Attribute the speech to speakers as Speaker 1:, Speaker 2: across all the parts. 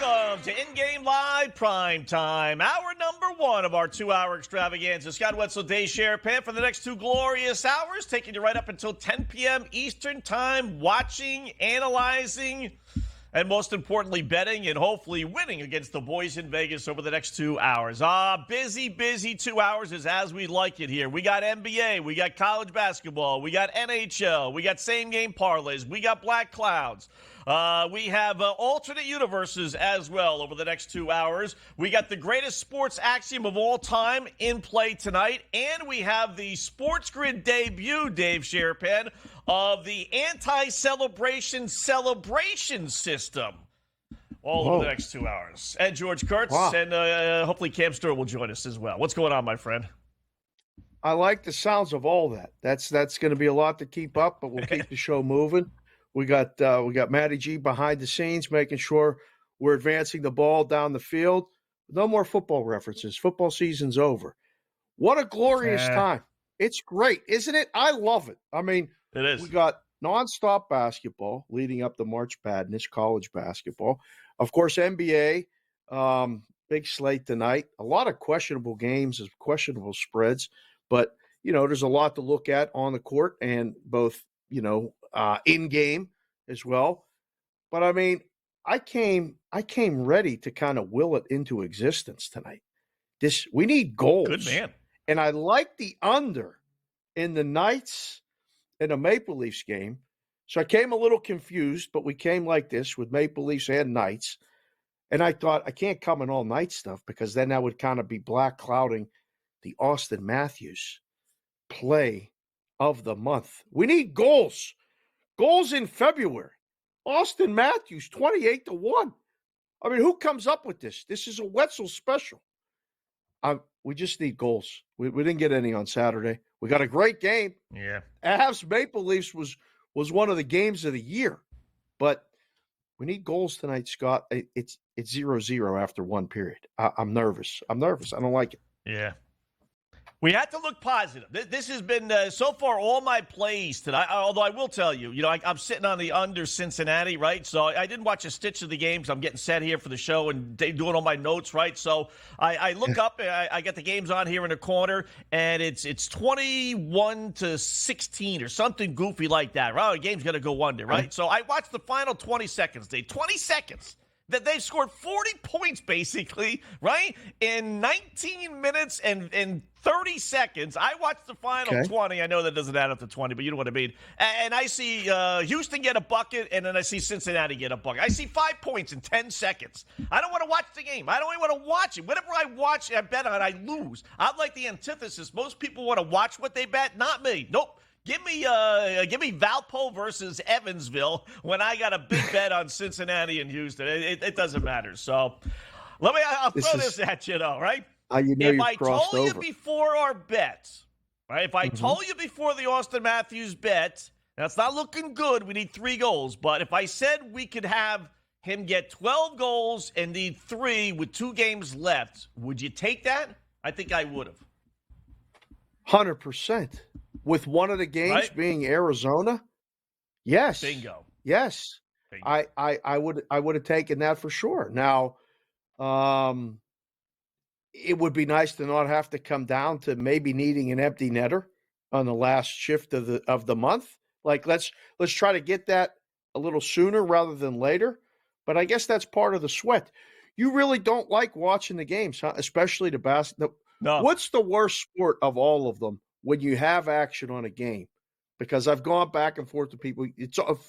Speaker 1: Welcome to InGame Live PrimeTime, hour number one of our 2-hour extravaganza. Scott Wetzel, Dave Sharapan for the next 2 glorious hours, taking you right up until 10 p.m. Eastern Time, watching, analyzing, and most importantly, betting and hopefully winning against the boys in Vegas over the next 2 hours. Busy 2 hours is as we like it here. We got NBA, we got college basketball, we got NHL, we got same-game parlays, we got Black Clouds. We have alternate universes as well over the next 2 hours. We got the greatest sports axiom of all time in play tonight. And we have the SportsGrid debut, Dave Sharapan, of the anti-celebration celebration system. All over the next 2 hours. And George Kurtz, and hopefully Cam Stewart will join us as well. What's going on, my friend?
Speaker 2: I like the sounds of all that. That's going to be a lot to keep up, but we'll keep the show moving. We got Matty G behind the scenes, making sure we're advancing the ball down the field. No more football references. Football season's over. What a glorious time. It's great, isn't it? I love it. I mean,
Speaker 1: it is.
Speaker 2: We got nonstop basketball leading up to March Madness, college basketball. Of course, NBA, big slate tonight. A lot of questionable games, questionable spreads. But, there's a lot to look at on the court and both, in game as well. But I mean, I came ready to kind of will it into existence tonight. We need goals.
Speaker 1: Good man.
Speaker 2: And I like the under in the Knights and the Maple Leafs game. So I came a little confused, but we came like this with Maple Leafs and Knights. And I thought I can't come in all night stuff because then that would kind of be black clouding the Austin Matthews play of the month. We need goals. Goals in February. Austin Matthews, 28-1. I mean, who comes up with this? This is a Wetzel special. We just need goals. We didn't get any on Saturday. We got a great game.
Speaker 1: Yeah.
Speaker 2: Avs Maple Leafs was one of the games of the year. But we need goals tonight, Scott. It's 0-0 after one period. I'm nervous. I don't like it.
Speaker 1: Yeah. We had to look positive. This has been, so far, all my plays tonight. Although I will tell you, I'm sitting on the under Cincinnati, right? So I didn't watch a stitch of the game because I'm getting set here for the show and doing all my notes, right? So I look up, I get the games on here in the corner, and it's 21-16 or something goofy like that. Right? The game's going to go under, right? So I watched the final 20 seconds, Dave. 20 seconds. That they've scored 40 points, basically, right? In 19 minutes and 30 seconds. I watched the final 20. I know that doesn't add up to 20, but you know what I mean. And I see Houston get a bucket, and then I see Cincinnati get a bucket. I see 5 points in 10 seconds. I don't want to watch the game. I don't even want to watch it. Whatever I watch, I bet on, I lose. I'm like the antithesis. Most people want to watch what they bet. Not me. Nope. Give me Valpo versus Evansville when I got a big bet on Cincinnati and Houston. It doesn't matter. So I'll throw this at you, though, right?
Speaker 2: If
Speaker 1: I told you before our bet, right? If I told you before the Austin Matthews bet, that's not looking good. We need 3 goals. But if I said we could have him get 12 goals and need 3 with 2 games left, would you take that? I think I would have.
Speaker 2: 100%. With one of the games being Arizona, yes.
Speaker 1: Bingo.
Speaker 2: Yes. Bingo. I would have taken that for sure. Now, it would be nice to not have to come down to maybe needing an empty netter on the last shift of the month. Like let's try to get that a little sooner rather than later. But I guess that's part of the sweat. You really don't like watching the games, huh? Especially the basketball.
Speaker 1: No.
Speaker 2: What's the worst sport of all of them? When you have action on a game, because I've gone back and forth to people,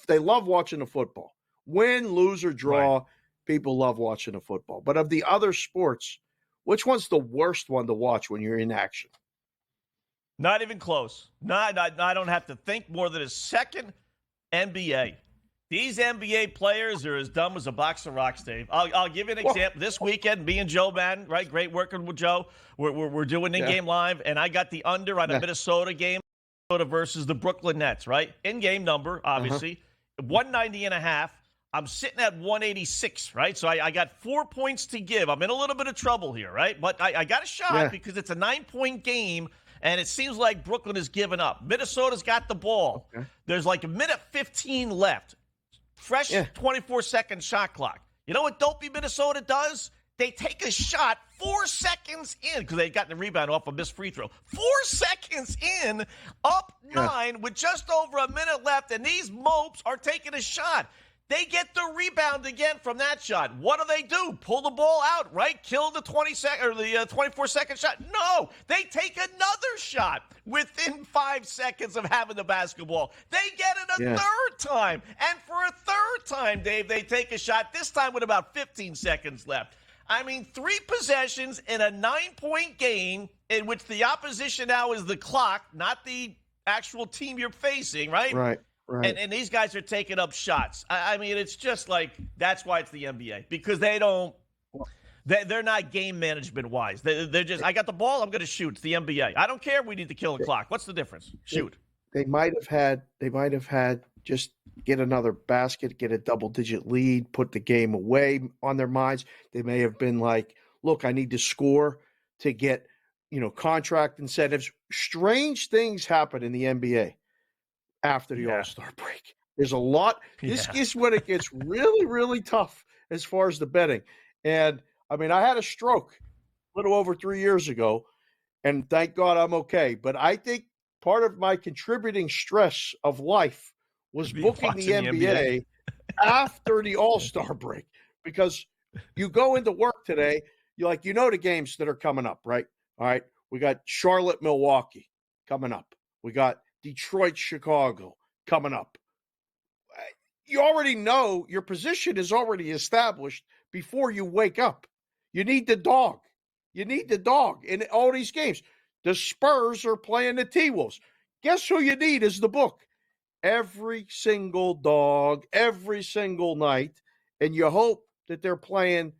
Speaker 2: they love watching the football. Win, lose, or draw, people love watching the football. But of the other sports, which one's the worst one to watch when you're in action?
Speaker 1: Not even close. I don't have to think more than a second. NBA. These NBA players are as dumb as a box of rocks, Dave. I'll give you an example. This weekend, me and Joe Madden, right? Great working with Joe. We're doing in-game live, and I got the under on a Minnesota game, Minnesota versus the Brooklyn Nets, right? In-game number, obviously, 190.5. I'm sitting at 186, right? So I got 4 points to give. I'm in a little bit of trouble here, right? But I got a shot because it's a 9-point game. And it seems like Brooklyn has given up. Minnesota's got the ball. There's like a minute 15 left. Fresh 24-second shot clock. You know what dopey Minnesota does? They take a shot 4 seconds in because they'd gotten the rebound off a missed free throw. 4 seconds in, up 9 with just over a minute left, and these mopes are taking a shot. They get the rebound again from that shot. What do? Pull the ball out, right? Kill the 24-second shot? No, they take another shot within 5 seconds of having the basketball. They get it a third time, and for a third time, Dave, they take a shot. This time with about 15 seconds left. I mean, 3 possessions in a 9-point game in which the opposition now is the clock, not the actual team you're facing, right?
Speaker 2: Right. Right.
Speaker 1: And these guys are taking up shots. I mean, it's just like that's why it's the NBA because they're not game management wise. They're just I got the ball, I'm going to shoot. It's the NBA. I don't care if we need to kill the clock. What's the difference? Shoot.
Speaker 2: They might have had just get another basket, get a double-digit lead, put the game away on their minds. They may have been like, look, I need to score to get, contract incentives. Strange things happen in the NBA after the All-Star break. There's a lot. This is when it gets really, really tough as far as the betting. And, I mean, I had a stroke a little over 3 years ago, and thank God I'm okay. But I think part of my contributing stress of life was booking the NBA after the All-Star break because you go into work today, you're like, the games that are coming up, right? All right, we got Charlotte, Milwaukee coming up. We got Detroit, Chicago coming up. You already know your position is already established before you wake up. You need the dog. You need the dog in all these games. The Spurs are playing the T-Wolves. Guess who you need is the book. Every single dog, every single night, and you hope that they're playing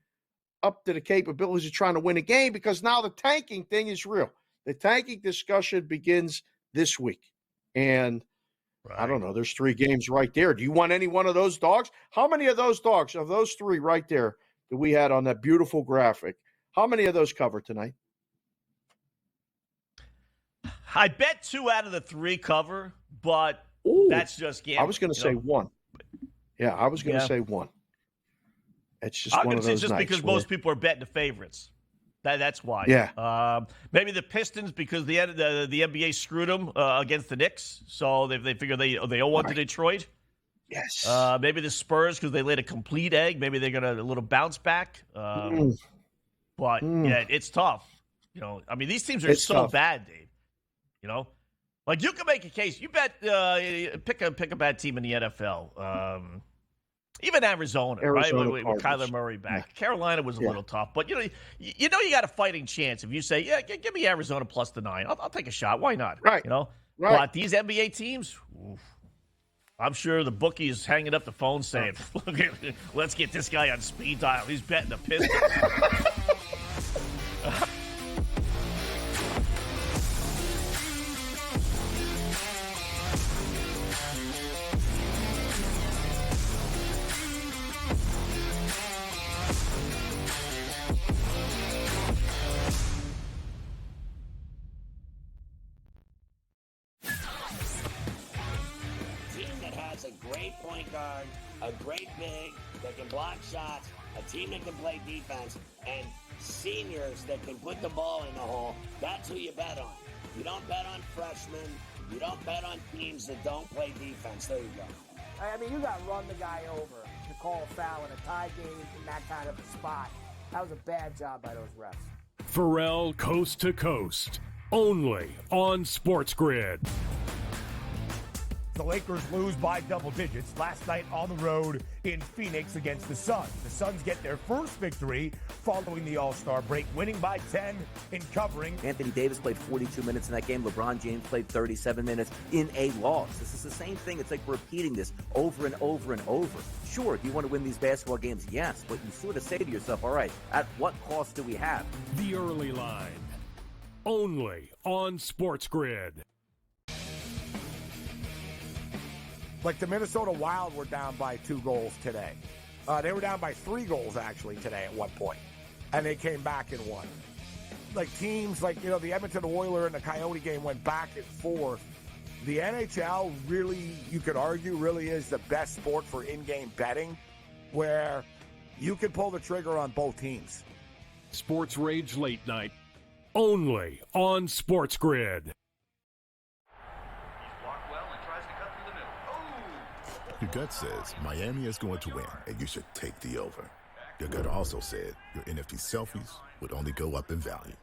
Speaker 2: up to the capabilities of trying to win a game because now the tanking thing is real. The tanking discussion begins this week. And I don't know, there's 3 games right there. Do you want any one of those dogs? How many of those dogs, of those 3 right there that we had on that beautiful graphic, how many of those cover tonight?
Speaker 1: I bet 2 out of the 3 cover, but that's just gambling.
Speaker 2: I was going to say 1. Yeah, I was going to say 1. It's just one of those
Speaker 1: just
Speaker 2: nights
Speaker 1: because most people are betting the favorites. That's why.
Speaker 2: Yeah.
Speaker 1: Maybe the Pistons because the NBA screwed them against the Knicks, so they figure they owe one to Detroit.
Speaker 2: Yes.
Speaker 1: Maybe the Spurs because they laid a complete egg. Maybe they're gonna a little bounce back. But yeah, it's tough. I mean, these teams are tough. Bad, Dave. Like you can make a case. You bet pick a bad team in the NFL. Even Arizona, right? With Kyler Murray back. Yeah. Carolina was a little tough, but you got a fighting chance if you say, give me Arizona plus the 9. I'll take a shot. Why not?
Speaker 2: Right.
Speaker 1: Right. But these NBA teams, I'm sure the bookie is hanging up the phone saying, let's get this guy on speed dial. He's betting the Pistons.
Speaker 3: A great big that can block shots, a team that can play defense, and seniors that can put the ball in the hole. That's who you bet on. You don't bet on freshmen. You don't bet on teams that don't play defense. There you go.
Speaker 4: I mean, you got to run the guy over to call a foul in a tie game in that kind of a spot. That was a bad job by those refs.
Speaker 5: Pharrell Coast to Coast, only on SportsGrid.
Speaker 6: The Lakers lose by double digits last night on the road in Phoenix against the Suns. The Suns get their first victory following the All-Star break, winning by 10 in covering.
Speaker 7: Anthony Davis played 42 minutes in that game. LeBron James played 37 minutes in a loss. This is the same thing. It's like repeating this over and over and over. Sure, do you want to win these basketball games? Yes, but you sort of say to yourself, all right, at what cost do we have?
Speaker 5: The Early Line, only on SportsGrid.
Speaker 6: Like the Minnesota Wild were down by 2 goals today. They were down by 3 goals, actually, today at one point. And they came back and won. Like teams like, the Edmonton Oilers and the Coyote game went back and forth. The NHL really, you could argue, really is the best sport for in-game betting, where you can pull the trigger on both teams.
Speaker 5: Sports Rage Late Night, only on SportsGrid.
Speaker 8: Your gut says Miami is going to win, and you should take the over. Your gut also said your NFT selfies would only go up in value.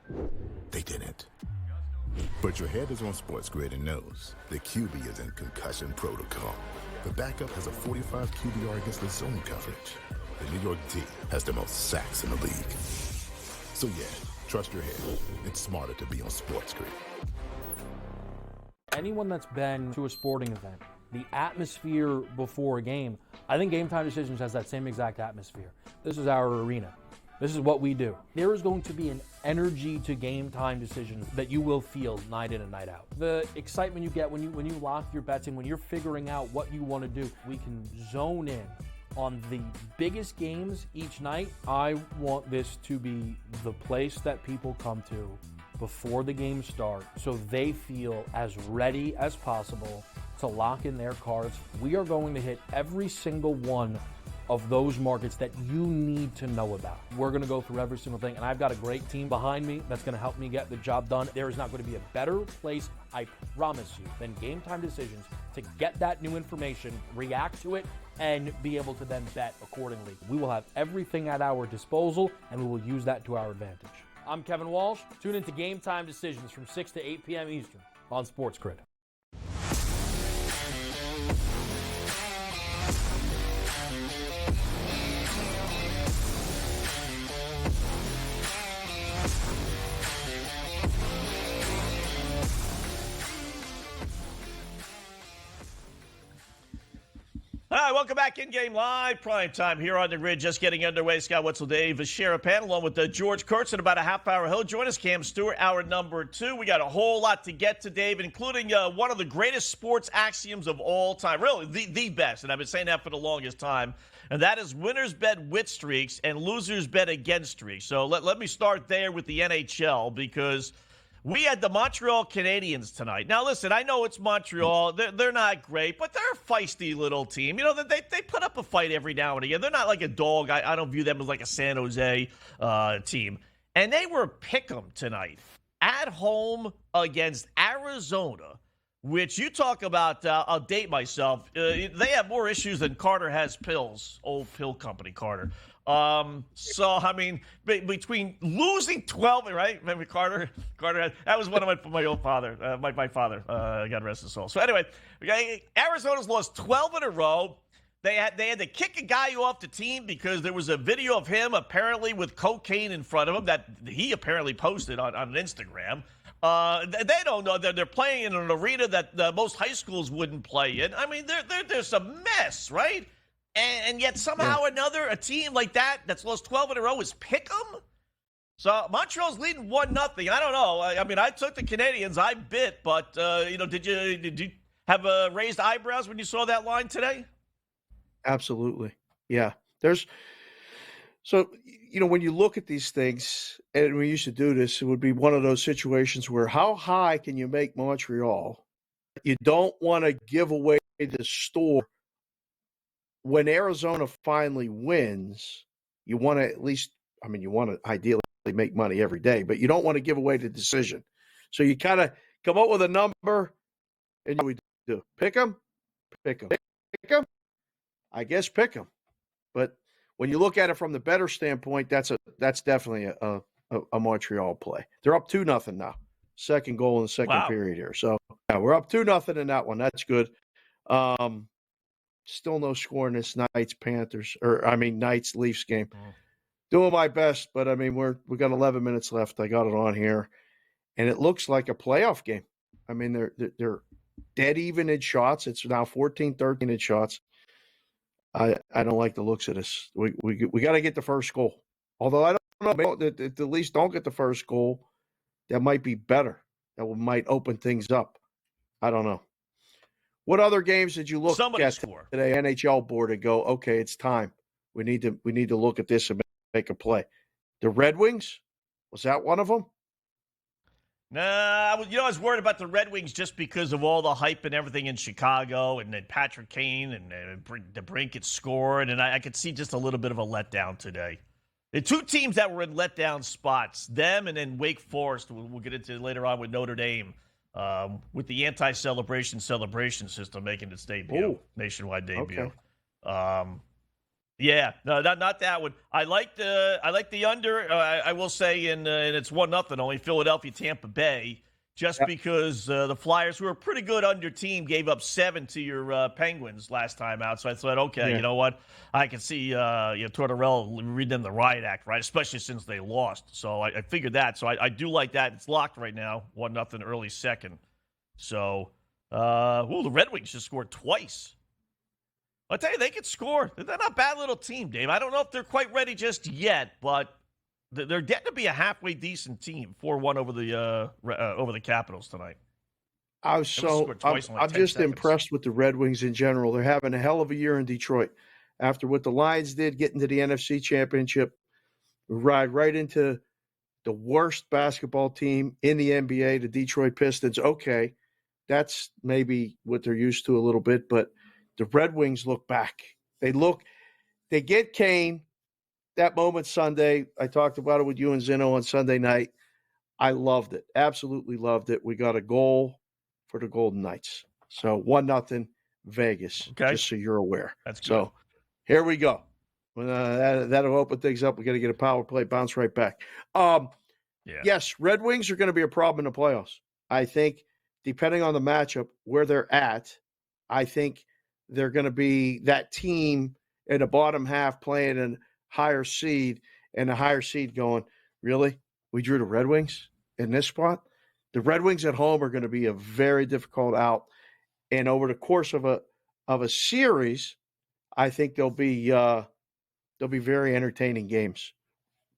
Speaker 8: They didn't. But your head is on SportsGrid and knows the QB is in concussion protocol. The backup has a 45 QBR against the zone coverage. The New York D has the most sacks in the league. So yeah, trust your head. It's smarter to be on SportsGrid.
Speaker 9: Anyone that's been to a sporting event, the atmosphere before a game, I think Game Time Decisions has that same exact atmosphere. This is our arena. This is what we do. There is going to be an energy to Game Time Decisions that you will feel night in and night out. The excitement you get when you lock your bets in, when you're figuring out what you want to do, we can zone in on the biggest games each night. I want this to be the place that people come to before the games start so they feel as ready as possible to lock in their cards. We are going to hit every single one of those markets that you need to know about. We're going to go through every single thing, and I've got a great team behind me that's going to help me get the job done. There is not going to be a better place, I promise you, than Game Time Decisions to get that new information, react to it, and be able to then bet accordingly. We will have everything at our disposal, and we will use that to our advantage. I'm Kevin Walsh. Tune into Game Time Decisions from 6 to 8 p.m. Eastern on SportsGrid.
Speaker 1: All right, welcome back. InGame Live, prime time here on the grid, just getting underway. Scott Wetzel, Dave Sharapan, along with George Kurtz in about a half hour. He'll join us. Cam Stewart, hour number 2. We got a whole lot to get to, Dave, including one of the greatest sports axioms of all time, really the best, and I've been saying that for the longest time, and that is winners bet with streaks and losers bet against streaks. So let me start there with the NHL, because we had the Montreal Canadiens tonight. Now, listen, I know it's Montreal. They're not great, but they're a feisty little team. You know, they put up a fight every now and again. They're not like a dog. I don't view them as like a San Jose team. And they were pick'em tonight at home against Arizona, which you talk about, I'll date myself. They have more issues than Carter has pills. Old pill company, Carter. So, I mean, between losing 12, right? Remember Carter had, that was one of my old father, my father, God rest his soul. So anyway, Arizona's lost 12 in a row. They had to kick a guy off the team because there was a video of him apparently with cocaine in front of him that he apparently posted on Instagram. They don't know that they're playing in an arena that most high schools wouldn't play in. I mean, there's a mess, right? And yet somehow or another, a team like that's lost 12 in a row is pick'em. So Montreal's leading 1-0. I don't know. I mean, I took the Canadians. I bit, but did you have raised eyebrows when you saw that line today?
Speaker 2: Absolutely. Yeah. So, when you look at these things, and we used to do this, it would be one of those situations where how high can you make Montreal? You don't want to give away the store. When Arizona finally wins, you want to at least, you want to ideally make money every day, but you don't want to give away the decision. So you kind of come up with a number, and we do pick them. I guess pick them. But when you look at it from the better standpoint, that's definitely a Montreal play. They're up 2-0 now. Second goal in the second period here. So yeah, we're up 2-0 in that one. That's good. Still no score in this Knights Leafs game. Doing my best, but we got 11 minutes left. I got it on here, and it looks like a playoff game. I mean, they're dead even in shots. It's now 14-13 in shots. I don't like the looks of this. We got to get the first goal. Although I don't know if the Leafs don't get the first goal, that might be better. That might open things up. I don't know. What other games did you look at today, NHL board, and go, okay, it's time. We need to look at this and make a play. The Red Wings, was that one of them?
Speaker 1: Nah, I was worried about the Red Wings just because of all the hype and everything in Chicago, and then Patrick Kane and DeBrincat scored, and I could see just a little bit of a letdown today. The two teams that were in letdown spots, them and then Wake Forest, we'll get into later on with Notre Dame, with the anti-celebration celebration system making its debut, nationwide debut.
Speaker 2: Okay.
Speaker 1: Yeah, no, not that one. I like the under. I will say, and it's 1-0 only Philadelphia Tampa Bay, just because the Flyers, who are a pretty good under team, gave up 7 to your Penguins last time out. So I thought, okay, you know what? I can see Tortorella read them the riot act, right? Especially since they lost. So I figured that. So I do like that. It's locked right now, 1-0 early second. So, the Red Wings just scored twice. I'll tell you, they could score. They're not a bad little team, Dave. I don't know if they're quite ready just yet, but they're getting to be a halfway decent team. 4-1 over the Capitals tonight.
Speaker 2: I'm just impressed with the Red Wings in general. They're having a hell of a year in Detroit. After what the Lions did, getting to the NFC Championship, ride right into the worst basketball team in the NBA, the Detroit Pistons. Okay, that's maybe what they're used to a little bit, but the Red Wings look back. They get Kane. That moment Sunday, I talked about it with you and Zeno on Sunday night. I loved it. Absolutely loved it. We got a goal for the Golden Knights. So 1-0 Vegas, just so you're aware.
Speaker 1: That's good.
Speaker 2: So here we go. That'll open things up. We got to get a power play, bounce right back. Yes, Red Wings are going to be a problem in the playoffs. I think, depending on the matchup, where they're at, I think they're going to be that team in the bottom half playing a higher seed, and the higher seed going, really? We drew the Red Wings in this spot? The Red Wings at home are going to be a very difficult out. And over the course of a series, I think they'll be very entertaining games.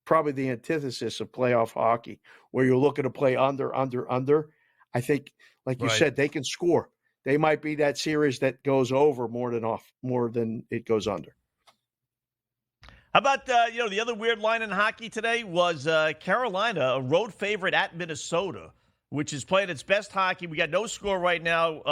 Speaker 2: Probably the antithesis of playoff hockey, where you're looking to play under. I think, like you said, they can score. They might be that series that goes over more than it goes under.
Speaker 1: How about the other weird line in hockey today was Carolina, a road favorite at Minnesota, which is playing its best hockey. We got no score right now.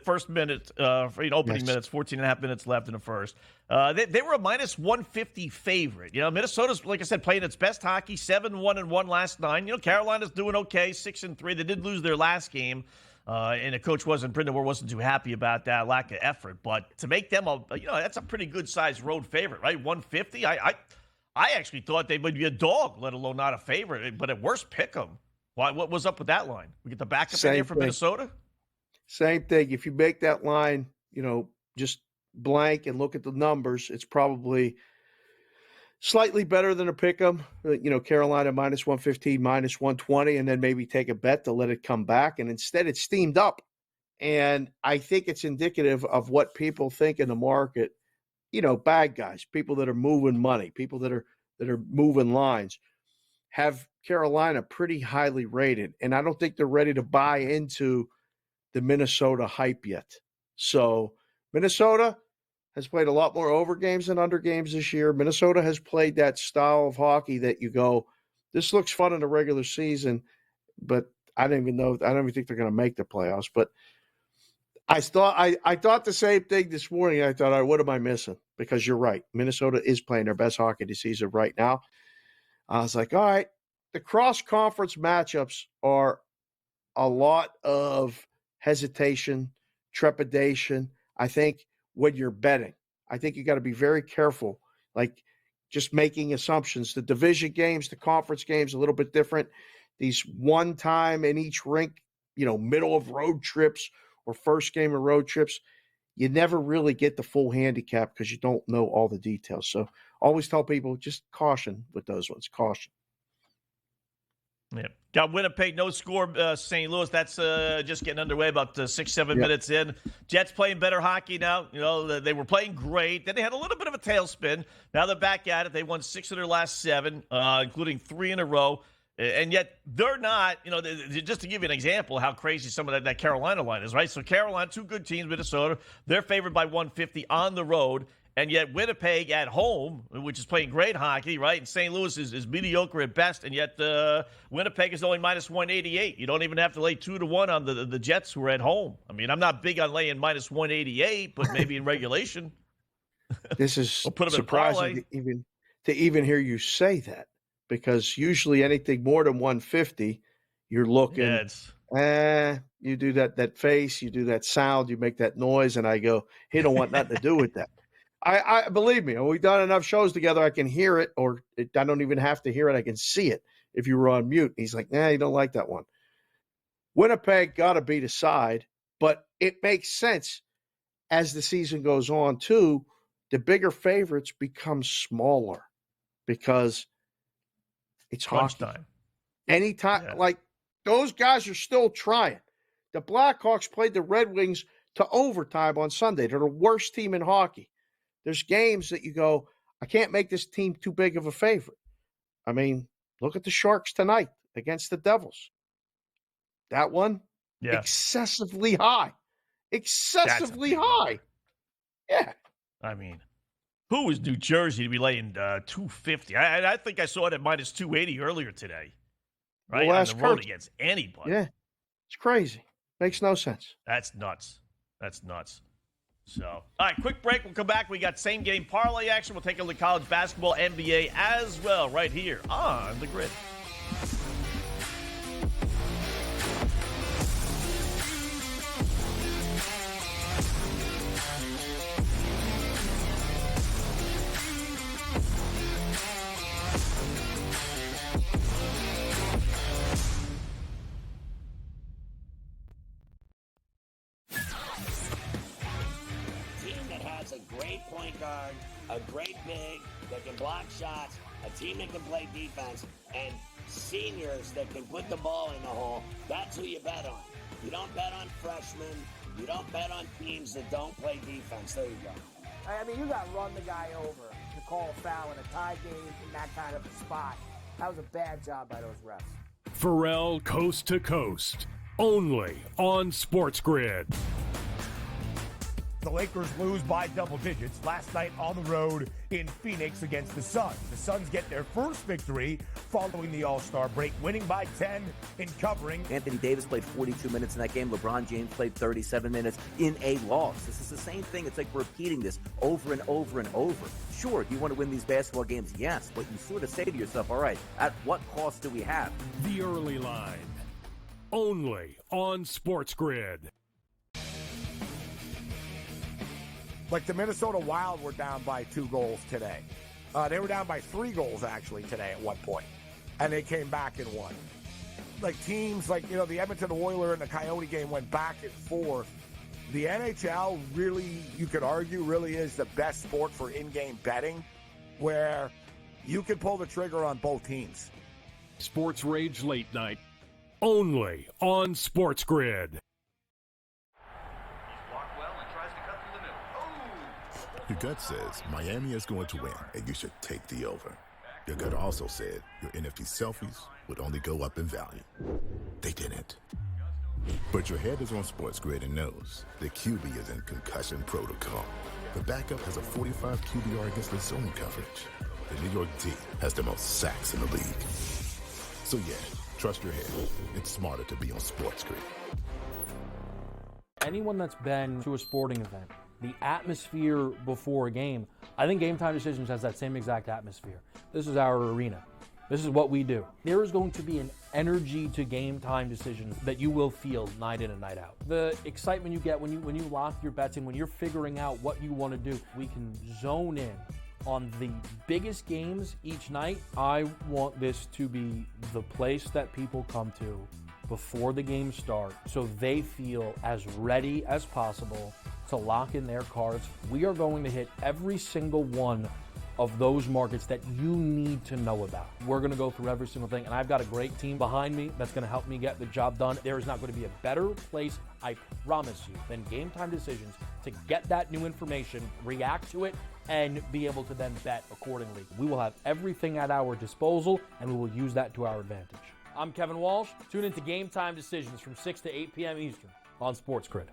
Speaker 1: First minute, opening minutes, 14 and a half minutes left in the first. They were a minus 150 favorite. Minnesota's, like I said, playing its best hockey, 7-1-1 last 9. Carolina's doing okay, 6-3. They did lose their last game. And the coach Brind'Amour wasn't too happy about that lack of effort. But to make them that's a pretty good sized road favorite, right? 150. I actually thought they would be a dog, let alone not a favorite. But at worst, pick them. What was up with that line? We get the backup in here from Minnesota.
Speaker 2: Same thing. If you make that line, just blank and look at the numbers, it's probably slightly better than a pick 'em. Carolina minus 115, minus 120, and then maybe take a bet to let it come back. And instead, it's steamed up. And I think it's indicative of what people think in the market. Bad guys, people that are moving money, people that are moving lines, have Carolina pretty highly rated. And I don't think they're ready to buy into the Minnesota hype yet. So Minnesota has played a lot more over games than under games this year. Minnesota has played that style of hockey that you go, this looks fun in the regular season, but I don't even think they're going to make the playoffs. But I thought the same thing this morning. I thought, all right, what am I missing? Because you're right. Minnesota is playing their best hockey this season right now. I was like, all right, the cross-conference matchups are a lot of hesitation, trepidation. I think when you're betting, I think you got to be very careful, like just making assumptions. The division games, the conference games, a little bit different. These one time in each rink, middle of road trips or first game of road trips, you never really get the full handicap because you don't know all the details. So always tell people, just caution with those ones, caution.
Speaker 1: Yeah. Got Winnipeg, no score, St. Louis. That's just getting underway about 6-7 minutes in. Jets playing better hockey now. They were playing great. Then they had a little bit of a tailspin. Now they're back at it. They won 6 of their last 7, including 3 in a row. And yet they're not, just to give you an example of how crazy some of that Carolina line is, right? So Carolina, 2 good teams, Minnesota, they're favored by 150 on the road. And yet Winnipeg at home, which is playing great hockey, right? And St. Louis is mediocre at best, and yet Winnipeg is only minus 188. You don't even have to lay 2-1 on the Jets who are at home. I mean, I'm not big on laying minus 188, but maybe in regulation.
Speaker 2: This is
Speaker 1: we'll put them
Speaker 2: surprising to even hear you say that, because usually anything more than 150, you're looking. You do that face, you do that sound, you make that noise, and I go, he don't want nothing to do with that. I believe me, we've done enough shows together, I can hear it, or I don't even have to hear it, I can see it if you were on mute. He's like, you don't like that one. Winnipeg got to beat aside, but it makes sense as the season goes on, too. The bigger favorites become smaller because it's
Speaker 1: crunch
Speaker 2: hockey.
Speaker 1: Time.
Speaker 2: Anytime, like those guys are still trying. The Blackhawks played the Red Wings to overtime on Sunday. They're the worst team in hockey. There's games that you go, I can't make this team too big of a favorite. I mean, look at the Sharks tonight against the Devils. That one, excessively high. Excessively high. Yeah.
Speaker 1: I mean, who is New Jersey to be laying 250? I think I saw it at minus 280 earlier today. Right? On the road against anybody.
Speaker 2: Yeah. It's crazy. Makes no sense.
Speaker 1: That's nuts. So, all right, quick break. We'll come back. We got same game parlay action. We'll take a look at college basketball, NBA as well, right here on the Grid.
Speaker 3: A great big that can block shots, a team that can play defense, and seniors that can put the ball in the hole. That's who you bet on. You don't bet on freshmen. You don't bet on teams that don't play defense. There you go.
Speaker 4: I mean, you got to run the guy over to call a foul in a tie game in that kind of a spot. That was a bad job by those refs.
Speaker 5: Pharrell Coast to Coast, only on SportsGrid.
Speaker 6: The Lakers lose by double digits last night on the road in Phoenix against the Suns. The Suns get their first victory following the All-Star break, winning by 10 in covering.
Speaker 7: Anthony Davis played 42 minutes in that game. LeBron James played 37 minutes in a loss. This is the same thing. It's like repeating this over and over and over. Sure, do you want to win these basketball games? Yes, but you sort of say to yourself, all right, at what cost do we have?
Speaker 5: The Early Line, only on SportsGrid.
Speaker 6: Like the Minnesota Wild were down by 2 goals today. They were down by 3 goals, actually, today at one point. And they came back and won. Like teams like, the Edmonton Oilers and the Coyote game went back and forth. The NHL really, you could argue, really is the best sport for in-game betting, where you can pull the trigger on both teams.
Speaker 5: Sports Rage Late Night, only on SportsGrid.
Speaker 8: Your gut says Miami is going to win, and you should take the over. Your gut also said your NFT selfies would only go up in value. They didn't. But your head is on SportsGrid and knows the QB is in concussion protocol. The backup has a 45 QBR against the zone coverage. The New York D has the most sacks in the league. So yeah, trust your head. It's smarter to be on SportsGrid.
Speaker 9: Anyone that's been to a sporting event, the atmosphere before a game, I think Game Time Decisions has that same exact atmosphere. This is our arena. This is what we do. There is going to be an energy to Game Time Decisions that you will feel night in and night out. The excitement you get when you lock your bets in, when you're figuring out what you want to do, we can zone in on the biggest games each night. I want this to be the place that people come to before the games start so they feel as ready as possible to lock in their cards. We are going to hit every single one of those markets that you need to know about. We're going to go through every single thing, and I've got a great team behind me that's going to help me get the job done. There is not going to be a better place, I promise you, than Game Time Decisions to get that new information, react to it, and be able to then bet accordingly. We will have everything at our disposal, and we will use that to our advantage. I'm Kevin Walsh. Tune into Game Time Decisions from 6 to 8 p.m. Eastern on SportsGrid.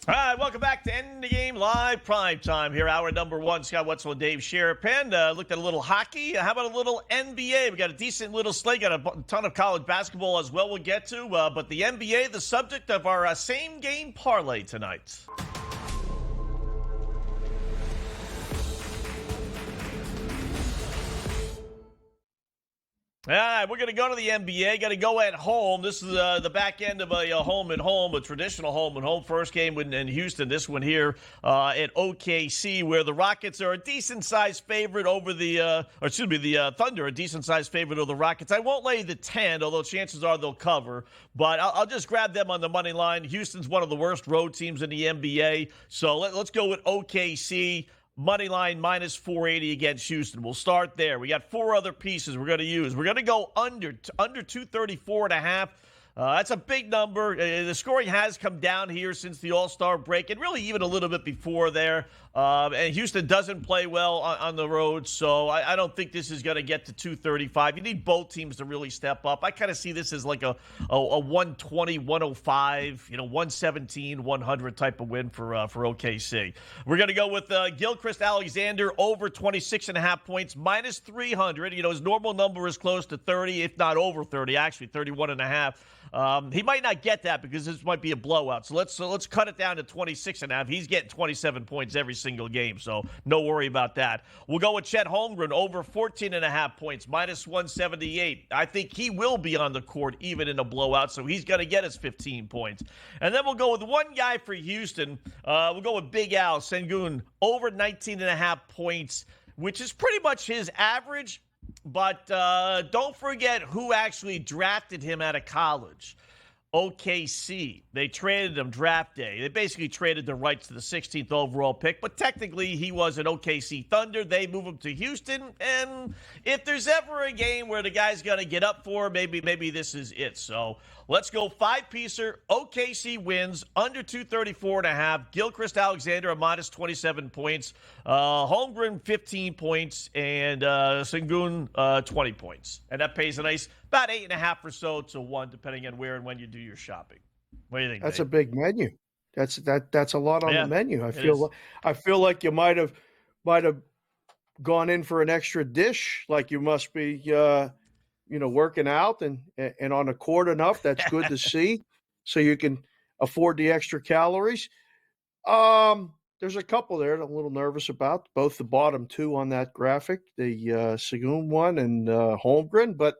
Speaker 1: All right, welcome back to End the Game Live Prime Time here. Hour number one, Scott Wetzel and Dave Sharapan. Looked at a little hockey. How about a little NBA? We got a decent little slate. Got a ton of college basketball as well we'll get to. But the NBA, the subject of our same game parlay tonight. All right, we're going to go to the NBA. Got to go at home. This is the back end of a home and home, a traditional home and home. First game in Houston. This one here at OKC, where the Rockets are a decent-sized favorite over the Thunder, a decent-sized favorite over the Rockets. I won't lay the 10, although chances are they'll cover. But I'll just grab them on the money line. Houston's one of the worst road teams in the NBA, so let's go with OKC. Money line minus 480 against Houston. We'll start there. We got four other pieces we're going to use. We're going to go under 234.5. That's a big number. The scoring has come down here since the All-Star break, and really even a little bit before there. And Houston doesn't play well on the road, so I don't think this is going to get to 235. You need both teams to really step up. I kind of see this as like a 120, 105, 117, 100 type of win for OKC. We're going to go with Gilchrist Alexander over 26.5 points, minus 300. His normal number is close to 30, if not over 30, actually 31.5. He might not get that because this might be a blowout. So let's cut it down to 26.5. He's getting 27 points every single game, so no worry about that. We'll go with Chet Holmgren over 14.5 points, minus 178. I think he will be on the court even in a blowout, so he's going to get his 15 points. And then we'll go with one guy for Houston. We'll go with Big Al Sengun over 19.5 points, which is pretty much his average. But don't forget who actually drafted him out of college. OKC. They traded him draft day. They basically traded the rights to the 16th overall pick, but technically he was an OKC Thunder. They move him to Houston, and if there's ever a game where the guy's going to get up for, maybe this is it. So let's go five-piecer. OKC wins under 234.5. Gilchrist Alexander a minus 27 points. Holmgren 15 points, and Sengun 20 points. And that pays a nice about 8.5 or so to 1, depending on where and when you do your shopping. What do you think?
Speaker 2: That's
Speaker 1: Dave?
Speaker 2: a big menu. That's a lot on the menu. I feel like you might have gone in for an extra dish, like you must be working out and on the court enough. That's good to see, so you can afford the extra calories. There's a couple there that I'm a little nervous about. Both the bottom two on that graphic, the Sengun one and Holmgren. But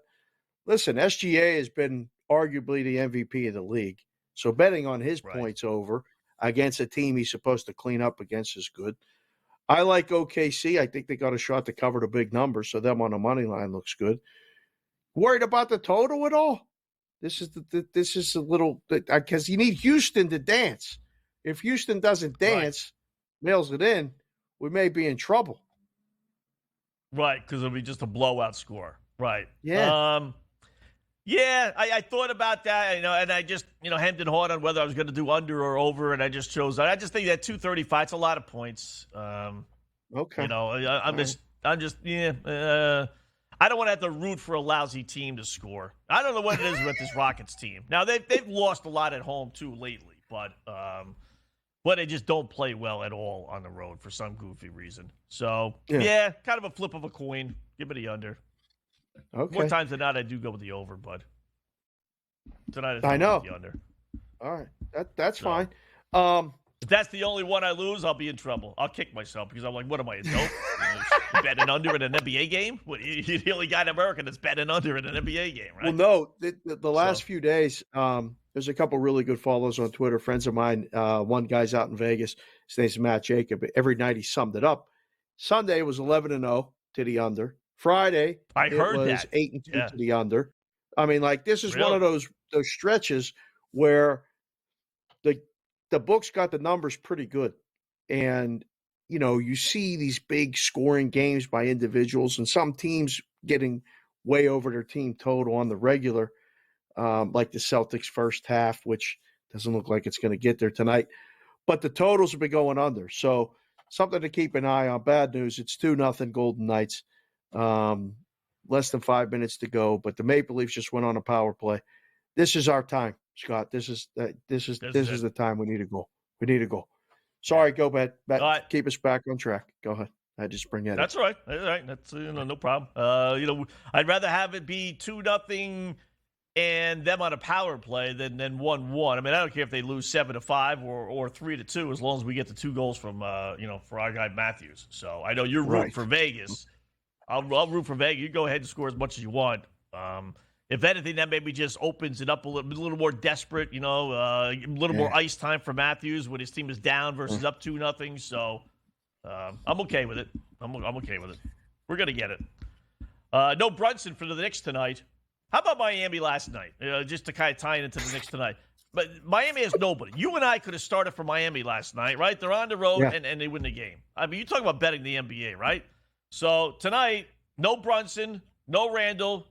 Speaker 2: listen, SGA has been arguably the MVP of the league. So betting on his points over against a team he's supposed to clean up against is good. I like OKC. I think they got a shot to cover the big number, so them on the money line looks good. Worried about the total at all? This is a little because you need Houston to dance. If Houston doesn't dance, mails it in, we may be in trouble.
Speaker 1: Right, because it'll be just a blowout score. Right.
Speaker 2: Yeah.
Speaker 1: I thought about that, and I just, hemmed and hawed on whether I was going to do under or over, and I just chose that. I just think that 235, it's a lot of points.
Speaker 2: Okay.
Speaker 1: I don't want to have to root for a lousy team to score. I don't know what it is with this Rockets team. Now, they've lost a lot at home, too, lately, but they just don't play well at all on the road for some goofy reason. So, kind of a flip of a coin. Give me the under.
Speaker 2: Okay.
Speaker 1: More times than not, I do go with the over, but tonight
Speaker 2: I know.
Speaker 1: With the under.
Speaker 2: All right, that's fine.
Speaker 1: If that's the only one I lose, I'll be in trouble. I'll kick myself because I'm like, what am I, a dope? Betting under in an NBA game? What, you're the only guy in America that's betting under in an NBA game, right?
Speaker 2: Well, no, the last few days, there's a couple really good follows on Twitter. Friends of mine, one guy's out in Vegas. His name's Matt Jacob. Every night he summed it up. Sunday was 11-0 to the under. Friday,
Speaker 1: I heard
Speaker 2: it was
Speaker 1: that
Speaker 2: 8-2 to the under. I mean, like this is one of those stretches where the books got the numbers pretty good, and you see these big scoring games by individuals, and some teams getting way over their team total on the regular, like the Celtics first half, which doesn't look like it's going to get there tonight. But the totals have been going under, so something to keep an eye on. Bad news: it's 2-0 Golden Knights. Less than 5 minutes to go, but the Maple Leafs just went on a power play. This is our time, Scott. This is the time we need to go. We need a goal. Sorry, go back.
Speaker 1: All right.
Speaker 2: Keep us back on track. Go ahead. I just bring that
Speaker 1: That's
Speaker 2: up.
Speaker 1: all right. That's all right. That's no problem. I'd rather have it be 2-0 and them on a power play than 1-1. I mean, I don't care if they lose 7-5 or 3-2, as long as we get the 2 goals from for our guy Matthews. So I know you're rooting for Vegas. I'll root for Vegas. You go ahead and score as much as you want. If anything, that maybe just opens it up a little more desperate. A little more ice time for Matthews when his team is down versus up 2-0. So I'm okay with it. I'm okay with it. We're gonna get it. No Brunson for the Knicks tonight. How about Miami last night? Just to kind of tie it into the Knicks tonight. But Miami has nobody. You and I could have started for Miami last night, right? They're on the road and they win the game. I mean, you talk about betting the NBA, right? So tonight, no Brunson, no Randall,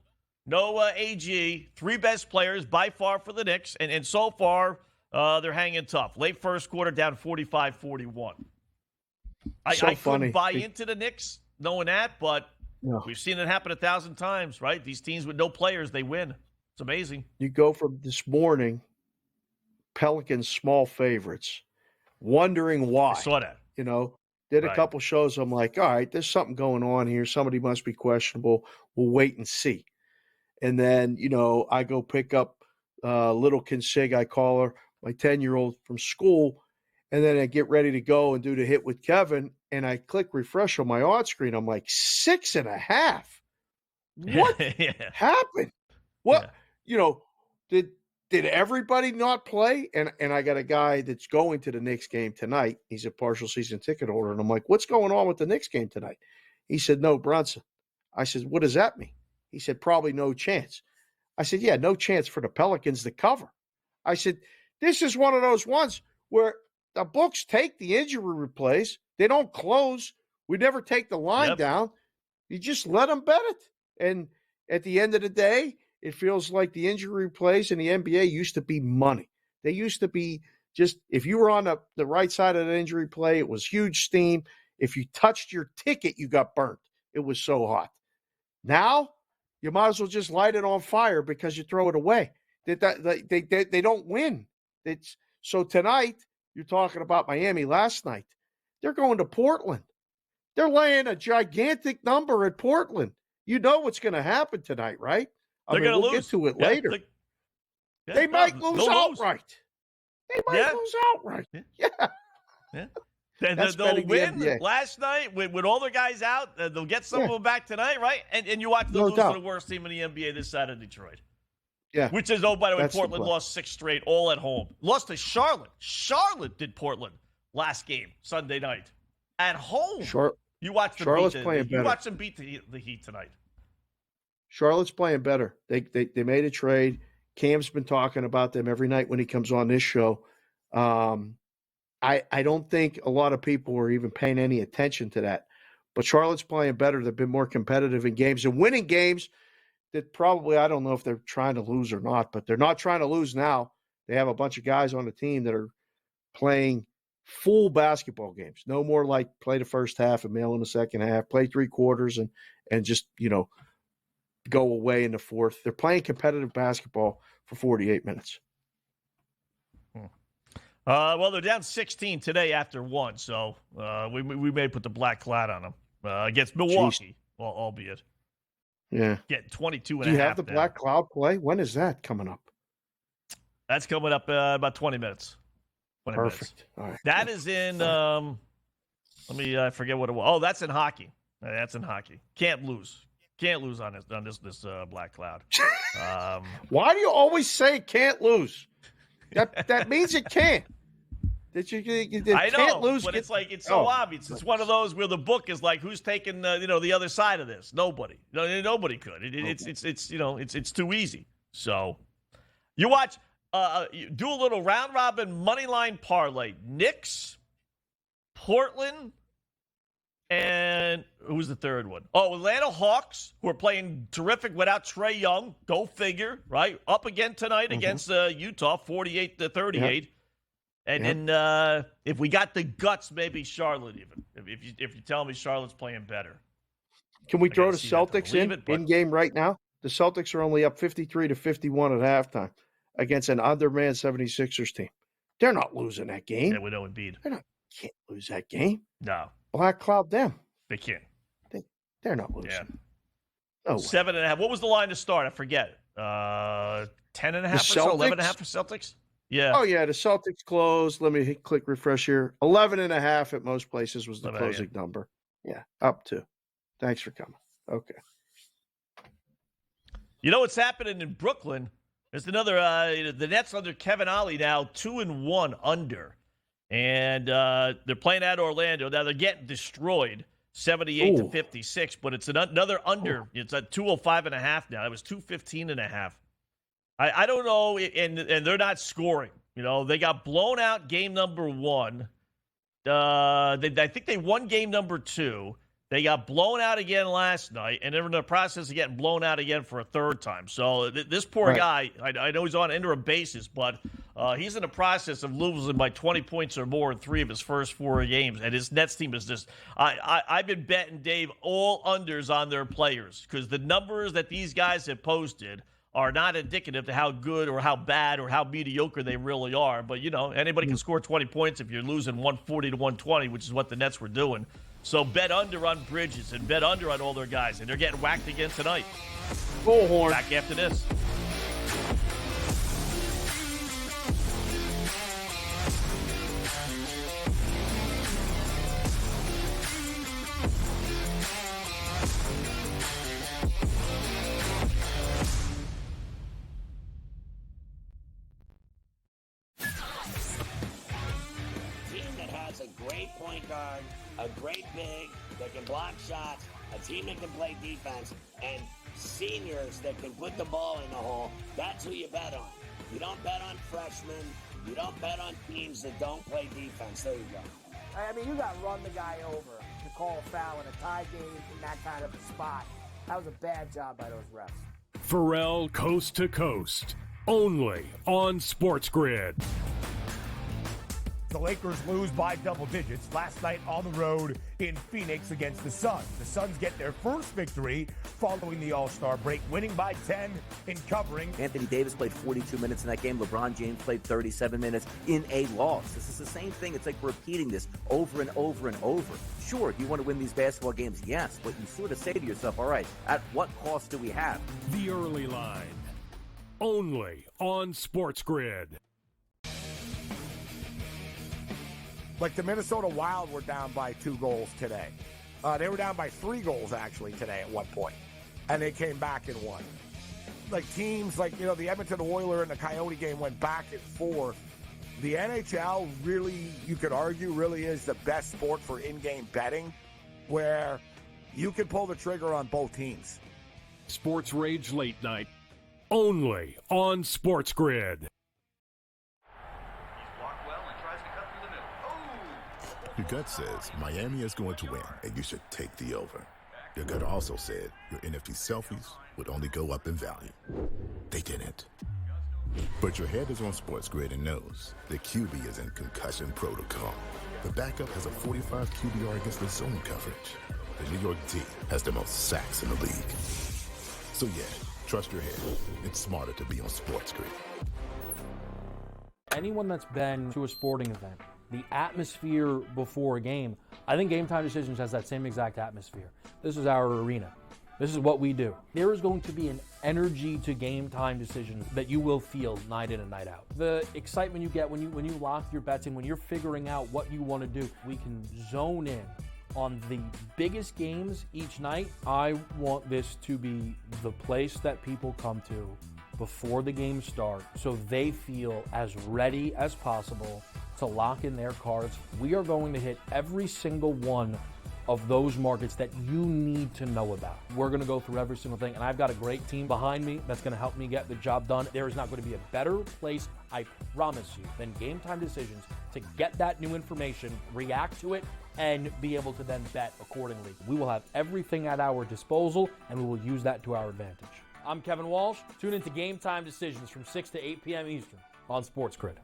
Speaker 1: no AG. 3 best players by far for the Knicks. And so far, they're hanging tough. Late first quarter, down 45-41. I couldn't buy into the Knicks knowing that, but we've seen it happen 1,000 times, right? These teams with no players, they win. It's amazing.
Speaker 2: You go from this morning, Pelicans small favorites, wondering why.
Speaker 1: I saw that.
Speaker 2: Did a couple shows. I'm like, all right, there's something going on here. Somebody must be questionable. We'll wait and see. And then, I go pick up little Consig, I call her, my 10-year-old from school. And then I get ready to go and do the hit with Kevin. And I click refresh on my odds screen. I'm like, 6.5. What happened? What, did everybody not play? And I got a guy that's going to the Knicks game tonight. He's a partial season ticket holder. And I'm like, what's going on with the Knicks game tonight? He said, no Brunson. I said, what does that mean? He said, probably no chance. I said, yeah, no chance for the Pelicans to cover. I said, this is one of those ones where the books take the injury replays. They don't close. We never take the line down. You just let them bet it. And at the end of the day, it feels like the injury replays in the NBA used to be money. They used to be just, if you were on the right side of the injury play, it was huge steam. If you touched your ticket, you got burnt. It was so hot. Now, you might as well just light it on fire because you throw it away. They don't win. So tonight, you're talking about Miami last night. They're going to Portland. They're laying a gigantic number at Portland. You know what's going to happen tonight, right?
Speaker 1: They're going to lose.
Speaker 2: We'll get to it later. They might lose outright. They might lose outright. Yeah.
Speaker 1: They'll win last night with all their guys out. They'll get some of them back tonight, right? And you watch them lose to the worst team in the NBA this side of Detroit.
Speaker 2: Yeah.
Speaker 1: Which is, by the way, Portland lost 6 straight, all at home. Lost to Charlotte. Charlotte did Portland last game, Sunday night. At home. You watch them
Speaker 2: Charlotte's playing better.
Speaker 1: You watch them beat the Heat tonight.
Speaker 2: Charlotte's playing better. They made a trade. Cam's been talking about them every night when he comes on this show. I don't think a lot of people are even paying any attention to that. But Charlotte's playing better. They've been more competitive in games and winning games that probably, I don't know if they're trying to lose or not, but they're not trying to lose now. They have a bunch of guys on the team that are playing full basketball games. No more like play the first half and mail in the second half, play 3 quarters and just, go away in the fourth. They're playing competitive basketball for 48 minutes.
Speaker 1: Well, they're down 16 today after 1, so we may put the black cloud on them against Milwaukee, albeit.
Speaker 2: Yeah.
Speaker 1: Getting 22 and
Speaker 2: Do
Speaker 1: a
Speaker 2: you
Speaker 1: half.
Speaker 2: have the black cloud play? When is that coming up?
Speaker 1: That's coming up about 20 minutes. 20
Speaker 2: Perfect.
Speaker 1: Minutes.
Speaker 2: All right.
Speaker 1: That is in, I forget what it was. Oh, that's in hockey. That's in hockey. Can't lose. Can't lose on this black cloud.
Speaker 2: Why do you always say can't lose? That means it can't. That you
Speaker 1: I know,
Speaker 2: can't lose.
Speaker 1: But it's so obvious. It's one of those where the book is like, who's taking the other side of this? Nobody. Nobody could. It's too easy. So you watch. Do a little round robin money line parlay. Knicks, Portland. And who's the third one? Oh, Atlanta Hawks, who are playing terrific without Trae Young. Go figure, right? Up again tonight against Utah, 48-38. And if we got the guts, maybe Charlotte even. If you tell me Charlotte's playing better.
Speaker 2: Can we throw the Celtics in game right now? The Celtics are only up 53-51 at halftime against an undermanned 76ers team. They're not losing that game.
Speaker 1: Yeah, we know Embiid.
Speaker 2: Can't lose that game.
Speaker 1: No,
Speaker 2: Black cloud them.
Speaker 1: they can't.
Speaker 2: They're not losing.
Speaker 1: Yeah.
Speaker 2: No way.
Speaker 1: 7.5. What was the line to start? I forget. 10.5 or so? 11.5 for Celtics? Yeah.
Speaker 2: Oh, yeah. The Celtics closed. Let me click refresh here. 11.5 at most places was the closing number. Yeah, up to. Thanks for coming. Okay.
Speaker 1: You know what's happening in Brooklyn? There's another, the Nets under Kevin Ollie now 2-1 under. And they're playing at Orlando. Now they're getting destroyed 78-56, but it's another under. Ooh. It's at 205.5 now. It was 215.5. I don't know, and they're not scoring. You know, they got blown out game number 1. I think they won game number 2. They got blown out again last night, and they're in the process of getting blown out again for a third time. So this poor guy, I know he's on an interim basis, but he's in the process of losing by 20 points or more in 3 of his first 4 games. And his Nets team is just I've been betting, Dave, all unders on their players because the numbers that these guys have posted are not indicative to how good or how bad or how mediocre they really are. But, you know, anybody can score 20 points if you're losing 140 to 120, which is what the Nets were doing. So bet under on Bridges and bet under on all their guys. And they're getting whacked again tonight.
Speaker 2: Bullhorn.
Speaker 1: Back after this.
Speaker 3: A great big that can block shots, a team that can play defense, and seniors that can put the ball in the hole. That's who you bet on. You don't bet on freshmen. You don't bet on teams that don't play defense. There you go.
Speaker 4: I mean, you got to run the guy over to call a foul in a tie game in that kind of a spot. That was a bad job by those refs.
Speaker 5: Pharrell Coast to Coast, only on SportsGrid.
Speaker 6: The Lakers lose by double digits last night on the road in Phoenix against the Suns. The Suns get their first victory following the All-Star break, winning by 10 in covering.
Speaker 7: Anthony Davis played 42 minutes in that game. LeBron James played 37 minutes in a loss. This is the same thing. It's like repeating this over and over and over. Sure, you want to win these basketball games, yes, but you sort of say to yourself, all right, at what cost do we have?
Speaker 5: The early line, only on SportsGrid.
Speaker 6: Like the Minnesota Wild were down by 2 goals today. They were down by 3 goals, actually, today at one point. And they came back and won. Like teams like, the Edmonton Oilers and the Coyote game went back and forth. The NHL really, you could argue, really is the best sport for in-game betting where you can pull the trigger on both teams.
Speaker 5: Sports Rage Late Night, only on SportsGrid.
Speaker 8: Your gut says Miami is going to win, and you should take the over. Your gut also said your NFT selfies would only go up in value. They didn't. But your head is on SportsGrid and knows the QB is in concussion protocol. The backup has a 45 QBR against the zone coverage. The New York D has the most sacks in the league. So yeah, trust your head. It's smarter to be on SportsGrid.
Speaker 9: Anyone that's been to a sporting event, the atmosphere before a game, I think Game Time Decisions has that same exact atmosphere. This is our arena. This is what we do. There is going to be an energy to Game Time Decisions that you will feel night in and night out. The excitement you get when you lock your bets in, when you're figuring out what you want to do, we can zone in on the biggest games each night. I want this to be the place that people come to before the games start so they feel as ready as possible to lock in their cards. We are going to hit every single one of those markets that you need to know about. We're going to go through every single thing, and I've got a great team behind me that's going to help me get the job done. There is not going to be a better place, I promise you, than Game Time Decisions to get that new information, react to it, and be able to then bet accordingly. We will have everything at our disposal, and we will use that to our advantage. I'm Kevin Walsh. Tune into Game Time Decisions from 6 to 8 p.m. Eastern on SportsGrid.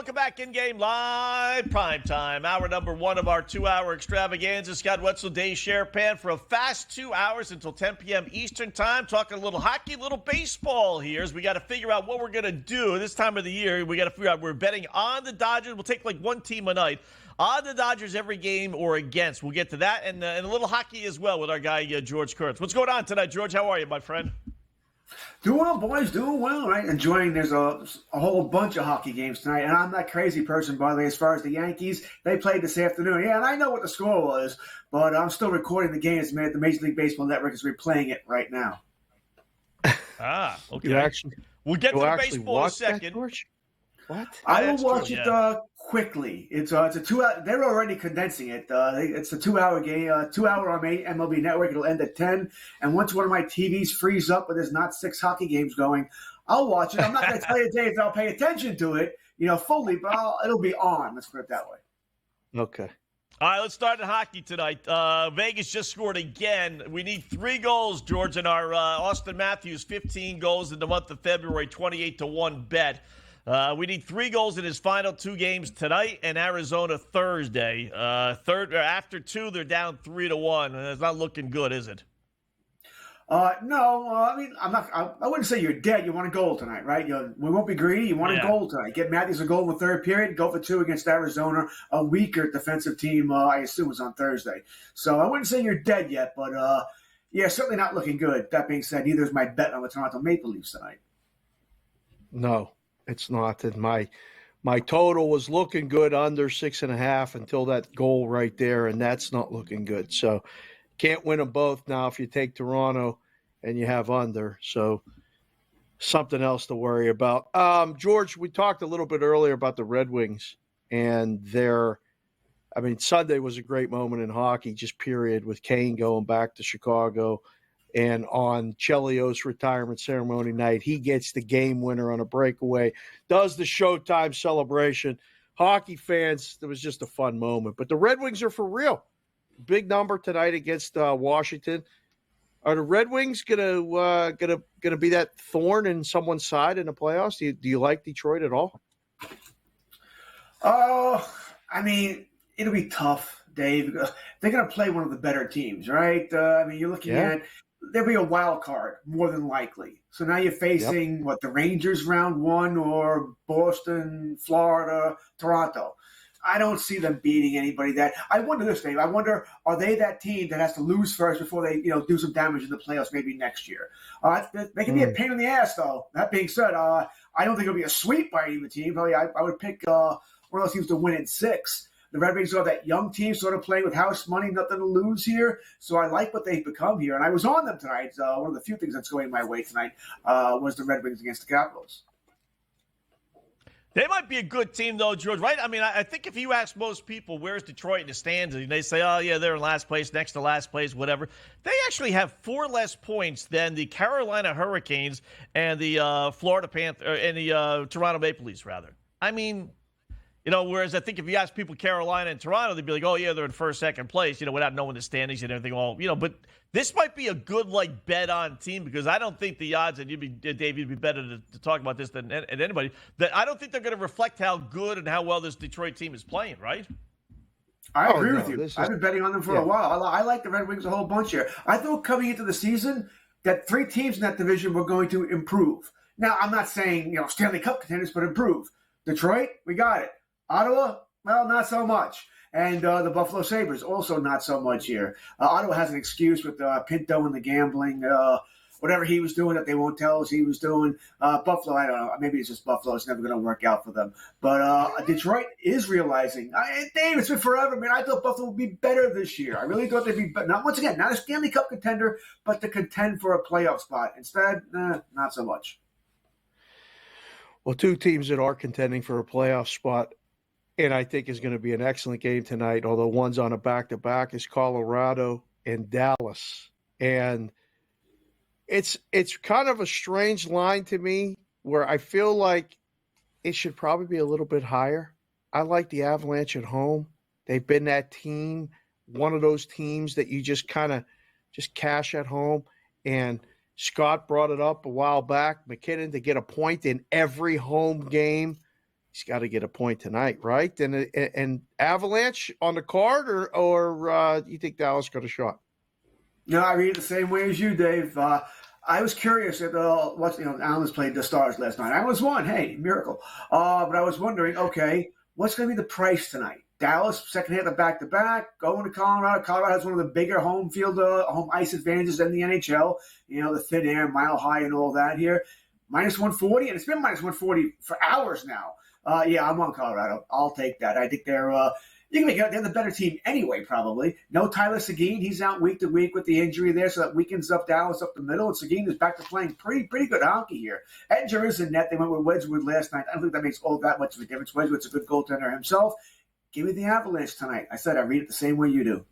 Speaker 1: Welcome back, InGame Live Prime Time, hour number 1 of our 2-hour extravaganza. Scott Wetzel, Dave Sharapan for a fast 2 hours until 10 p.m. Eastern Time. Talking a little hockey, a little baseball here as we got to figure out what we're going to do this time of the year. We got to figure out we're betting on the Dodgers. We'll take like one team a night. On the Dodgers every game or against. We'll get to that and a little hockey as well with our guy, George Kurtz. What's going on tonight, George? How are you, my friend?
Speaker 10: Doing well, boys. Doing well, right? Enjoying. There's a whole bunch of hockey games tonight, and I'm that crazy person, by the way, as far as the Yankees. They played this afternoon. Yeah, and I know what the score was, but I'm still recording the games, man. The Major League Baseball Network is replaying it right now.
Speaker 1: Okay. We'll get to
Speaker 2: you
Speaker 1: the
Speaker 2: actually
Speaker 1: baseball in a
Speaker 2: watch that,
Speaker 1: second.
Speaker 2: George? What?
Speaker 10: I will watch it quickly. It's a 2 hour. They're already condensing it. It's a 2 hour game, 2 hour on MLB Network. It'll end at 10. And once one of my TVs frees up, but there's not 6 hockey games going, I'll watch it. I'm not going to tell you, Dave, that I'll pay attention to it, fully, but it'll be on. Let's put it that way.
Speaker 2: Okay.
Speaker 1: All right, let's start in hockey tonight. Vegas just scored again. We need 3 goals, George, in our Austin Matthews 15 goals in the month of February, 28-1 bet. We need 3 goals in his final 2 games tonight and Arizona Thursday. After 2, they're down 3-1. It's not looking good, is it?
Speaker 10: No. I mean, I wouldn't say you're dead. You want a goal tonight, right? We won't be greedy. You want a goal tonight. Get Matthews a goal in the third period. Go for 2 against Arizona, a weaker defensive team. I assume is on Thursday. So I wouldn't say you're dead yet, but certainly not looking good. That being said, neither is my bet on the Toronto Maple Leafs tonight.
Speaker 2: No. It's not. And my total was looking good under 6.5 until that goal right there, and that's not looking good. So can't win them both now if you take Toronto and you have under. So something else to worry about. George, we talked a little bit earlier about the Red Wings and Sunday was a great moment in hockey, just period, with Kane going back to Chicago. And on Chelios' retirement ceremony night, he gets the game winner on a breakaway, does the Showtime celebration. Hockey fans, it was just a fun moment. But the Red Wings are for real. Big number tonight against Washington. Are the Red Wings gonna be that thorn in someone's side in the playoffs? Do you like Detroit at all?
Speaker 10: It'll be tough, Dave. They're going to play one of the better teams, right? You're looking at there'll be a wild card, more than likely. So now you're facing, the Rangers round 1 or Boston, Florida, Toronto. I don't see them beating anybody. I wonder this, Dave. I wonder, are they that team that has to lose first before they do some damage in the playoffs maybe next year? They can be a pain in the ass, though. That being said, I don't think it'll be a sweep by any of the team. Probably I would pick one of those teams to win in 6. The Red Wings are that young team sort of playing with house money, nothing to lose here. So I like what they've become here. And I was on them tonight. One of the few things that's going my way tonight was the Red Wings against the Capitals.
Speaker 1: They might be a good team, though, George, right? I think if you ask most people, where's Detroit in the stands, and they say, oh, yeah, they're in last place, next to last place, whatever. They actually have 4 less points than the Carolina Hurricanes and the Florida Panthers and the Toronto Maple Leafs, rather. Whereas I think if you ask people Carolina and Toronto, they'd be like, oh, yeah, they're in first, second place, without knowing the standings and everything. But this might be a good, bet on team because I don't think the odds, and Dave, you'd be better to talk about this than anybody, that I don't think they're going to reflect how good and how well this Detroit team is playing, right?
Speaker 10: I agree with you. I've been betting on them for a while. I like the Red Wings a whole bunch here. I thought coming into the season that 3 teams in that division were going to improve. Now, I'm not saying, Stanley Cup contenders, but improve. Detroit, we got it. Ottawa, well, not so much. And the Buffalo Sabres, also not so much here. Ottawa has an excuse with Pinto and the gambling, whatever he was doing that they won't tell us he was doing. Buffalo, I don't know. Maybe it's just Buffalo. It's never going to work out for them. But Detroit is realizing. Dave, it's been forever, man. I thought Buffalo would be better this year. I really thought they'd be better. Not a Stanley Cup contender, but to contend for a playoff spot. Instead, not so much.
Speaker 2: Well, 2 teams that are contending for a playoff spot, and I think is going to be an excellent game tonight, although one's on a back-to-back, is Colorado and Dallas. And it's kind of a strange line to me where I feel like it should probably be a little bit higher. I like the Avalanche at home. They've been that team, one of those teams that you just kind of just cash at home. And Scott brought it up a while back, McKinnon to get a point in every home game. He's got to get a point tonight, right? And Avalanche on the card, or you think Dallas got a shot?
Speaker 10: No, I read it the same way as you, Dave. I was curious at Allen's played the Stars last night. I was one, hey, miracle. But I was wondering, okay, what's going to be the price tonight? Dallas, second half of back-to-back, going to Colorado. Colorado has one of the bigger home ice advantages in the NHL. You know, the thin air, mile high and all that here. Minus 140, and it's been minus 140 for hours now. Yeah, I'm on Colorado. I'll take that. I think they're they're the better team anyway, probably. No Tyler Seguin. He's out week to week with the injury there, so that weakens up Dallas up the middle. And Seguin is back to playing pretty good hockey here. Edger is in net. They went with Wedgwood last night. I don't think that makes all that much of a difference. Wedgwood's a good goaltender himself. Give me the Avalanche tonight. I said I read it the same way you do.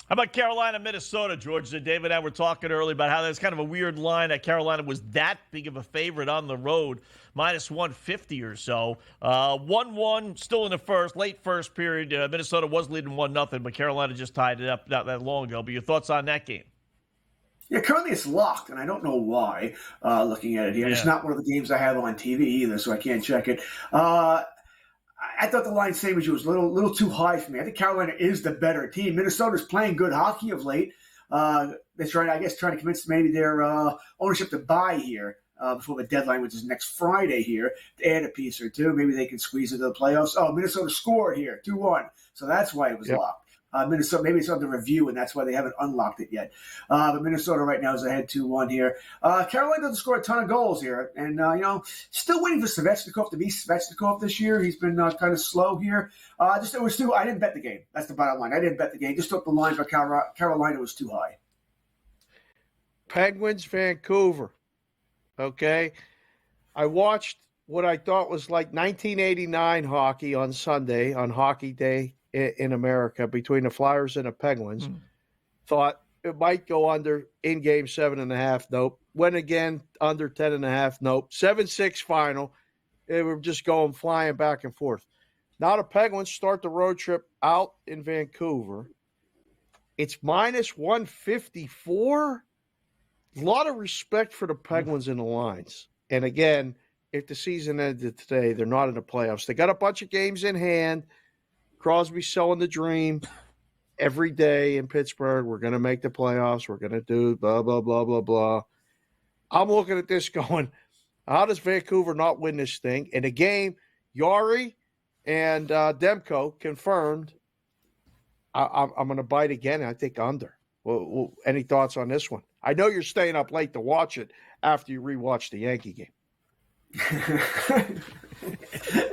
Speaker 1: How about Carolina, Minnesota, George? Dave and I were talking earlier about how there's kind of a weird line that Carolina was that big of a favorite on the road, minus 150 or so. 1-1, still in the late first period. Minnesota was leading 1-0, but Carolina just tied it up not that long ago. But your thoughts on that game?
Speaker 10: Yeah, currently it's locked, and I don't know why, looking at it here. Yeah. It's not one of the games I have on TV either, so I can't check it. I thought the line, same as you, was a little too high for me. I think Carolina is the better team. Minnesota's playing good hockey of late. They're trying to convince maybe their ownership to buy here before the deadline, which is next Friday here, to add a piece or two. Maybe they can squeeze into the playoffs. Oh, Minnesota scored here, 2-1. So that's why it was locked. Minnesota, maybe it's under review, and that's why they haven't unlocked it yet. But Minnesota right now is ahead 2-1 here. Carolina doesn't score a ton of goals here. And, still waiting for Svechnikov to be Svechnikov this year. He's been kind of slow here. I didn't bet the game. That's the bottom line. I didn't bet the game. Just thought the line for Carolina was too high.
Speaker 2: Penguins, Vancouver. Okay. I watched what I thought was like 1989 hockey on Sunday, on Hockey Day in America, between the Flyers and the Penguins. Thought it might go under InGame 7.5. Nope. Went again under 10.5. Nope. 7-6 final. They were just flying back and forth. Now the Penguins start the road trip out in Vancouver. It's minus 154. A lot of respect for the Penguins in the lines. And again, if the season ended today, they're not in the playoffs. They got a bunch of games in hand. Crosby's selling the dream every day in Pittsburgh. We're going to make the playoffs. We're going to do blah, blah, blah, blah, blah. I'm looking at this going, how does Vancouver not win this thing? In a game, Yari and Demko confirmed. I'm going to bite again, I think under. Well, any thoughts on this one? I know you're staying up late to watch it after you rewatch the Yankee game.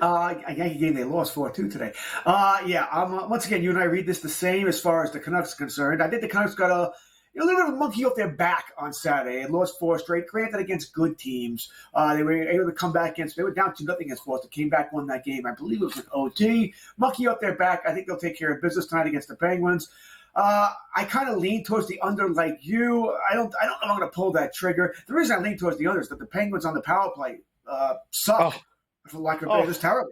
Speaker 10: A Yankee game they lost 4-2 today. Once again, you and I read this the same as far as the Canucks are concerned. I think the Canucks got a little bit of a monkey off their back on Saturday and lost 4 straight, granted against good teams. They were able to come back they were down 2-0 against Boston, came back, won that game. I believe it was with OT. Monkey off their back. I think they'll take care of business tonight against the Penguins. I kind of lean towards the under like you. I don't know if I'm going to pull that trigger. The reason I lean towards the under is that the Penguins on the power play suck. For lack of a better, it's terrible.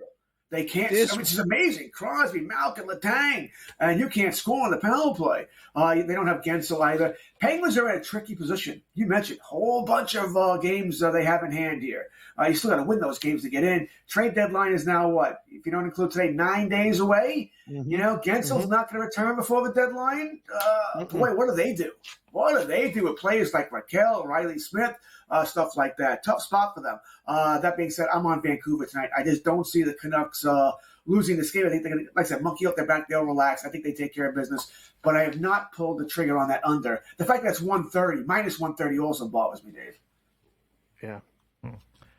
Speaker 10: They can't. Which is amazing. Crosby, Malkin, Letang, and you can't score on the power play. They don't have Gensel either. Penguins are in a tricky position. You mentioned a whole bunch of games they have in hand here. You still got to win those games to get in. Trade deadline is now what? If you don't include today, 9 days away. Gensel's not going to return before the deadline. Boy, what do they do? What do they do with players like Raquel, Riley Smith, stuff like that? Tough spot for them. That being said, I'm on Vancouver tonight. I just don't see the Canucks losing this game. I think they're going to, like I said, monkey off their back. They'll relax. I think they take care of business. But I have not pulled the trigger on that under. The fact that it's 130, minus 130 also bothers me, Dave.
Speaker 2: Yeah.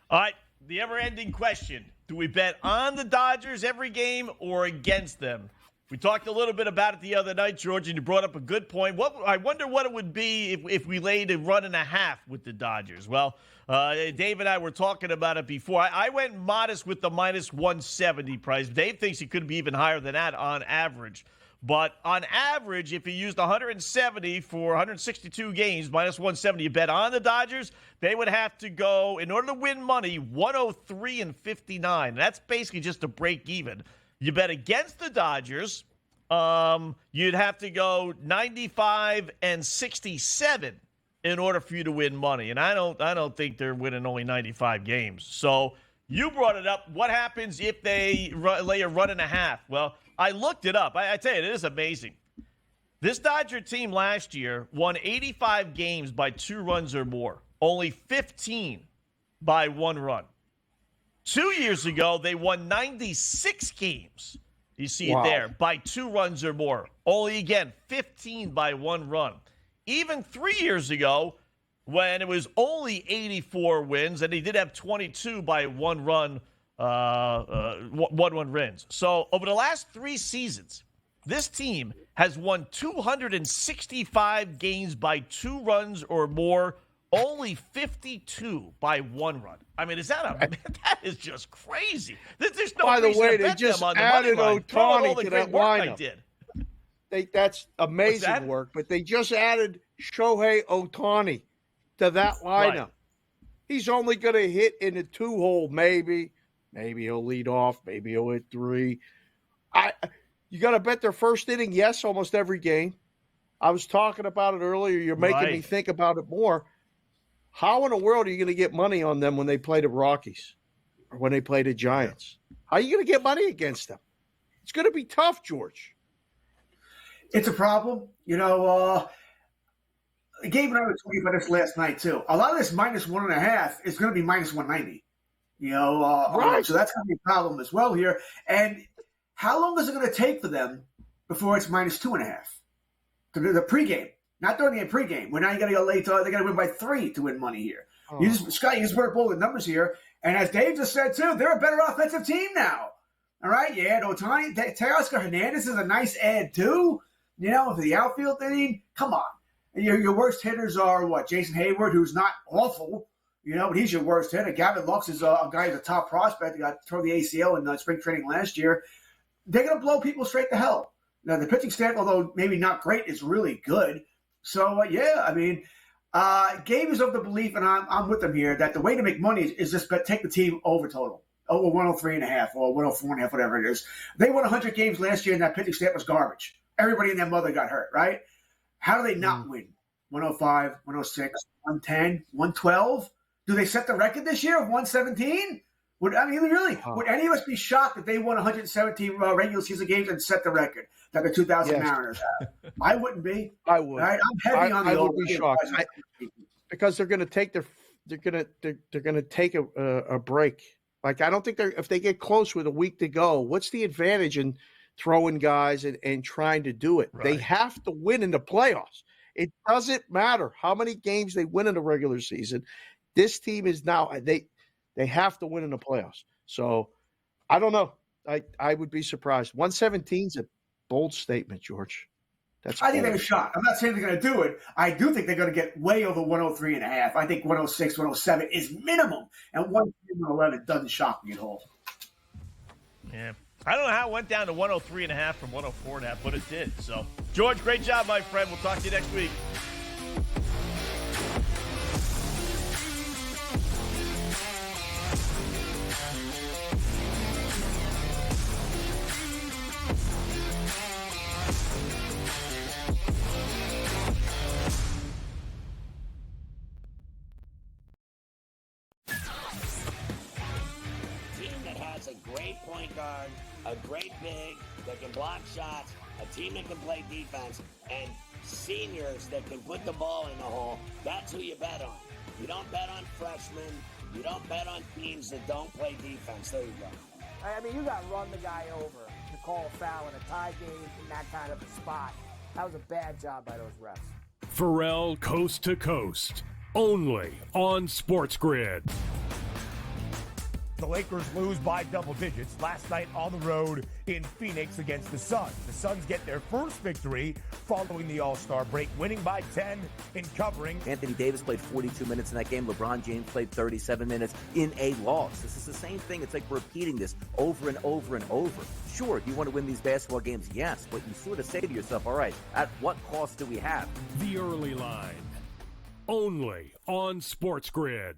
Speaker 1: All right, the ever-ending question. Do we bet on the Dodgers every game or against them? We talked a little bit about it the other night, George, and you brought up a good point. I wonder what it would be if we laid a 1.5 with the Dodgers. Well, Dave and I were talking about it before. I went modest with the minus 170 price. Dave thinks it could be even higher than that on average. But on average, if you used 170 for 162 games, minus 170, you bet on the Dodgers, they would have to go, in order to win money, 103-59. That's basically just to break even. You bet against the Dodgers, you'd have to go 95-67 in order for you to win money. And I don't think they're winning only 95 games. So You brought it up. What happens if they lay a run and a half? Well, I looked it up. I tell you, it is amazing. This Dodger team last year won 85 games by 2 runs or more, only 15 by 1 run. 2 years ago, they won 96 games. You see it there, by 2 runs or more. Only, again, 15 by 1 run. Even 3 years ago, when it was only 84 wins, and he did have 22 by 1 run, 1 wins. So over the last 3 seasons, this team has won 265 games by 2 runs or more, only 52 by 1 run. I mean, that is just crazy. There's no
Speaker 2: By the
Speaker 1: reason
Speaker 2: way,
Speaker 1: to
Speaker 2: they
Speaker 1: bet
Speaker 2: just
Speaker 1: them on the
Speaker 2: added
Speaker 1: money line. Throw out all
Speaker 2: Ohtani
Speaker 1: the
Speaker 2: to
Speaker 1: great
Speaker 2: that
Speaker 1: work I
Speaker 2: lineup.
Speaker 1: did.
Speaker 2: That's amazing
Speaker 1: that?
Speaker 2: work, but they just added Shohei Ohtani to that lineup.
Speaker 1: Right.
Speaker 2: He's only going to hit in the 2-hole, maybe. Maybe he'll lead off. Maybe he'll hit 3. You got to bet their first inning, yes, almost every game. I was talking about it earlier. You're making me think about it more. How in the world are you going to get money on them when they play the Rockies or when they play the Giants? How are you going to get money against them? It's going to be tough, George.
Speaker 10: It's a problem. Gabe and I were talking about this last night, too. A lot of this -1.5 is going to be -190.
Speaker 2: Right.
Speaker 10: So that's going to be a problem as well here. And how long is it going to take for them before it's -2.5? The pregame. Not during the pregame. Well, now you got to go late. They got to win by 3 to win money here.
Speaker 2: Oh.
Speaker 10: Scott, you just put up all the numbers here. And as Dave just said, too, they're a better offensive team now. All right? Yeah, Ohtani. Teoscar Hernandez is a nice add, too. For the outfield inning. Come on. Your worst hitters are what? Jason Hayward, who's not awful. But he's your worst hitter. Gavin Lux is a guy who's a top prospect. He got tore the ACL in spring training last year. They're going to blow people straight to hell. Now, the pitching staff, although maybe not great, is really good. So, Gabe is of the belief, and I'm with him here, that the way to make money is just take the team over total, over 103.5 or 104.5, whatever it is. They won 100 games last year, and that pitching staff was garbage. Everybody and their mother got hurt, right? How do they not win? 105, 106, 110, 112? Do they set the record this year of 117? Would any of us be shocked if they won 117 regular season games and set the record that the 2000 Mariners have? I wouldn't be.
Speaker 2: I would.
Speaker 10: Right? I'm heavy on the
Speaker 2: I would be shocked because they're going to take a break. Like I don't think if they get close with a week to go, what's the advantage in throwing guys and trying to do it? Right. They have to win in the playoffs. It doesn't matter how many games they win in the regular season. This team is now they have to win in the playoffs. So I don't know. I would be surprised. 117 is a bold statement, George.
Speaker 10: I think they're a shot. I'm not saying they're going to do it. I do think they're going to get way over 103.5. I think 106, 107 is minimum. And 111 doesn't shock me at all.
Speaker 1: Yeah. I don't know how it went down to 103.5 from 104.5, but it did. So, George, great job, my friend. We'll talk to you next week.
Speaker 3: A great big that can block shots, a team that can play defense, and seniors that can put the ball in the hole. That's who you bet on. You don't bet on freshmen. You don't bet on teams that don't play defense. There you go.
Speaker 4: I mean, you got to run the guy over to call a foul in a tie game in that kind of a spot. That was a bad job by those refs.
Speaker 5: Pharrell Coast to Coast, only on SportsGrid.
Speaker 6: The Lakers lose by double digits last night on the road in Phoenix against the Suns. The Suns get their first victory following the All-Star break, winning by 10 in covering.
Speaker 7: Anthony Davis played 42 minutes in that game. LeBron James played 37 minutes in a loss. This is the same thing. It's like repeating this over and over and over. Sure, you want to win these basketball games, yes, but you sort of say to yourself, all right, at what cost do we have?
Speaker 5: The Early Line, only on SportsGrid.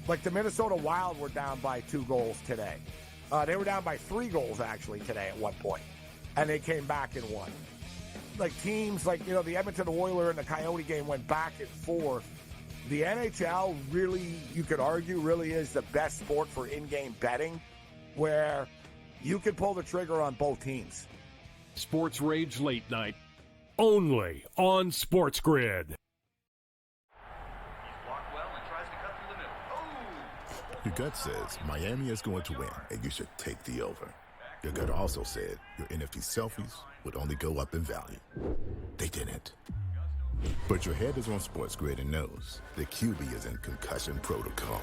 Speaker 6: Like the Minnesota Wild were down by 2 goals today. They were down by 3 goals, actually, today at one point. And they came back and won. Like teams like, the Edmonton Oilers and the Coyote game went back and forth the NHL really, you could argue, really is the best sport for in-game betting, where you can pull the trigger on both teams.
Speaker 5: Sports Rage Late Night, only on SportsGrid.
Speaker 8: Your gut says Miami is going to win, and you should take the over. Your gut also said your NFT selfies would only go up in value. They didn't. But your head is on SportsGrid and knows the QB is in concussion protocol.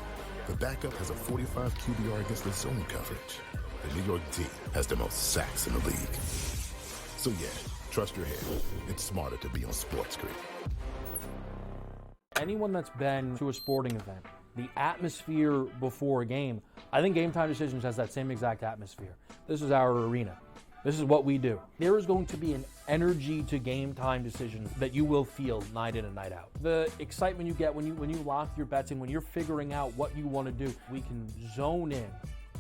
Speaker 8: The backup has a 45 QBR against the zone coverage. The New York D has the most sacks in the league. So yeah, trust your head. It's smarter to be on SportsGrid.
Speaker 9: Anyone that's been to a sporting event, the atmosphere before a game, I think Game Time Decisions has that same exact atmosphere. This is our arena. This is what we do. There is going to be an energy to Game Time Decisions that you will feel night in and night out. The excitement you get when you lock your bets in, when you're figuring out what you want to do, we can zone in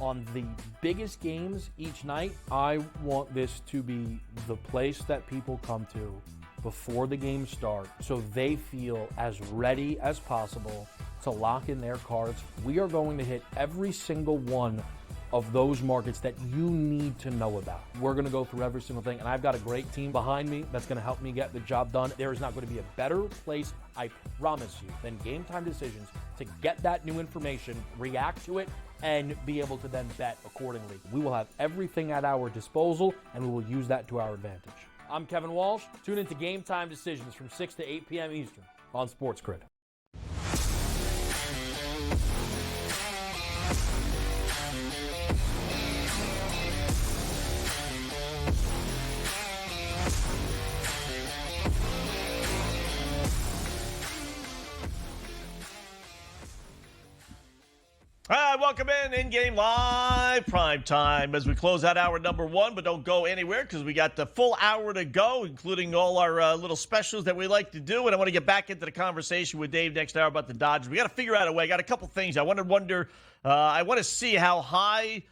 Speaker 9: on the biggest games each night. I want this to be the place that people come to before the games start so they feel as ready as possible to lock in their cards. We are going to hit every single one of those markets that you need to know about. We're going to go through every single thing, and I've got a great team behind me that's going to help me get the job done. There is not going to be a better place, I promise you, than Game Time Decisions to get that new information, react to it, and be able to then bet accordingly. We will have everything at our disposal, and we will use that to our advantage. I'm Kevin Walsh. Tune into Game Time Decisions from 6 to 8 p.m. Eastern on SportsGrid.
Speaker 1: All right, welcome in-game live prime time as we close out hour number one, but don't go anywhere because we got the full hour to go, including all our little specials that we like to do. And I want to get back into the conversation with Dave next hour about the Dodgers. We got to figure out a way. I got a couple things. I want to see how high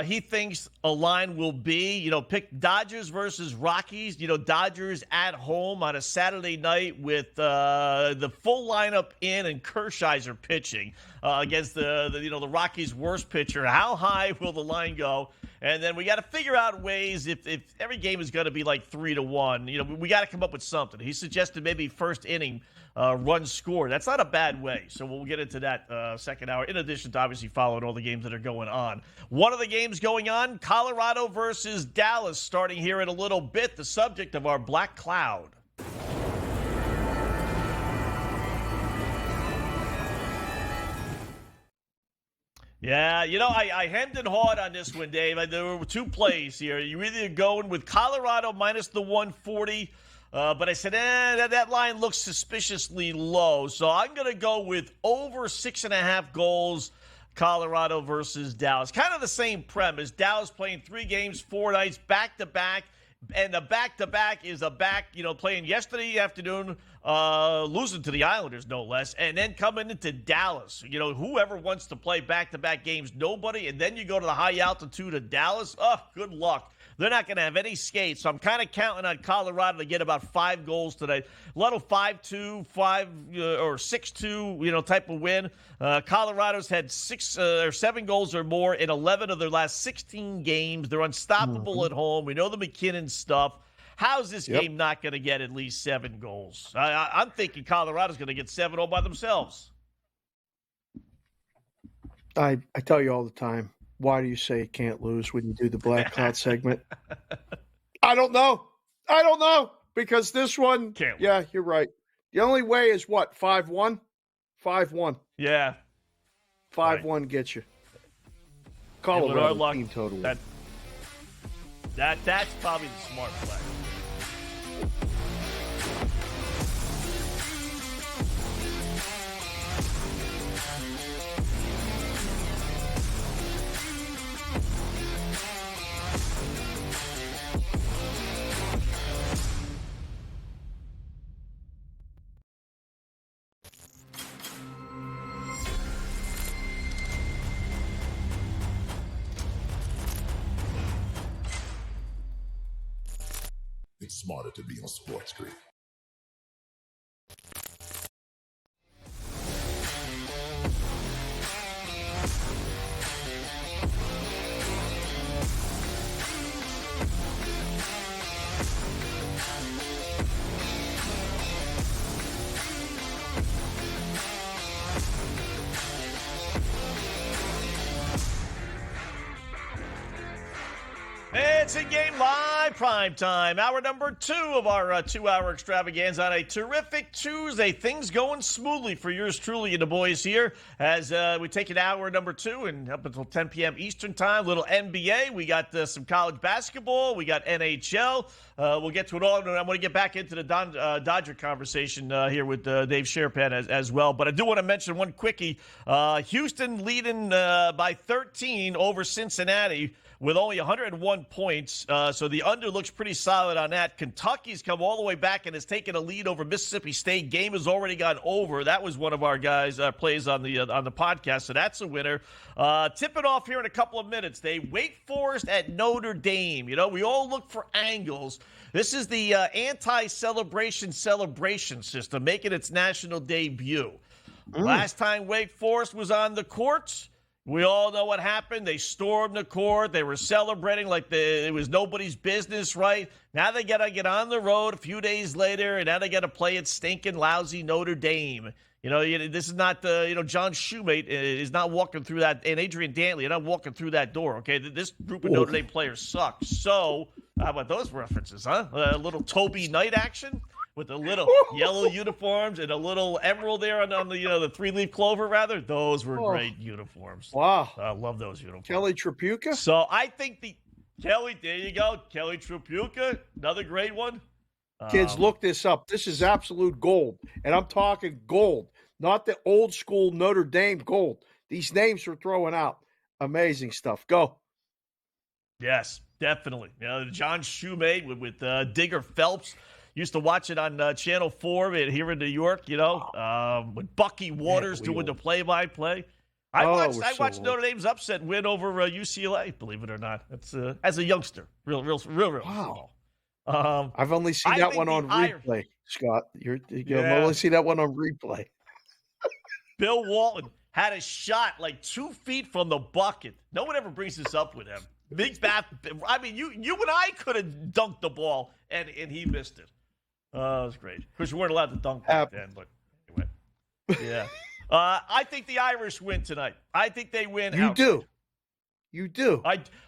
Speaker 1: he thinks a line will be. You know, pick Dodgers versus Rockies. You know, Dodgers at home on a Saturday night with the full lineup in and Kershaw's pitching against the Rockies' worst pitcher. How high will the line go? And then we got to figure out ways if every game is going to be like 3-1. You know, we got to come up with something. He suggested maybe first inning run score. That's not a bad way. So we'll get into that second hour, in addition to obviously following all the games that are going on. One of the games going on, Colorado versus Dallas, starting here in a little bit, the subject of our Black Cloud. Yeah, you know, I hemmed and hawed on this one, Dave. There were two plays here. You're either going with Colorado minus the 140, but I said, that line looks suspiciously low. So I'm going to go with over 6.5 goals, Colorado versus Dallas. Kind of the same premise. Dallas playing 3 games, 4 nights, back-to-back. And the back-to-back is playing yesterday afternoon, losing to the Islanders, no less, and then coming into Dallas. You know, whoever wants to play back-to-back games, nobody, and then you go to the high altitude of Dallas, good luck. They're not going to have any skates, so I'm kind of counting on Colorado to get about 5 goals today. Little 5-2, 5 or 6-2, type of win. Colorado's had 6 or 7 goals or more in 11 of their last 16 games. They're unstoppable at home. We know the McKinnon stuff. How's this game not going to get at least 7 goals? I'm thinking Colorado's going to get 7 all by themselves.
Speaker 2: I tell you all the time, why do you say it can't lose when you do the Black Cloud segment? I don't know. Because this one, yeah, you're right. The only way is what, 5-1? 5-1.
Speaker 1: Yeah.
Speaker 2: 5-1 gets you. Colorado team total.
Speaker 1: That's probably the smart play.
Speaker 8: It's smarter to be on SportsGrid.
Speaker 1: It's InGame Live Prime Time, hour number 2 of our 2-hour extravaganza on a terrific Tuesday. Things going smoothly for yours truly and the boys here as we take an hour number 2 and up until 10 p.m. Eastern Time. Little NBA. We got some college basketball. We got NHL. We'll get to it all. And I want to get back into the Dodger conversation here with Dave Sharapan as well. But I do want to mention one quickie. Houston leading by 13 over Cincinnati with only 101 points. So the under looks pretty solid on that. Kentucky's come all the way back and has taken a lead over Mississippi State. Game has already gone over. That was one of our guys' plays on the podcast, so that's a winner. Tipping off here in a couple of minutes. They Wake Forest at Notre Dame. You know, we all look for angles. This is the anti-celebration celebration system making its national debut. Last time Wake Forest was on the courts, we all know what happened. They stormed the court. They were celebrating like it was nobody's business, right? Now they got to get on the road a few days later, and now they got to play at stinking, lousy Notre Dame. You know, this is not John Shoemate is not walking through that, and Adrian Dantley are not walking through that door, okay? This group of Notre Dame players sucks. So how about those references, huh? A little Toby Knight action with the little yellow uniforms and a little emerald there on the the 3-leaf clover, rather. Those were great uniforms.
Speaker 2: Wow.
Speaker 1: I love those uniforms.
Speaker 2: Kelly Tripucka?
Speaker 1: So I think there you go. Kelly Tripucka, another great one.
Speaker 2: Kids, look this up. This is absolute gold. And I'm talking gold, not the old school Notre Dame gold. These names we're throwing out. Amazing stuff. Go.
Speaker 1: Yes, definitely. John Shoemate with Digger Phelps. Used to watch it on Channel 4 here in New York, with Bucky Waters doing the play-by-play. I watched Notre Dame's upset win over UCLA, believe it or not. That's as a youngster. Real
Speaker 2: Wow.
Speaker 1: small.
Speaker 2: I've only seen that one on replay, Scott. I've only seen that one on replay.
Speaker 1: Bill Walton had a shot like 2 feet from the bucket. No one ever brings this up with him. Big bat. I mean, you and I could have dunked the ball, and he missed it. It was great. Of course, you weren't allowed to dunk back then, but anyway. Yeah. I think the Irish win tonight. I think they win.
Speaker 2: You do.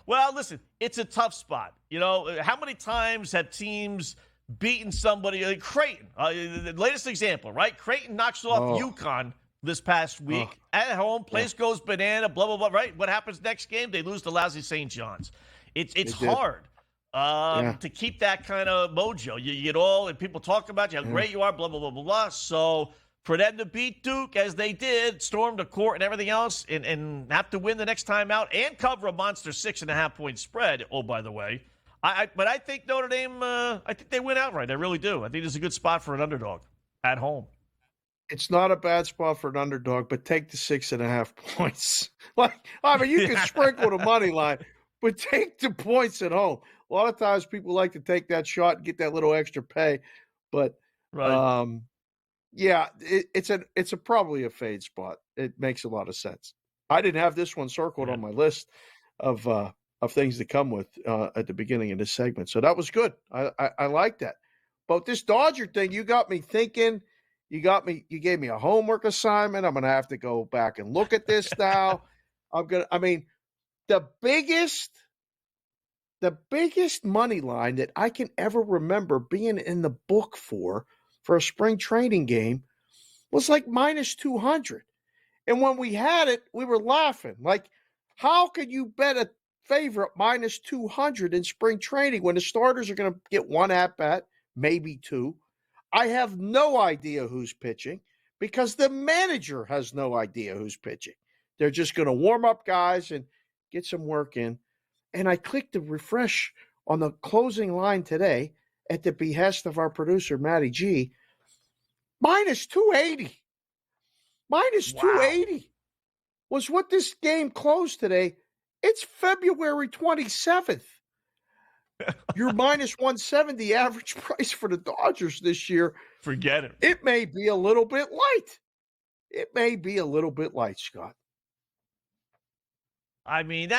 Speaker 1: Well, listen, it's a tough spot. How many times have teams beaten somebody? Creighton, the latest example, right? Creighton knocks off UConn this past week at home. Place goes banana, blah, blah, blah, right? What happens next game? They lose to lousy St. John's. It's hard to keep that kind of mojo. You get all, and people talk about you, how great you are, blah, blah, blah, blah, blah. So for them to beat Duke as they did, storm the court and everything else, and have to win the next time out and cover a monster 6.5-point spread, oh, by the way. But I think Notre Dame, I think they win outright. I really do. I think it's a good spot for an underdog at home.
Speaker 2: It's not a bad spot for an underdog, but take the 6.5 points. You can sprinkle the money line, but take the points at home. A lot of times people like to take that shot and get that little extra pay, but it's probably a fade spot. It makes a lot of sense. I didn't have this one circled on my list of things to come with at the beginning of this segment, so that was good. I like that. But this Dodger thing, you got me thinking. You gave me a homework assignment. I'm going to have to go back and look at this now. The biggest money line that I can ever remember being in the book for a spring training game was like minus 200. And when we had it, we were laughing. Like, how could you bet a favorite minus 200 in spring training when the starters are going to get one at-bat, maybe two? I have no idea who's pitching because the manager has no idea who's pitching. They're just going to warm up guys and get some work in. And I clicked the refresh on the closing line today at the behest of our producer, Matty G. Minus 280. Minus 280 was what this game closed today. It's February 27th. Your minus 170 average price for the Dodgers this year.
Speaker 1: Forget it.
Speaker 2: It may be a little bit light. Scott.
Speaker 1: I mean,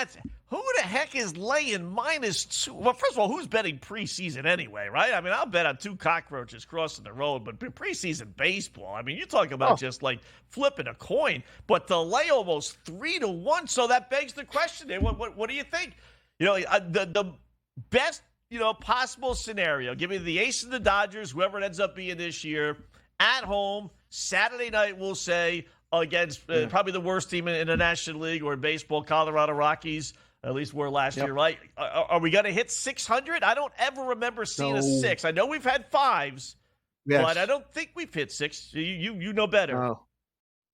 Speaker 1: who the heck is laying minus 2? Well, first of all, who's betting preseason anyway, right? I mean, I'll bet on 2 cockroaches crossing the road, but preseason baseball, I mean, you talk about just like flipping a coin, but to lay almost 3-1, so that begs the question. What do you think? best, possible scenario. Give me the Ace of the Dodgers, whoever it ends up being this year, at home, Saturday night, we'll say, against probably the worst team in the National League or in baseball, Colorado Rockies. At least were last year, right? Are we going to hit 600? I don't ever remember seeing a 6. I know we've had 5s, but I don't think we've hit 6. You know better.
Speaker 2: Oh,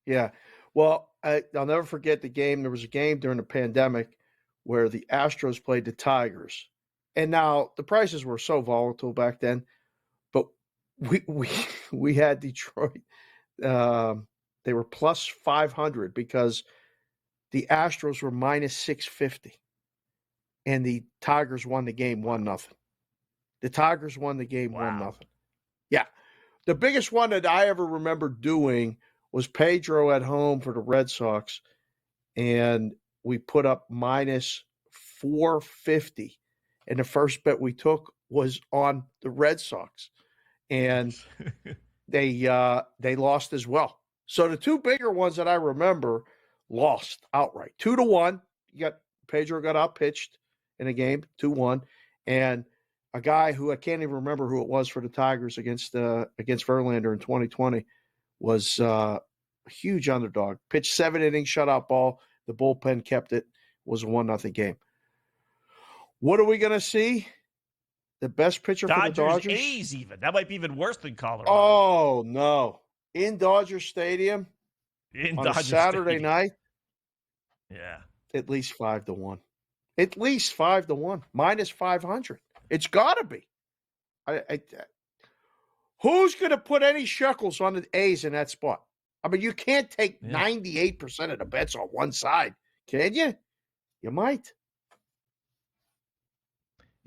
Speaker 2: yeah. Well, I'll never forget the game. There was a game during the pandemic where the Astros played the Tigers. And now the prices were so volatile back then, but we had Detroit. They were plus 500 because the Astros were minus 650, and the Tigers won the game 1-0. The Tigers won the game 1-0. Yeah. The biggest one that I ever remember doing was Pedro at home for the Red Sox, and we put up minus 450. And the first bet we took was on the Red Sox, and they lost as well. So the two bigger ones that I remember lost outright. 2-1. Pedro got outpitched in a game, 2-1, and a guy who I can't even remember who it was for the Tigers against Verlander in 2020 was a huge underdog. Pitched 7 innings, shutout ball. The bullpen kept it. Was a 1-0 game. What are we going to see? The best pitcher for the Dodgers?
Speaker 1: A's even. That might be even worse than Colorado.
Speaker 2: Oh, no. In Dodger Stadium on a Saturday night?
Speaker 1: Yeah.
Speaker 2: At least 5-1. At least 5-1. Minus 500. It's got to be. Who's going to put any shekels on the A's in that spot? I mean, you can't take 98% of the bets on one side, can you? You might.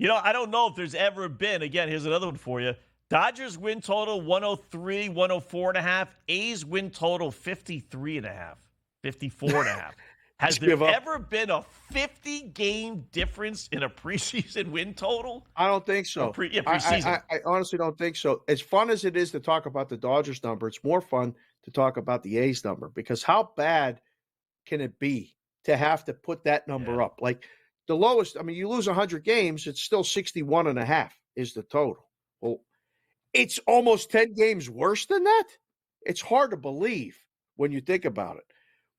Speaker 1: I don't know if there's ever been, again, here's another one for you. Dodgers win total 103, 104.5. A's win total 53.5, 54.5. Has there ever been a 50-game difference in a preseason win total?
Speaker 2: I don't think so.
Speaker 1: Preseason.
Speaker 2: I honestly don't think so. As fun as it is to talk about the Dodgers number, it's more fun to talk about the A's number, because how bad can it be to have to put that number up? Like the lowest, you lose 100 games, it's still 61.5 is the total. Well, it's almost 10 games worse than that. It's hard to believe when you think about it.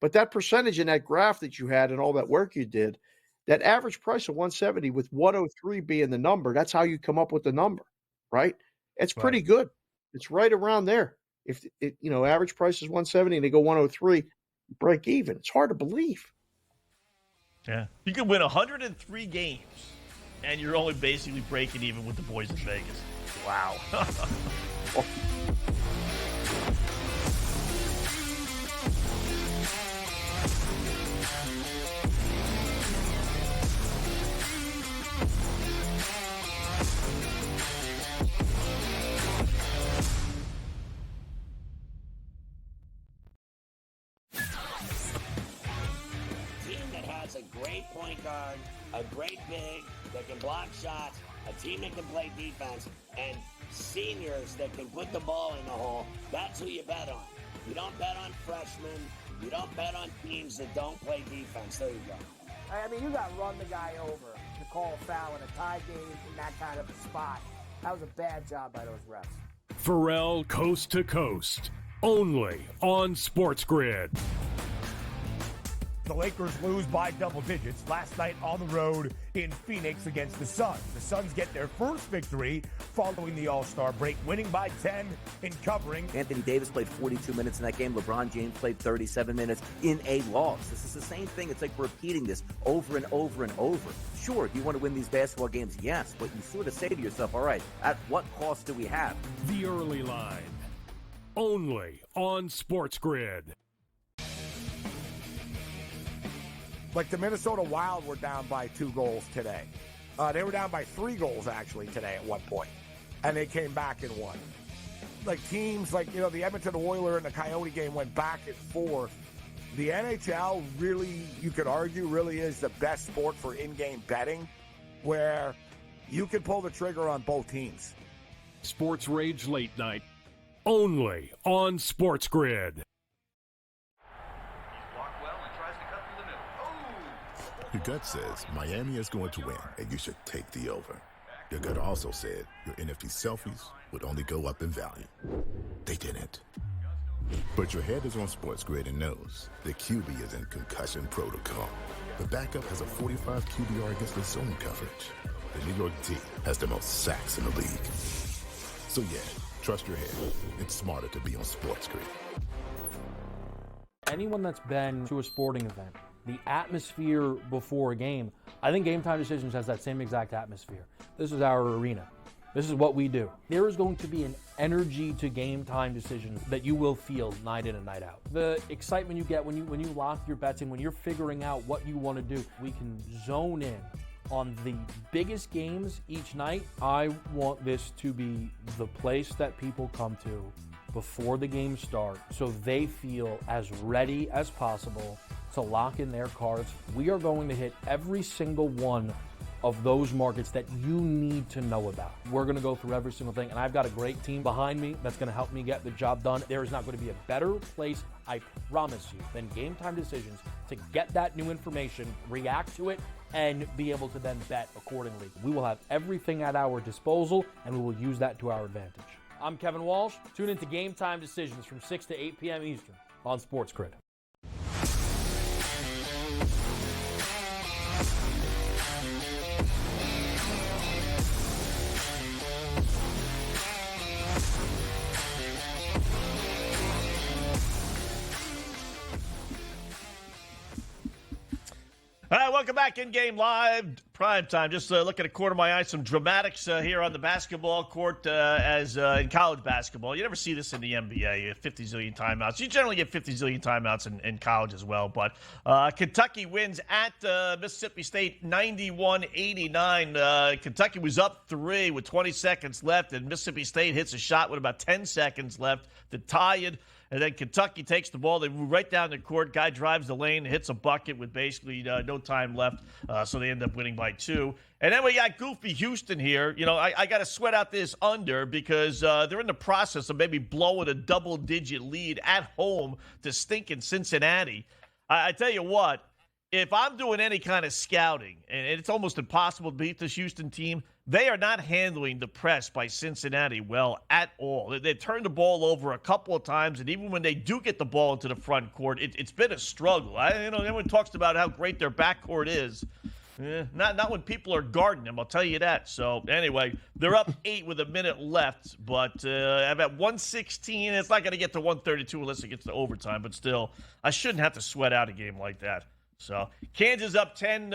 Speaker 2: But that percentage in that graph that you had and all that work you did, that average price of 170 with 103 being the number, that's how you come up with the number, right? It's pretty good. It's right around there. If average price is 170 and they go 103, break even. It's hard to believe.
Speaker 1: Yeah. You could win 103 games, and you're only basically breaking even with the boys in Vegas. Wow.
Speaker 3: A great point guard, a great big that can block shots, a team that can play defense, and seniors that can put the ball in the hole. That's who you bet on. You don't bet on freshmen. You don't bet on teams that don't play defense. There you go.
Speaker 4: You got to run the guy over to call a foul in a tie game in that kind of a spot. That was a bad job by those refs.
Speaker 5: Pharrell Coast to Coast, only on SportsGrid.
Speaker 6: The Lakers lose by double digits last night on the road in Phoenix against the Suns. The Suns get their first victory following the All-Star break, winning by 10 and covering.
Speaker 7: Anthony Davis played 42 minutes in that game. LeBron James played 37 minutes in a loss. This is the same thing. It's like repeating this over and over and over. Sure, do you want to win these basketball games? Yes, but you sort of say to yourself, all right, at what cost do we have?
Speaker 5: The Early Line, only on SportsGrid.
Speaker 6: Like the Minnesota Wild were down by 2 goals today. They were down by 3 goals, actually, today at one point. And they came back and won. Like teams like, the Edmonton Oilers and the Coyote game went back and forth. The NHL really, you could argue, really is the best sport for in-game betting, where you can pull the trigger on both teams.
Speaker 5: Sports Rage Late Night, only on SportsGrid.
Speaker 8: Your gut says Miami is going to win, and you should take the over. Your gut also said your NFT selfies would only go up in value. They didn't. But your head is on SportsGrid and knows the QB is in concussion protocol. The backup has a 45 QBR against the zone coverage. The New York D has the most sacks in the league. So yeah, trust your head. It's smarter to be on SportsGrid.
Speaker 9: Anyone that's been to a sporting event, the atmosphere before a game, I think Game Time Decisions has that same exact atmosphere. This is our arena. This is what we do. There is going to be an energy to Game Time Decisions that you will feel night in and night out. The excitement you get when you lock your bets in, when you're figuring out what you want to do, we can zone in on the biggest games each night. I want this to be the place that people come to before the games start so they feel as ready as possible to lock in their cards. We are going to hit every single one of those markets that you need to know about. We're going to go through every single thing, and I've got a great team behind me that's going to help me get the job done. There is not going to be a better place, I promise you, than Game Time Decisions to get that new information, react to it, and be able to then bet accordingly. We will have everything at our disposal, and we will use that to our advantage. I'm Kevin Walsh. Tune into Game Time Decisions from 6 to 8 p.m. Eastern on SportsGrid.
Speaker 1: All right, welcome back. In-game live, prime time. Just looking at corner of my eye, some dramatics here on the basketball court as in college basketball. You never see this in the NBA. You have 50 zillion timeouts. You generally get 50 zillion timeouts in college as well. But Kentucky wins at Mississippi State 91-89. Kentucky was up 3 with 20 seconds left, and Mississippi State hits a shot with about 10 seconds left to tie it. And then Kentucky takes the ball. They move right down the court. Guy drives the lane, hits a bucket with basically no time left. So they end up winning by 2. And then we got goofy Houston here. You know, I got to sweat out this under because they're in the process of maybe blowing a double-digit lead at home to stinking Cincinnati. I tell you what, if I'm doing any kind of scouting, and it's almost impossible to beat this Houston team, they are not handling the press by Cincinnati well at all. They turned the ball over a couple of times, and even when they do get the ball into the front court, it's been a struggle. Everyone talks about how great their backcourt is. Not when people are guarding them, I'll tell you that. So, anyway, they're up 8 with a minute left, but I'm at 116. It's not going to get to 132 unless it gets to overtime, but still, I shouldn't have to sweat out a game like that. So, Kansas up 10,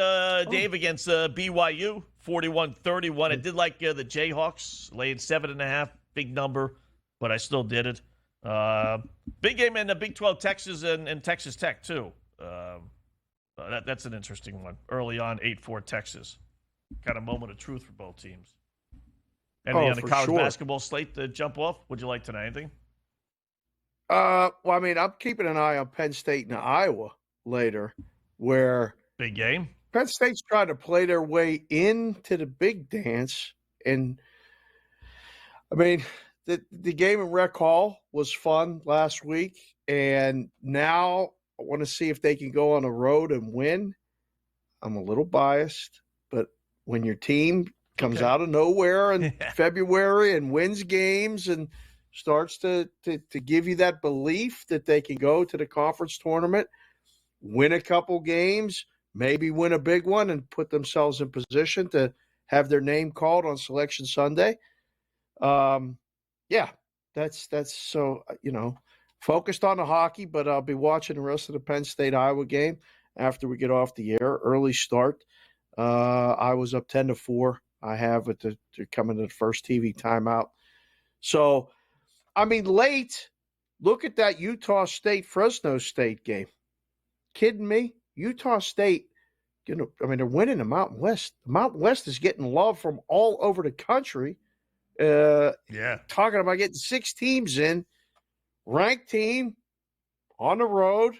Speaker 1: Dave, against BYU, 41-31. I did like the Jayhawks, laying 7.5, big number, but I still did it. Big game in the Big 12, Texas and Texas Tech, too. That's an interesting one. Early on, 8-4 Texas. Kind of moment of truth for both teams. Anything on the college basketball slate to jump off? Would you like tonight? Anything?
Speaker 2: Well, I mean, I'm keeping an eye on Penn State and Iowa later, where
Speaker 1: big game.
Speaker 2: Penn State's trying to play their way into the big dance. And, I mean, the game in Rec Hall was fun last week, and now I want to see if they can go on the road and win. I'm a little biased, but when your team comes out of nowhere in February and wins games and starts to give you that belief that they can go to the conference tournament, win a couple games, maybe win a big one, and put themselves in position to have their name called on Selection Sunday. Yeah, that's so, focused on the hockey, but I'll be watching the rest of the Penn State-Iowa game after we get off the air. Early start. I was up 10-4. I have it to come into the first TV timeout. So, I mean, late, look at that Utah State-Fresno State game. Kidding me? Utah State, they're winning the Mountain West. The Mountain West is getting love from all over the country. Talking about getting 6 teams in. Ranked team on the road,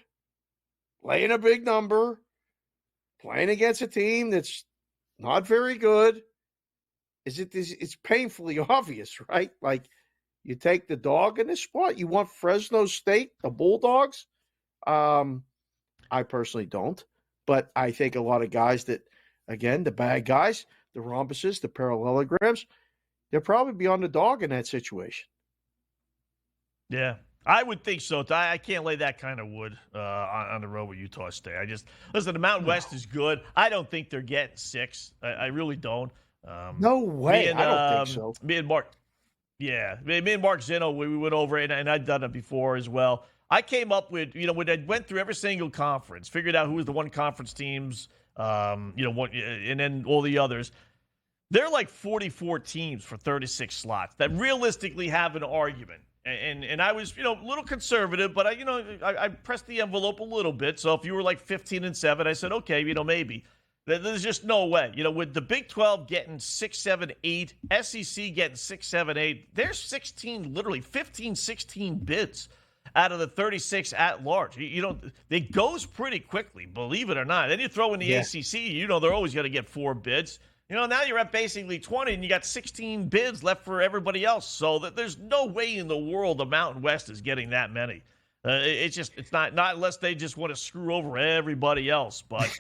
Speaker 2: playing a big number, playing against a team that's not very good. It's painfully obvious, right? Like, you take the dog in this spot. You want Fresno State, the Bulldogs? I personally don't. But I think a lot of guys that, again, the bad guys, the rhombuses, the parallelograms, they'll probably be on the dog in that situation.
Speaker 1: Yeah, I would think so. I can't lay that kind of wood on the road with Utah State. Listen, the Mountain West is good. I don't think they're getting 6. I really don't.
Speaker 2: No way. I don't think so.
Speaker 1: Me and Mark Zeno, we went over it, and I'd done it before as well. I came up with, when I went through every single conference, figured out who was the one conference teams, and then all the others. There are like 44 teams for 36 slots that realistically have an argument. And I was, a little conservative, but I pressed the envelope a little bit. So if you were like 15-7, I said, okay, maybe. There's just no way. With the Big 12 getting 6, 7, 8, SEC getting 6, 7, 8, there's 15, 16 bids out of the 36 at large. It goes pretty quickly, believe it or not. Then you throw in the ACC, they're always going to get 4 bids. Now you're at basically 20, and you got 16 bids left for everybody else. So that there's no way in the world the Mountain West is getting that many. It's not unless they just want to screw over everybody else. But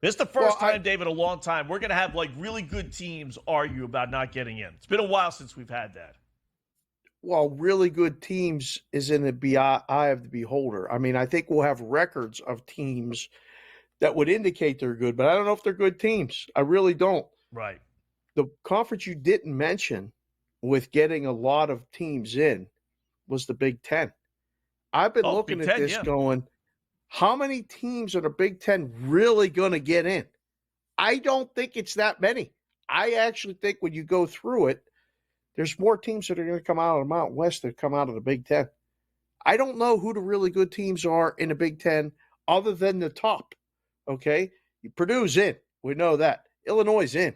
Speaker 1: this is the first time, Dave, in a long time we're going to have like really good teams argue about not getting in. It's been a while since we've had that.
Speaker 2: Well, really good teams is in the eye of the beholder. I mean, I think we'll have records of teams that would indicate they're good, but I don't know if they're good teams. I really don't.
Speaker 1: Right.
Speaker 2: The conference you didn't mention with getting a lot of teams in was the Big Ten. I've been looking at this going, how many teams are the Big Ten really going to get in? I don't think it's that many. I actually think when you go through it, there's more teams that are going to come out of the Mountain West that come out of the Big Ten. I don't know who the really good teams are in the Big Ten other than the top. Okay, Purdue's in. We know that. Illinois is in.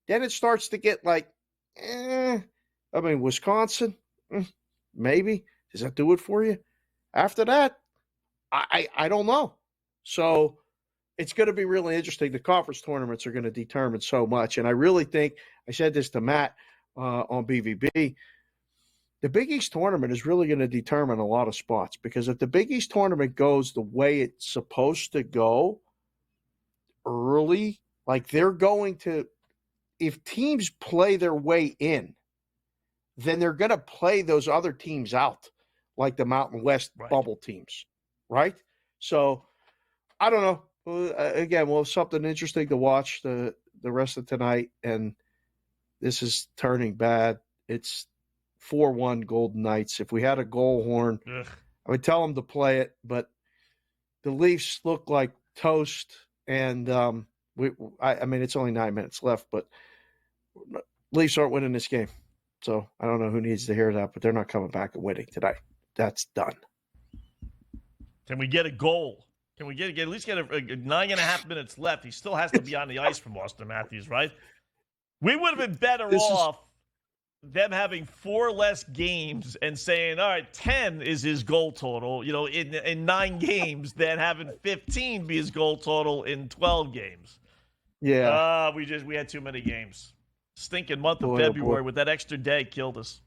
Speaker 2: Then it starts to get like, Wisconsin, maybe. Does that do it for you? After that, I don't know. So it's going to be really interesting. The conference tournaments are going to determine so much. And I really think, I said this to Matt on BVB, the Big East tournament is really going to determine a lot of spots, because if the Big East tournament goes the way it's supposed to go early, like they're going to, if teams play their way in, then they're going to play those other teams out, like the Mountain West bubble teams, right? So I don't know. Again, we'll have something interesting to watch the rest of tonight, and this is turning bad. It's 4-1 Golden Knights. If we had a goal horn, I would tell them to play it, but the Leafs look like toast, and it's only 9 minutes left, but Leafs aren't winning this game. So I don't know who needs to hear that, but they're not coming back and winning today. That's done.
Speaker 1: Can we get a goal? Can we at least get a 9.5 minutes left? He still has to be on the ice from Austin Matthews, right? We would have been better off them having 4 less games and saying, all right, 10 is his goal total, in 9 games, than having 15 be his goal total in 12 games.
Speaker 2: Yeah.
Speaker 1: We had too many games. Stinking month of February with that extra day killed us.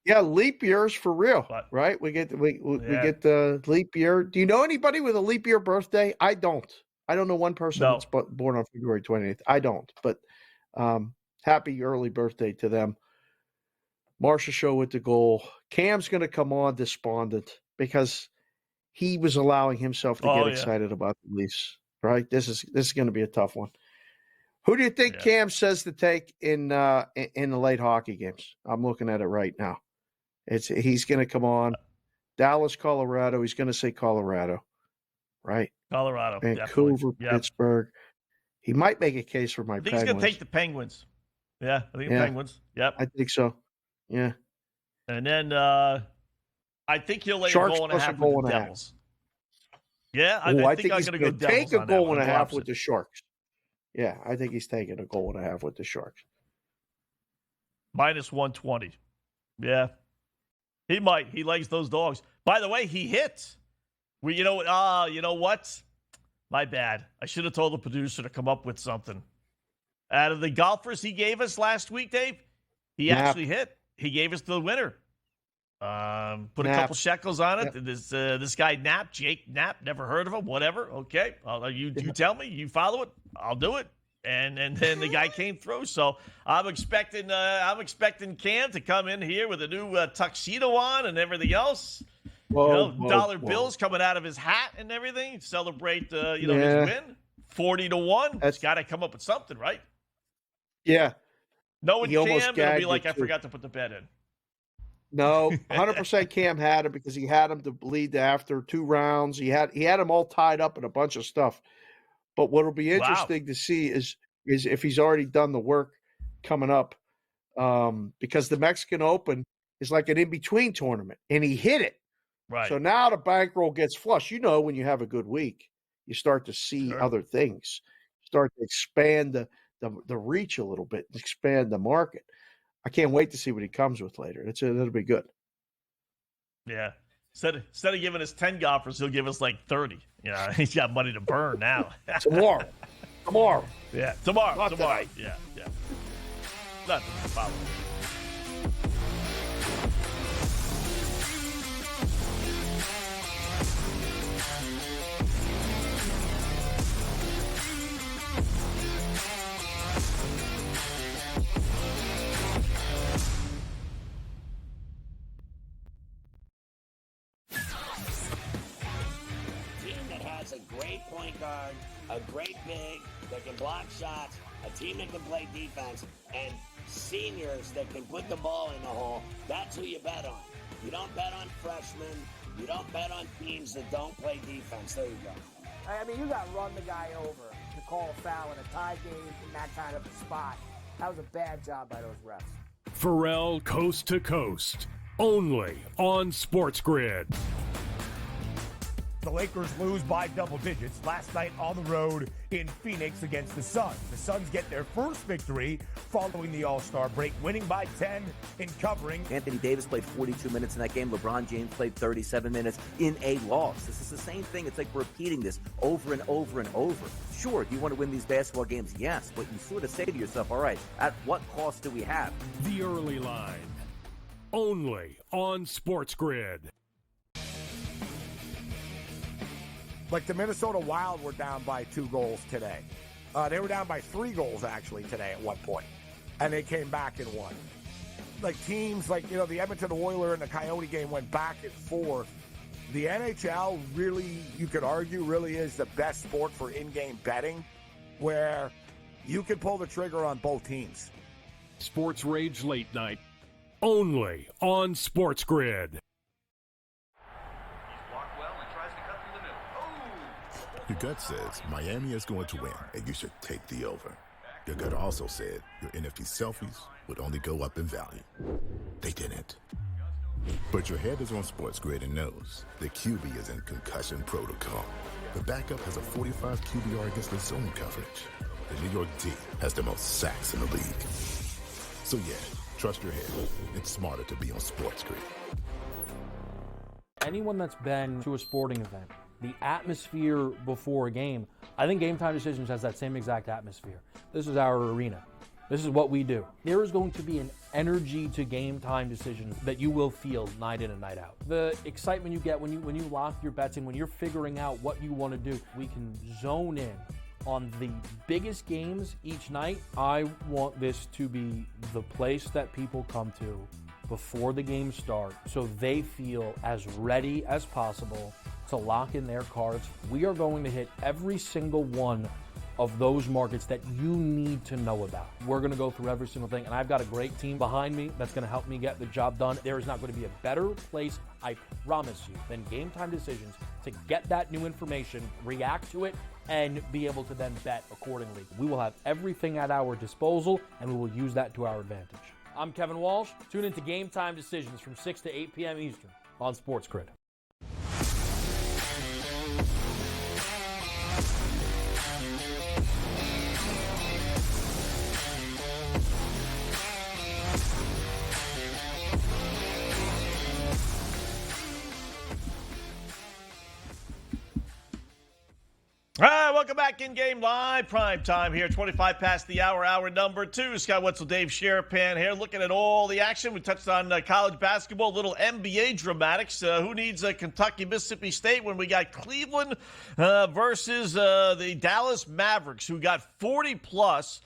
Speaker 2: Yeah, leap years for real, right? We get the leap year. Do you know anybody with a leap year birthday? I don't. I don't know one person that's born on February 28th. I don't, but happy early birthday to them. Marcia Show with the goal. Cam's going to come on despondent because he was allowing himself to get excited about the Leafs, right? This is going to be a tough one. Who do you think Cam says to take in the late hockey games? I'm looking at it right now. He's going to come on. Dallas, Colorado. He's going to say Colorado, right?
Speaker 1: Colorado,
Speaker 2: Vancouver, Pittsburgh. He might make a case for my Penguins.
Speaker 1: He's going to take the Penguins. Yeah, I think the Penguins. Yep.
Speaker 2: I think so. Yeah.
Speaker 1: And then I think he'll lay a goal and a half with the Devils. Yeah, I think I'm going to go Devils.
Speaker 2: Take a goal and a half with the Sharks. Yeah, I think he's taking a goal and a half with the Sharks.
Speaker 1: Minus 120. Yeah. He might. He likes those dogs. By the way, he hit. You know what? My bad. I should have told the producer to come up with something. Out of the golfers he gave us last week, Dave, he actually hit. He gave us the winner. Put
Speaker 2: Knapp.
Speaker 1: a couple shekels on it.
Speaker 2: Yep.
Speaker 1: This guy Knapp, Jake Knapp, never heard of him. Whatever. Okay, you tell me. You follow it. I'll do it. And then the guy came through. So I'm expecting Cam to come in here with a new tuxedo on and everything else.
Speaker 2: Whoa,
Speaker 1: Dollar bills coming out of his hat and everything. Celebrate his win. 40-1. It's got to come up with something, right?
Speaker 2: Yeah.
Speaker 1: Knowing
Speaker 2: He almost
Speaker 1: Cam, it'll be
Speaker 2: gagged
Speaker 1: like
Speaker 2: it,
Speaker 1: I
Speaker 2: too.
Speaker 1: forgot to put the bet in.
Speaker 2: No, 100% Cam had him because he had him to lead after 2 rounds. He had him all tied up in a bunch of stuff. But what will be interesting to see is if he's already done the work coming up, because the Mexican Open is like an in-between tournament, and he hit it.
Speaker 1: Right.
Speaker 2: So now the bankroll gets flush. When you have a good week, you start to see other things, start to expand the reach a little bit, expand the market. I can't wait to see what he comes with later. It'll be good.
Speaker 1: Yeah. Instead of giving us 10 golfers, he'll give us like 30. He's got money to burn now.
Speaker 2: Tomorrow.
Speaker 1: Yeah, tomorrow.
Speaker 2: Not
Speaker 1: tomorrow.
Speaker 2: tonight.
Speaker 1: Yeah. Nothing to follow.
Speaker 3: A great point guard, a great big that can block shots, a team that can play defense, and seniors that can put the ball in the hole. That's who you bet on. You don't bet on freshmen. You don't bet on teams that don't play defense. There you go.
Speaker 4: I mean, you got to run the guy over to call a foul in a tie game in that kind of a spot. That was a bad job by those refs.
Speaker 5: Pharrell Coast to Coast, only on SportsGrid.
Speaker 6: The Lakers lose by double digits last night on the road in Phoenix against the Suns. The Suns get their first victory following the All-Star break, winning by 10 in covering.
Speaker 7: Anthony Davis played 42 minutes in that game. LeBron James played 37 minutes in a loss. This is the same thing. It's like repeating this over and over and over. Sure, do you want to win these basketball games? Yes, but you sort of say to yourself, all right, at what cost do we have?
Speaker 5: The early line, only on SportsGrid.
Speaker 6: Like the Minnesota Wild were down by 2 goals today. They were down by 3 goals, actually, today at one point. And they came back and won. Like teams like, the Edmonton Oilers and the Coyote game went back and forth. The NHL really, you could argue, really is the best sport for in-game betting, where you can pull the trigger on both teams.
Speaker 5: Sports Rage Late Night, only on SportsGrid.
Speaker 8: Your gut says Miami is going to win, and you should take the over. Your gut also said your NFT selfies would only go up in value. They didn't. But your head is on SportsGrid and knows the QB is in concussion protocol. The backup has a 45 QBR against the zone coverage. The New York D has the most sacks in the league. So yeah, trust your head. It's smarter to be on SportsGrid.
Speaker 9: Anyone that's been to a sporting event, the atmosphere before a game, I think Game Time Decisions has that same exact atmosphere. This is our arena. This is what we do. There is going to be an energy to Game Time Decisions that you will feel night in and night out. The excitement you get when you lock your bets in, when you're figuring out what you want to do, we can zone in on the biggest games each night. I want this to be the place that people come to before the games start so they feel as ready as possible to lock in their cards. We are going to hit every single one of those markets that you need to know about. We're going to go through every single thing, and I've got a great team behind me that's going to help me get the job done. There is not going to be a better place, I promise you, than Game Time Decisions to get that new information, react to it, and be able to then bet accordingly. We will have everything at our disposal, and we will use that to our advantage. I'm Kevin Walsh. Tune into Game Time Decisions from 6 to 8 p.m. Eastern on SportsGrid.
Speaker 1: All right, welcome back in-game live. Prime time here, 25 past the hour, hour number 2. Scott Wetzel, Dave Sharapan here, looking at all the action. We touched on college basketball, a little NBA dramatics. Who needs Kentucky, Mississippi State when we got Cleveland versus the Dallas Mavericks, who got 40-plus,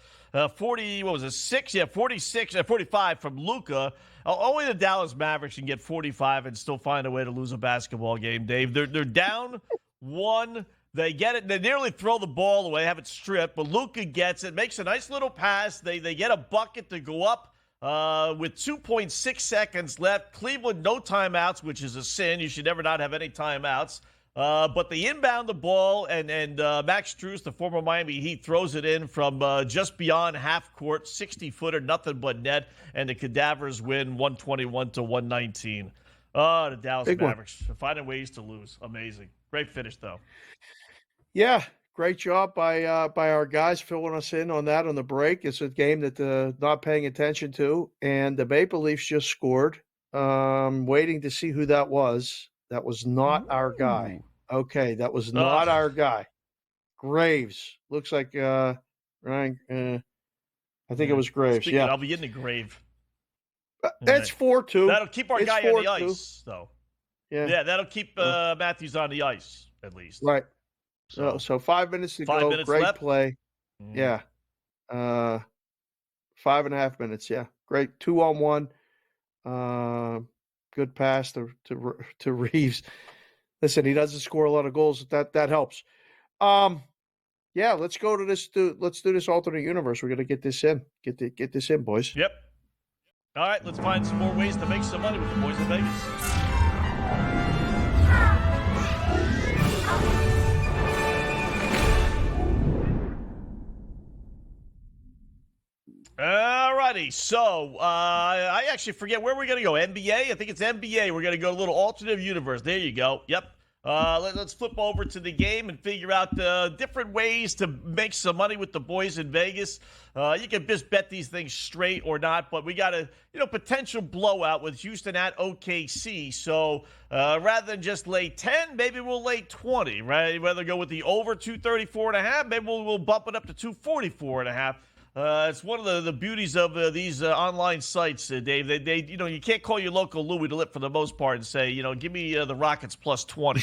Speaker 1: 40, what was it, 6? Yeah, 46, 45 from Luka. Only the Dallas Mavericks can get 45 and still find a way to lose a basketball game, Dave. They're down one. They get it. They nearly throw the ball away, have it stripped, but Luka gets it, makes a nice little pass. They get a bucket to go up with 2.6 seconds left. Cleveland, no timeouts, which is a sin. You should never not have any timeouts. But they inbound the ball, and Max Strus, the former Miami Heat, throws it in from just beyond half court, 60-footer, nothing but net, and the Cadavers win 121-119. Oh, the Dallas Mavericks finding ways to lose. Amazing. Great finish, though.
Speaker 2: Yeah, great job by our guys filling us in on that on the break. It's a game that not paying attention to, and the Maple Leafs just scored. Waiting to see who that was. That was not our guy. Okay, that was not our guy. Graves looks like Ryan. I think it was Graves.
Speaker 1: Speaking
Speaker 2: yeah,
Speaker 1: I'll be in the grave.
Speaker 2: It's 4-2.
Speaker 1: That'll keep our guy on the ice, though.
Speaker 2: Yeah,
Speaker 1: that'll keep Matthews on the ice at least.
Speaker 2: Right. So 5 minutes to go. Great
Speaker 1: left.
Speaker 2: play. Yeah. 5.5 minutes. Yeah. Great 2-on-1. Good pass to Reeves. Listen, he doesn't score a lot of goals. That helps. Yeah. Let's go to this. Let's do this alternate universe. We're gonna get this in. Get this in, boys.
Speaker 1: Yep. All right. Let's find some more ways to make some money with the boys in Vegas. All righty, so I actually forget where we're going to go. NBA? I think it's NBA. We're going to go a little alternate universe. There you go. Yep. Let's flip over to the game and figure out different ways to make some money with the boys in Vegas. You can just bet these things straight or not, but we got a potential blowout with Houston at OKC. So rather than just lay 10, maybe we'll lay 20, right? Rather go with the over 234.5, maybe we'll bump it up to 244.5. It's one of the beauties of these online sites, Dave. They you can't call your local Louis DeLippe for the most part and say, give me the Rockets plus 20,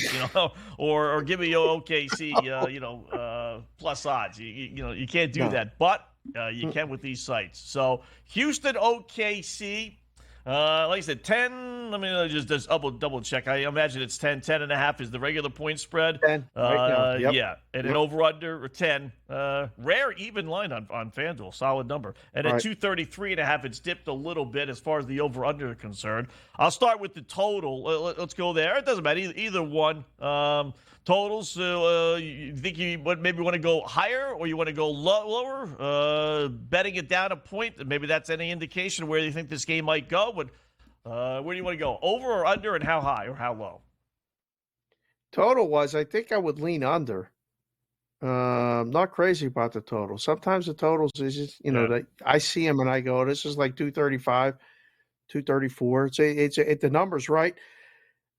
Speaker 1: or give me OKC, plus odds. You can't do that, but you can with these sites. So Houston OKC. Like I said, 10, let me just double check. I imagine it's 10.5 is the regular point spread.
Speaker 2: 10, right now. Yep.
Speaker 1: Yeah, and an over-under 10. Rare even line on FanDuel, solid number. And at 233.5, it's dipped a little bit as far as the over-under are concerned. I'll start with the total. Let's go there. It doesn't matter, either one. Totals, you think you maybe want to go higher or you want to go lower? Betting it down a point, maybe that's any indication where you think this game might go. But where do you want to go? Over or under, and how high or how low?
Speaker 2: Total-wise, I think I would lean under. Not crazy about the total. Sometimes the totals is just, I see them and I go, this is like 235, 234. It's the numbers right.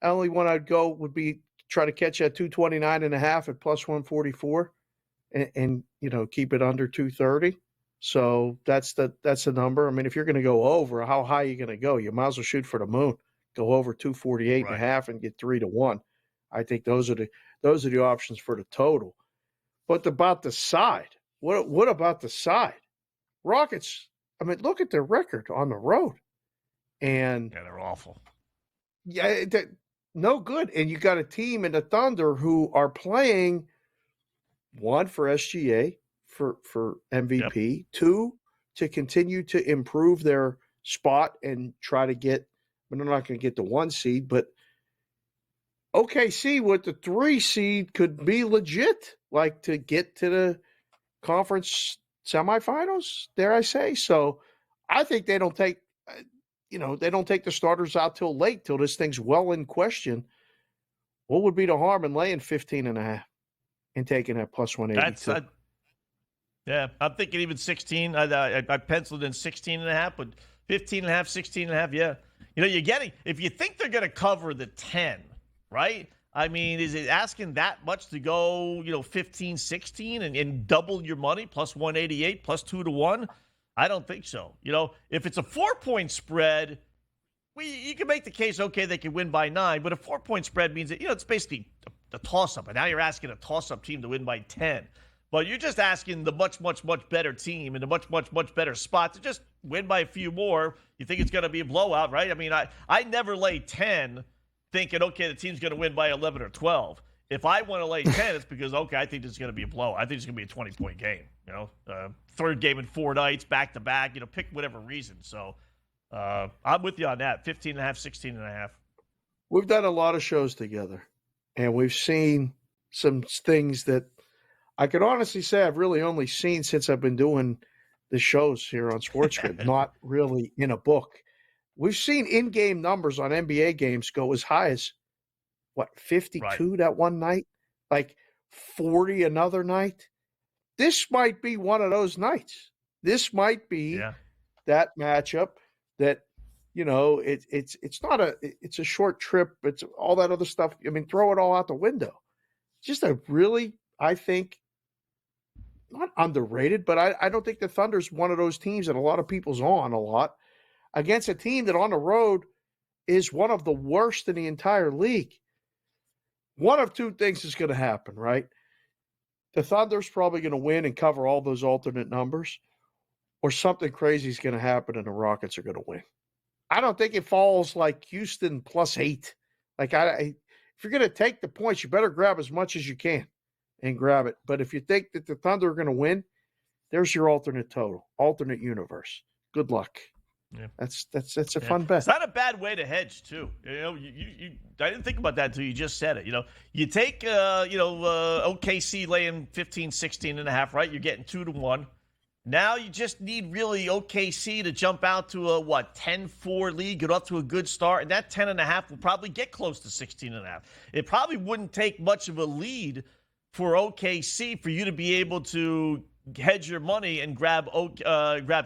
Speaker 2: The only one I'd go would be try to catch at 229.5 at plus 144 and keep it under 230. So that's the number. I mean, if you're going to go over, how high are you going to go? You might as well shoot for the moon. Go over 248.5 and get 3-1. I think those are the options for the total. But about the side, what about the side? Rockets, I mean, look at their record on the road. And
Speaker 1: they're awful.
Speaker 2: Yeah, no good. And you got a team in the Thunder who are playing, one, for SGA, for MVP, yep. Two, to continue to improve their spot and try to get, they're not going to get the 1 seed, but OKC with the 3 seed could be legit, like to get to the conference semifinals, dare I say. So I think they don't take, they don't take the starters out till late, till this thing's well in question. What would be the harm in laying 15.5 and taking that plus 182?
Speaker 1: Yeah, I'm thinking even 16. I penciled in 16.5, but 15.5, 16.5, yeah. You're getting, if you think they're going to cover the 10, right? I mean, is it asking that much to go, 15, 16 and double your money plus 188 plus 2-1? I don't think so. If it's a 4-point spread, you can make the case, okay, they can win by 9, but a 4-point spread means that, it's basically a toss-up. And now you're asking a toss-up team to win by 10. But you're just asking the much, much, much better team in a much, much, much better spot to just win by a few more. You think it's going to be a blowout, right? I mean, I never lay 10 thinking, okay, the team's going to win by 11 or 12. If I want to lay 10, it's because, okay, I think this is going to be a blowout. I think it's going to be a 20-point game, third game in 4 nights, back-to-back, pick whatever reason. So I'm with you on that, 15.5, 16.5.
Speaker 2: We've done a lot of shows together, and we've seen some things that I can honestly say I've really only seen since I've been doing the shows here on SportsGrid, not really in a book. We've seen in-game numbers on NBA games go as high as, 52 that one night? Like 40 another night? This might be one of those nights. This might be that matchup that, it's not it's a short trip. It's all that other stuff. I mean, throw it all out the window. Just a really, I think, not underrated, but I don't think the Thunder's one of those teams that a lot of people's on a lot against a team that on the road is one of the worst in the entire league. One of two things is going to happen, right? The Thunder's probably going to win and cover all those alternate numbers, or something crazy is going to happen and the Rockets are going to win. I don't think it falls like Houston +8. Like, if you're going to take the points, you better grab as much as you can and grab it. But if you think that the Thunder are going to win, there's your alternate total, alternate universe. Good luck.
Speaker 1: Yeah.
Speaker 2: That's a fun bet.
Speaker 1: It's not a bad way to hedge too. I didn't think about that until you just said it. You take OKC laying 15, 16.5, right? You're getting 2-1. Now you just need really OKC to jump out to a 10-4 lead, get off to a good start, and that 10.5 will probably get close to 16.5. It probably wouldn't take much of a lead for OKC for you to be able to hedge your money and grab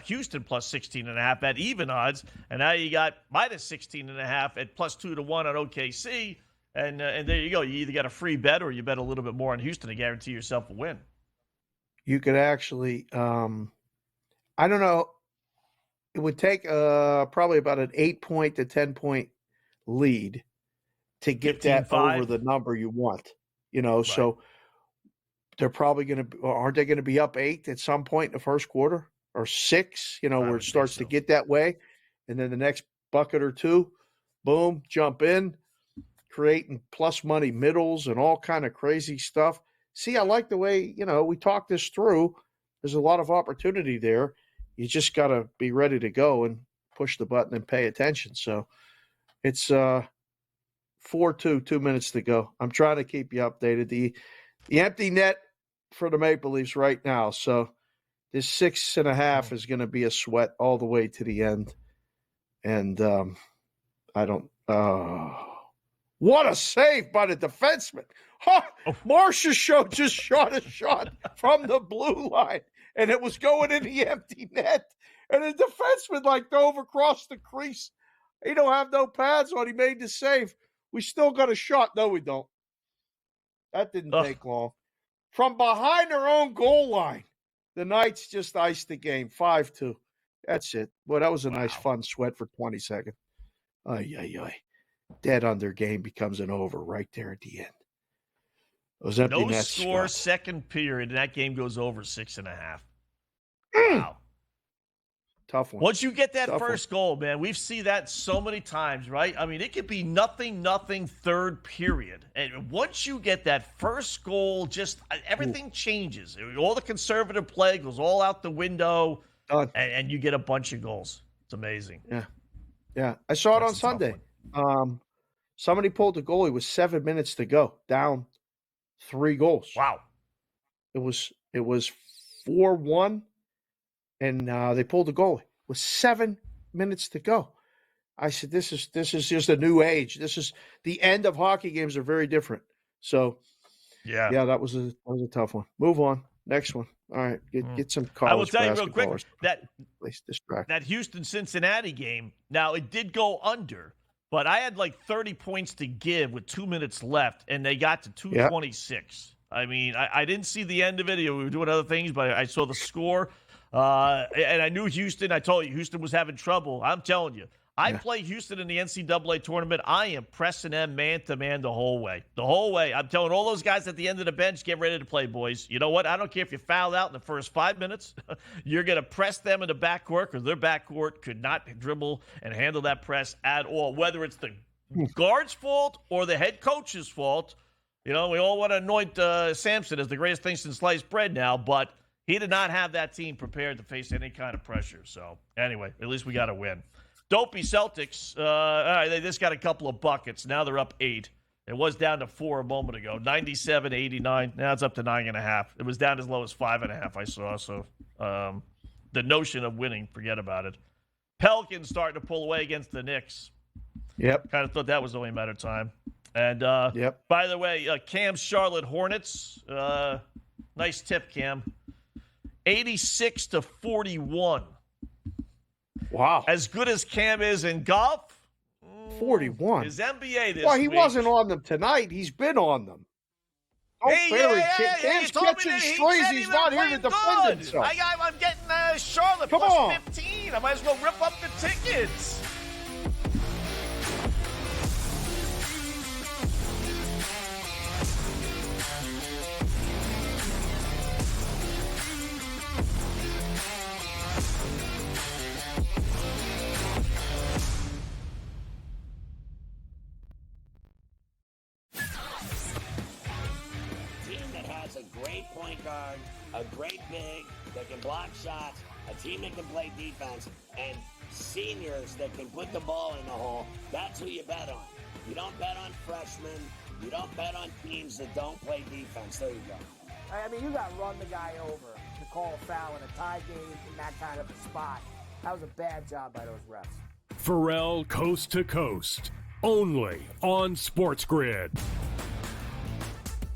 Speaker 1: Houston plus 16.5 at even odds, and now you got minus 16.5 at plus 2-1 on OKC, and there you go. You either got a free bet or you bet a little bit more on Houston to guarantee yourself a win.
Speaker 2: You could actually, I don't know, it would take probably about an 8-point to 10-point lead to get that
Speaker 1: 15-5.
Speaker 2: over the number you want. So they're probably aren't they going to be up 8 at some point in the first quarter or 6, where it starts to get that way. And then the next bucket or two, boom, jump in, creating plus money middles and all kind of crazy stuff. See, I like the way, we talked this through. There's a lot of opportunity there. You just got to be ready to go and push the button and pay attention. So it's 4-2, 2 minutes to go. I'm trying to keep you updated. The empty net for the Maple Leafs right now. So this 6.5 is going to be a sweat all the way to the end. And what a save by the defenseman. Marcia just shot a shot from the blue line, and it was going in the empty net. And the defenseman dove across the crease. He don't have no pads on. He made the save. We still got a shot. No, we don't. That didn't take long. From behind their own goal line, the Knights just iced the game, 5-2. That's it. Boy, that was a nice, fun sweat for 20 seconds. Ay. Dead under game becomes an over right there at the end. Those empty
Speaker 1: No
Speaker 2: nets
Speaker 1: score, second period, and that game goes over 6.5. Wow.
Speaker 2: Tough one.
Speaker 1: Once you get that first goal, man, we've seen that so many times, right? I mean, it could be nothing, third period. And once you get that first goal, just everything changes. All the conservative play goes all out the window, and you get a bunch of goals. It's amazing.
Speaker 2: Yeah. I saw it on Sunday. Somebody pulled the goalie with 7 minutes to go, down 3 goals.
Speaker 1: Wow.
Speaker 2: It was 4-1, and they pulled the goalie with 7 minutes to go. I said, "This is just a new age. This is the end of hockey games are very different." So, yeah, that was a tough one. Move on, next one. All right, get some college.
Speaker 1: I will tell you real quick that
Speaker 2: distract.
Speaker 1: That Houston-Cincinnati game. Now it did go under, but I had like 30 points to give with 2 minutes left, and they got to 226. I mean, I didn't see the end of it. We were doing other things, but I saw the score. And I knew Houston. I told you, Houston was having trouble. I'm telling you. I play Houston in the NCAA tournament. I am pressing them man-to-man the whole way. The whole way. I'm telling all those guys at the end of the bench, get ready to play, boys. You know what? I don't care if you foul out in the first 5 minutes. You're going to press them in the backcourt because their backcourt could not dribble and handle that press at all, whether it's the guard's fault or the head coach's fault. You know, we all want to anoint Sampson as the greatest thing since sliced bread now, but he did not have that team prepared to face any kind of pressure. So, anyway, at least we got a win. Dopey Celtics, all right, they just got a couple of buckets. Now they're up 8. It was down to 4 a moment ago, 97-89. Now it's up to 9.5. It was down as low as 5.5, I saw. So the notion of winning, forget about it. Pelicans starting to pull away against the Knicks.
Speaker 2: Yep.
Speaker 1: Kind of thought that was only a matter of time. And by the way, Cam's Charlotte Hornets, nice tip, Cam. 86-41.
Speaker 2: Wow.
Speaker 1: As good as Cam is in golf,
Speaker 2: 41.
Speaker 1: His NBA this
Speaker 2: Well, he
Speaker 1: week.
Speaker 2: wasn't on them tonight. He's been on them. Cam's catching strays. He's not here to defend himself.
Speaker 1: I'm getting Charlotte
Speaker 2: Come
Speaker 1: plus
Speaker 2: on.
Speaker 1: 15. I might as well rip up the tickets.
Speaker 3: Point guard, a great big that can block shots, a team that can play defense, and seniors that can put the ball in the hole. That's who you bet on. You don't bet on freshmen. You don't bet on teams that don't play defense. There you go.
Speaker 4: I mean, you got to run the guy over to call a foul in a tie game in that kind of a spot. That was a bad job by those refs.
Speaker 5: Pharrell Coast to Coast, only on SportsGrid.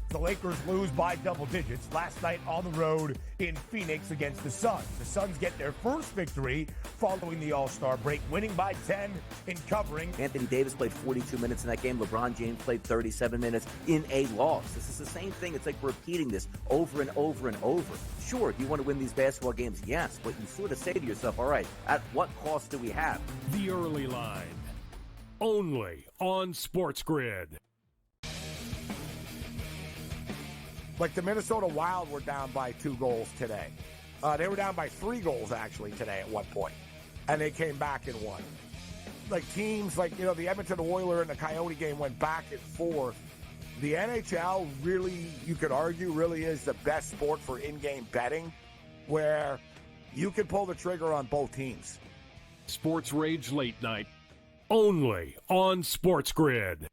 Speaker 6: The Lakers lose by double digits last night on the road in Phoenix against the Suns. The Suns get their first victory following the All-Star break, winning by 10 in covering.
Speaker 7: Anthony Davis played 42 minutes in that game. LeBron James played 37 minutes in a loss. This is the same thing. It's like repeating this over and over and over. Sure, you want to win these basketball games? Yes, but you sort of say to yourself, all right, at what cost do we have?
Speaker 5: The early line, only on SportsGrid.
Speaker 6: Like the Minnesota Wild were down by 2 goals today. They were down by 3 goals, actually, today at one point. And they came back and won. Like teams like, the Edmonton Oilers and the Coyote game went back and forth. The NHL really, you could argue, really is the best sport for in-game betting, where you can pull the trigger on both teams.
Speaker 5: Sports Rage Late Night, only on SportsGrid.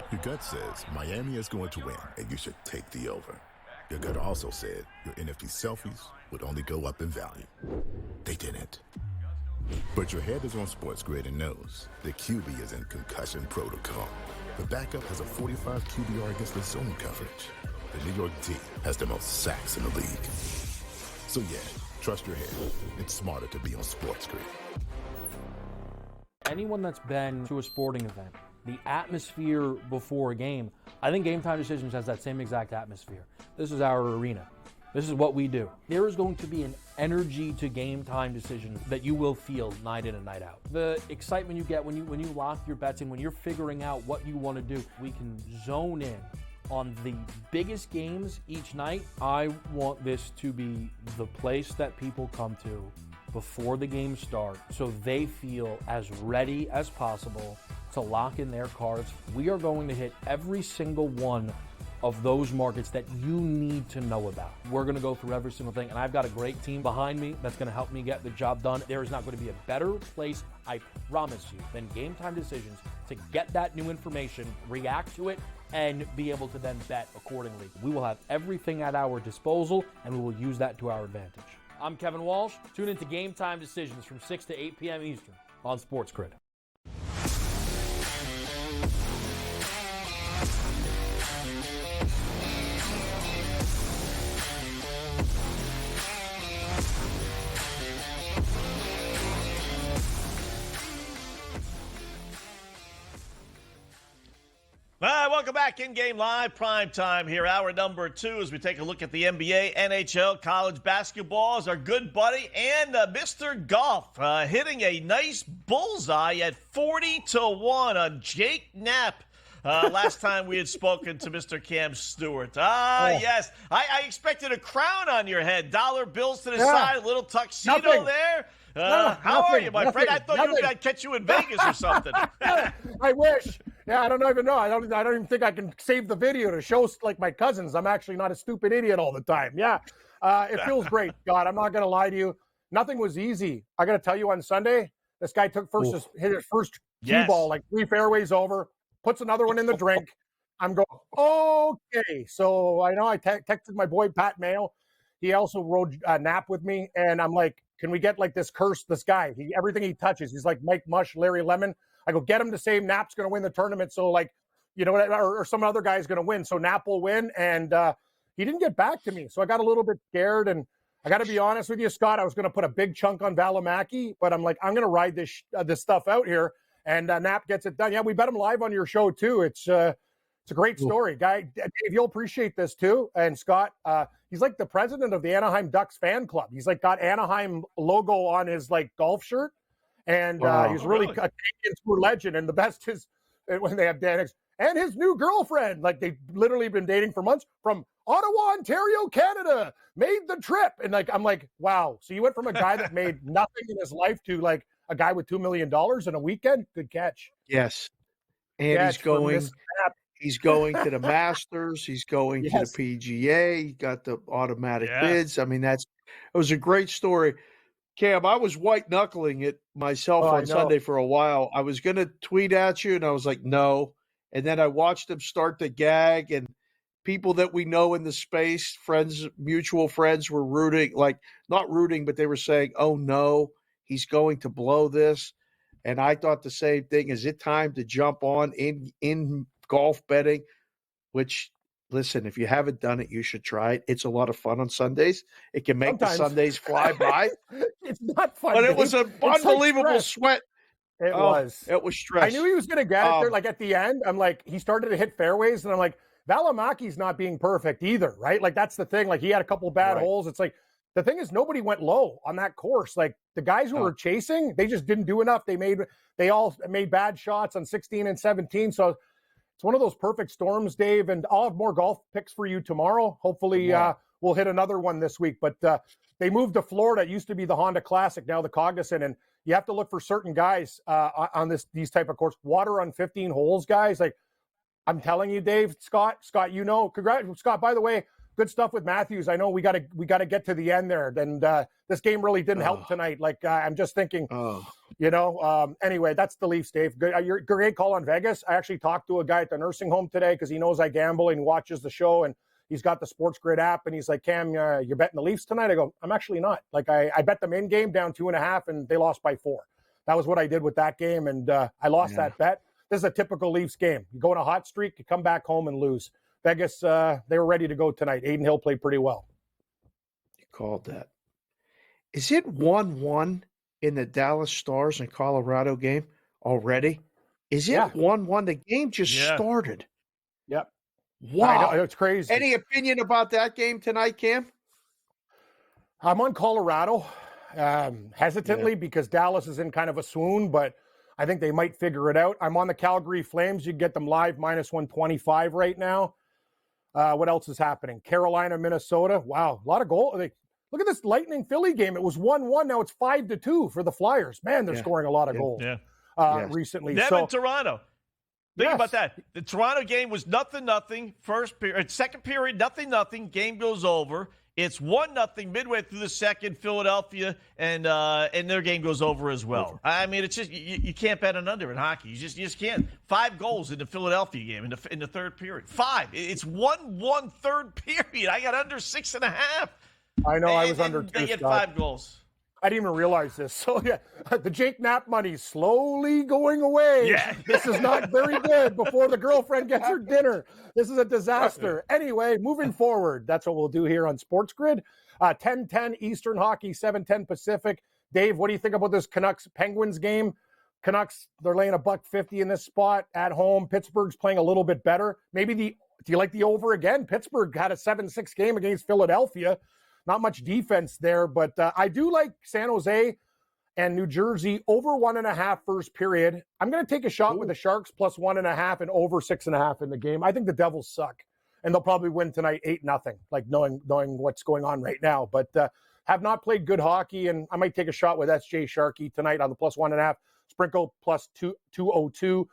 Speaker 8: Your gut says Miami is going to win, and you should take the over. Your gut also said your NFT selfies would only go up in value. They didn't. But your head is on SportsGrid and knows the QB is in concussion protocol. The backup has a 45 QBR against the zone coverage. The New York D has the most sacks in the league. So yeah, trust your head. It's smarter to be on SportsGrid.
Speaker 9: Anyone that's been to a sporting event, the atmosphere before a game, I think Game Time Decisions has that same exact atmosphere. This is our arena. This is what we do. There is going to be an energy to Game Time Decisions that you will feel night in and night out. The excitement you get when you lock your bets in, when you're figuring out what you want to do, we can zone in on the biggest games each night. I want this to be the place that people come to before the games start so they feel as ready as possible to lock in their cards. We are going to hit every single one of those markets that you need to know about. We're going to go through every single thing, and I've got a great team behind me that's going to help me get the job done. There is not going to be a better place, I promise you, than Game Time Decisions to get that new information, react to it, and be able to then bet accordingly. We will have everything at our disposal, and we will use that to our advantage. I'm Kevin Walsh. Tune into Game Time Decisions from 6 to 8 p.m. Eastern on SportsGrid.
Speaker 1: welcome back. In-game live, prime time here. Hour number 2 as we take a look at the NBA, NHL, college basketball as our good buddy and Mr. Golf hitting a nice bullseye at 40-1 on Jake Knapp. Last time we had spoken to Mr. Cam Stewart. Yes. I expected a crown on your head. Dollar bills to the side, a little tuxedo there. How are you, my friend? I thought I'd catch you in Vegas or something.
Speaker 11: I wish. Yeah, I don't even know. I don't even think I can save the video to show like my cousins. I'm actually not a stupid idiot all the time. Yeah, it feels great. God, I'm not going to lie to you. Nothing was easy. I got to tell you, on Sunday, this guy hit his first cue ball like 3 fairways over, puts another one in the drink. I'm going, okay. So I know I texted my boy Pat Mayo. He also rode Knapp with me, and I'm like, can we get like this guy? Everything he touches, he's like Mike Mush, Larry Lemon. I go, get him to say Knapp's going to win the tournament. So like, you know, or some other guy's going to win. So Knapp will win. And he didn't get back to me. So I got a little bit scared. And I got to be honest with you, Scott, I was going to put a big chunk on Valimaki, but I'm like, I'm going to ride this stuff out here. And Knapp gets it done. Yeah, we bet him live on your show too. It's a great story. Guy, Dave, you'll appreciate this too. And Scott, he's like the president of the Anaheim Ducks fan club. He's like got Anaheim logo on his like golf shirt. And he's really a Canadian tour legend. And the best is when they have Dan Hicks and his new girlfriend. Like they've literally been dating for months from Ottawa, Ontario, Canada, made the trip. And like, I'm like, wow. So you went from a guy that made nothing in his life to like a guy with $2 million in a weekend. Good catch.
Speaker 2: Yes. And he's going to the Masters. He's going to the PGA. He got the automatic bids. I mean, it was a great story. Cam, I was white knuckling it myself on Sunday for a while. I was going to tweet at you, and I was like, no. And then I watched him start to gag, and people that we know in the space, friends, mutual friends, were rooting, like not rooting, but they were saying, oh, no, he's going to blow this. And I thought the same thing. Is it time to jump on in golf betting? Which, listen, if you haven't done it, you should try it. It's a lot of fun on Sundays. It can make the Sundays fly by.
Speaker 11: It's not fun.
Speaker 2: But it was an unbelievable sweat.
Speaker 11: It was.
Speaker 2: It was stress.
Speaker 11: I knew he was going to get it there. Like at the end, I'm like, he started to hit fairways, and I'm like, Valimaki's not being perfect either, right? Like that's the thing. Like he had a couple bad holes. It's like, the thing is, nobody went low on that course. Like the guys who were chasing, they just didn't do enough. They all made bad shots on 16 and 17. So it's one of those perfect storms, Dave. And I'll have more golf picks for you tomorrow. Hopefully, we'll hit another one this week. But they moved to Florida. It used to be the Honda Classic, now the Cognizant. And you have to look for certain guys on these type of course. Water on 15 holes, guys. Like I'm telling you, Dave, Scott, you know, congrats, Scott. By the way. Good stuff with Matthews. I know we got to get to the end there. And this game really didn't help tonight. Like I'm just thinking, you know. Anyway, that's the Leafs, Dave. Good, you're great call on Vegas. I actually talked to a guy at the nursing home today because he knows I gamble and watches the show, and he's got the SportsGrid app, and he's like, Cam, you're betting the Leafs tonight? I go, I'm actually not. Like I bet them in game down 2.5, and they lost by 4. That was what I did with that game, and I lost that bet. This is a typical Leafs game. You go on a hot streak, you come back home and lose. Vegas, they were ready to go tonight. Aiden Hill played pretty well.
Speaker 2: You called that. Is it 1-1 in the Dallas Stars and Colorado game already? Is it 1-1? The game just started.
Speaker 11: Yep.
Speaker 2: Wow.
Speaker 11: I know, it's crazy.
Speaker 2: Any opinion about that game tonight, Cam?
Speaker 11: I'm on Colorado hesitantly because Dallas is in kind of a swoon, but I think they might figure it out. I'm on the Calgary Flames. You can get them live -125 right now. What else is happening? Carolina, Minnesota. Wow, a lot of goals. Look at this Lightning Philly game. It was 1-1. Now it's 5-2 for the Flyers. Man, they're scoring a lot of goals recently.
Speaker 1: Them Toronto. Think about that. The Toronto game was 0-0. First period, second period, 0-0. Game goes over. It's 1-0 midway through the second. Philadelphia and their game goes over as well. I mean, it's just you can't bet an under in hockey. You just can't. 5 goals in the Philadelphia game in the third period. 5. It's 1-1 third period. I got under 6.5.
Speaker 11: I know. I was under 2.
Speaker 1: They get 5 goals.
Speaker 11: I didn't even realize this. So, the Jake Knapp money's slowly going away.
Speaker 1: Yeah.
Speaker 11: This is not very good before the girlfriend gets her dinner. This is a disaster. Anyway, moving forward, that's what we'll do here on SportsGrid. 10:10 Eastern Hockey, 7:10 Pacific. Dave, what do you think about this Canucks-Penguins game? Canucks, they're laying $1.50 in this spot at home. Pittsburgh's playing a little bit better. Maybe do you like the over again? Pittsburgh had a 7-6 game against Philadelphia. Not much defense there, but I do like San Jose and New Jersey over 1.5 first period. I'm going to take a shot with the Sharks plus 1.5 and over 6.5 in the game. I think the Devils suck, and they'll probably win tonight 8-0, like knowing what's going on right now. But have not played good hockey, and I might take a shot with SJ Sharkey tonight on the plus 1.5. Sprinkle plus 202.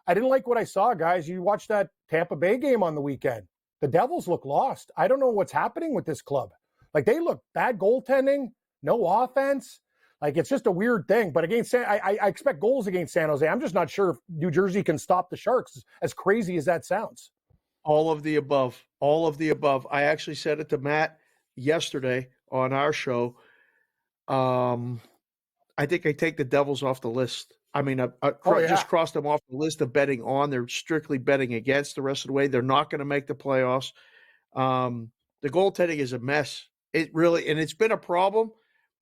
Speaker 11: I didn't like what I saw, guys. You watched that Tampa Bay game on the weekend. The Devils look lost. I don't know what's happening with this club. Like, they look bad goaltending, no offense. Like, it's just a weird thing. But against I expect goals against San Jose. I'm just not sure if New Jersey can stop the Sharks, as crazy as that sounds.
Speaker 2: All of the above. All of the above. I actually said it to Matt yesterday on our show. I think I take the Devils off the list. I mean, I just crossed them off the list of betting on. They're strictly betting against the rest of the way. They're not going to make the playoffs. The goaltending is a mess. It really, and it's been a problem.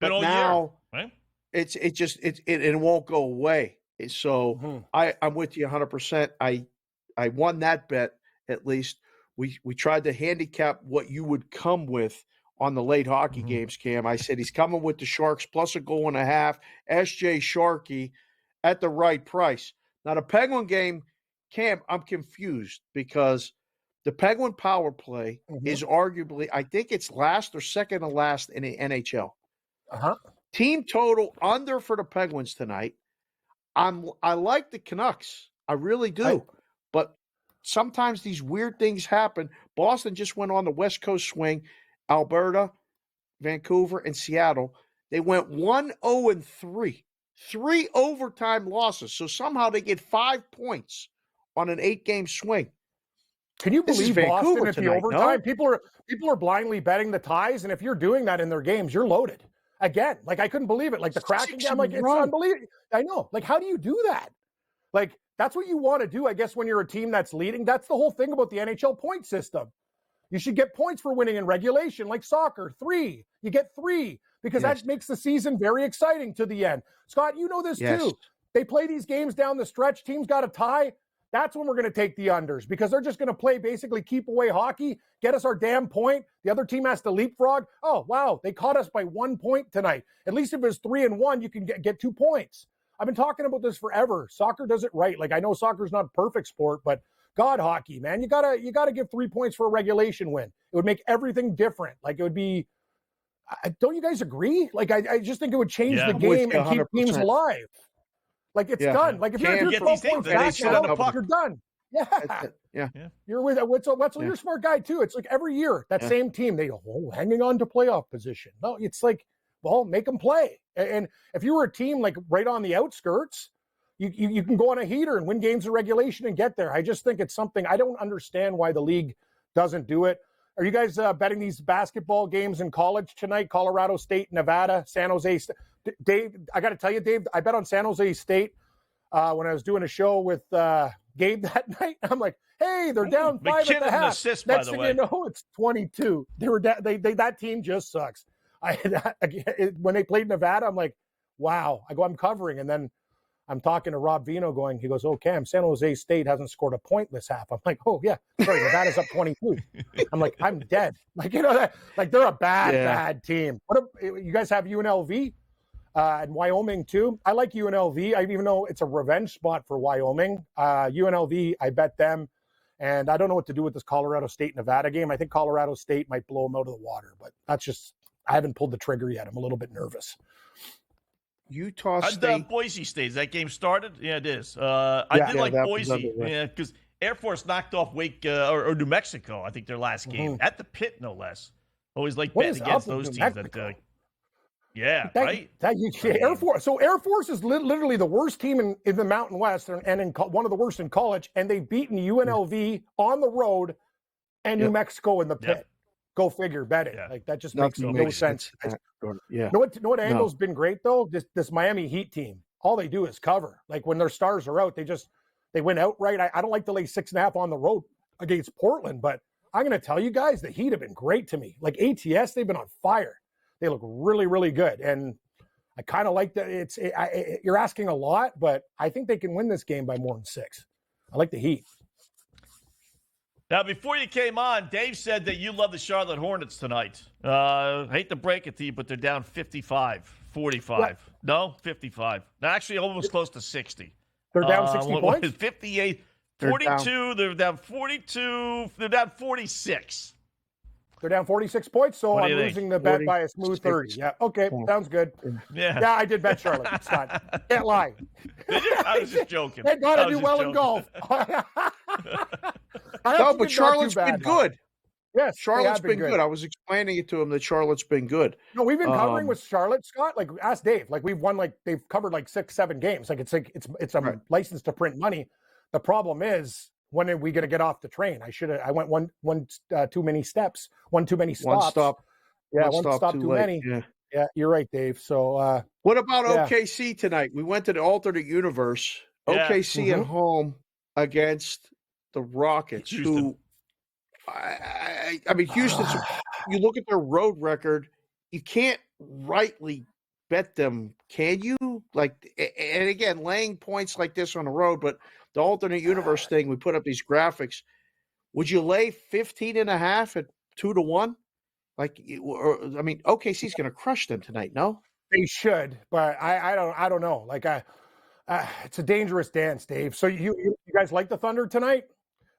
Speaker 2: But now
Speaker 1: year, right?
Speaker 2: It won't go away. So I'm with you 100%. I won that bet at least. We tried to handicap what you would come with on the late hockey games, Cam. I said he's coming with the Sharks plus 1.5. SJ Sharkey at the right price. Now the Penguin game, Cam, I'm confused because the Penguin power play is arguably, I think it's last or second to last in the NHL. Team total under for the Penguins tonight. I like the Canucks. I really do. But sometimes these weird things happen. Boston just went on the West Coast swing. Alberta, Vancouver, and Seattle. They went 1-0-3. 3 overtime losses. So somehow they get 5 points on an 8-game swing.
Speaker 11: Can you believe Boston at the overtime?
Speaker 2: No?
Speaker 11: People are blindly betting the ties, and if you're doing that in their games, you're loaded. Again, like I couldn't believe it. Like the Kraken game, like it's unbelievable. I know. Like, how do you do that? Like, that's what you want to do, I guess, when you're a team that's leading. That's the whole thing about the NHL point system. You should get points for winning in regulation, like soccer. 3. You get 3 because that makes the season very exciting to the end. Scott, you know this too. They play these games down the stretch. Teams got a tie. That's when we're going to take the unders because they're just going to play basically keep away hockey, get us our damn point. The other team has to leapfrog. Oh, wow, they caught us by 1 point tonight. At least if it's 3-1, you can get 2 points. I've been talking about this forever. Soccer does it right. Like, I know soccer's not a perfect sport, but God, hockey, man, you gotta give 3 points for a regulation win. It would make everything different. Like, it would be. Don't you guys agree? Like, I just think it would change the game and keep teams alive. Like, it's done. Like, if you're 12 points back now, you're done. Yeah. You're with Wetzel. You're a smart guy too. It's like every year that same team, they go, hanging on to playoff position. No, it's like, well, make them play. And if you were a team like right on the outskirts, you can go on a heater and win games of regulation and get there. I just think it's something I don't understand why the league doesn't do it. Are you guys betting these basketball games in college tonight? Colorado State, Nevada, San Jose State. Dave, I got to tell you, Dave, I bet on San Jose State when I was doing a show with Gabe that night. I'm like, hey, they're down 5 at the half.
Speaker 1: Assist,
Speaker 11: Next
Speaker 1: by the
Speaker 11: thing
Speaker 1: way.
Speaker 11: you know, it's 22. That team just sucks. When they played Nevada, I'm like, wow. I'm covering, and then I'm talking to Rob Vino he goes, oh, Cam, San Jose State hasn't scored a point this half. I'm like, oh, yeah, sorry, Nevada's up 22. I'm like, I'm dead. Like, they're a bad team. You guys have UNLV and Wyoming, too? I like UNLV, even though it's a revenge spot for Wyoming. UNLV, I bet them. And I don't know what to do with this Colorado State-Nevada game. I think Colorado State might blow them out of the water. But that's just – I haven't pulled the trigger yet. I'm a little bit nervous.
Speaker 2: Utah State.
Speaker 1: Boise State. That game started? Yeah, it is. I did like Boise. Yeah, because Air Force knocked off Wake or New Mexico, I think, their last game. At the pit, no less. Always like betting against those teams. Right?
Speaker 11: Air Force. So Air Force is literally the worst team in the Mountain West and one of the worst in college. And they've beaten UNLV on the road and New Mexico in the pit. Go figure, bet it. Like, that just makes no sense.
Speaker 2: Yeah.
Speaker 11: Know what angle's been great though? This Miami Heat team. All they do is cover. Like, when their stars are out, they win outright. I don't like to lay 6.5 on the road against Portland, but I'm going to tell you guys, the Heat have been great to me. Like ATS, they've been on fire. They look really, really good. And I kind of like that. You're asking a lot, but I think they can win this game by more than 6. I like the Heat.
Speaker 1: Now, before you came on, Dave said that you love the Charlotte Hornets tonight. Hate to break it to you, but they're down 45.
Speaker 11: What?
Speaker 1: No, 55. They're actually almost close to 60.
Speaker 11: They're down 60 points?
Speaker 1: 58, 42. They're down 42. They're down 46.
Speaker 11: They're down 46 points, so I'm losing the bet by a smooth 30. Yeah, okay, sounds good. Yeah, I did bet Charlotte. It's not. Can't lie.
Speaker 1: I was just joking.
Speaker 11: Thank God I do well in golf.
Speaker 2: No, but Charlotte's been good.
Speaker 11: Yes,
Speaker 2: Charlotte's been good. I was explaining it to him that Charlotte's been good.
Speaker 11: No, we've been covering with Charlotte, Scott. Like, ask Dave. Like, we've won. Like, they've covered like 6, 7 games. Like, it's a license to print money. The problem is, when are we going to get off the train? I went one too many steps, one too many stops.
Speaker 2: One stop.
Speaker 11: Yeah, one stop too many. Yeah, you're right, Dave. So,
Speaker 2: what about OKC tonight? We went to the alternate universe.
Speaker 1: Yeah.
Speaker 2: OKC at home against the Rockets, who, I mean, Houston's, you look at their road record, you can't rightly bet them, can you? Like, and again, laying points like this on the road, but the alternate universe thing, we put up these graphics. Would you lay 15.5 at 2-1? Like, I mean, OKC's going to crush them tonight, no?
Speaker 11: They should, but I don't know. Like, it's a dangerous dance, Dave. So you guys like the Thunder tonight?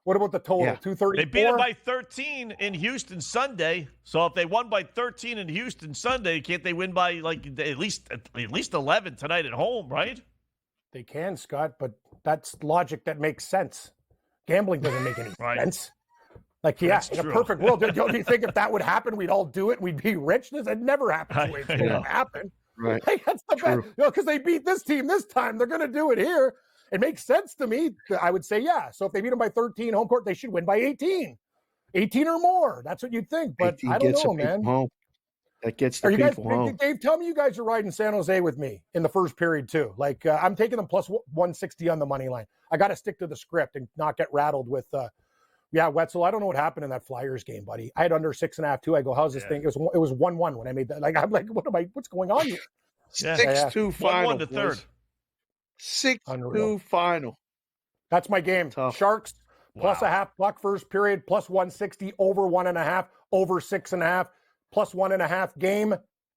Speaker 11: What about the total? 234?
Speaker 1: They beat them by 13 in Houston Sunday. So if they won by 13 in Houston Sunday, can't they win by like at least 11 tonight at home, right?
Speaker 11: They can, Scott, but that's logic that makes sense. Gambling doesn't make any sense. Like, in a perfect world, don't you think if that would happen, we'd all do it? We'd be rich? This had never happened the way it's going to happen.
Speaker 2: Right.
Speaker 11: Like, that's the best. Because they beat this team this time, they're going to do it here. It makes sense to me. I would say, yeah. So if they beat them by 13 home court, they should win by 18. 18 or more. That's what you'd think. But I don't know, man.
Speaker 2: Home. That gets the people home.
Speaker 11: Dave, tell me you guys are riding San Jose with me in the first period, too. Like, I'm taking them plus 160 on the money line. I got to stick to the script and not get rattled with, Wetzel. I don't know what happened in that Flyers game, buddy. I had under 6.5, too. I go, how's this thing? It was 1-1 when I made that. Like, I'm like, what's going on here?
Speaker 2: 6-2 final.
Speaker 1: 1-1 to third.
Speaker 2: 6-2 final.
Speaker 11: That's my game.
Speaker 2: Tough.
Speaker 11: Sharks plus a half puck first period, plus 160, over 1.5, over 6.5, plus 1.5 game,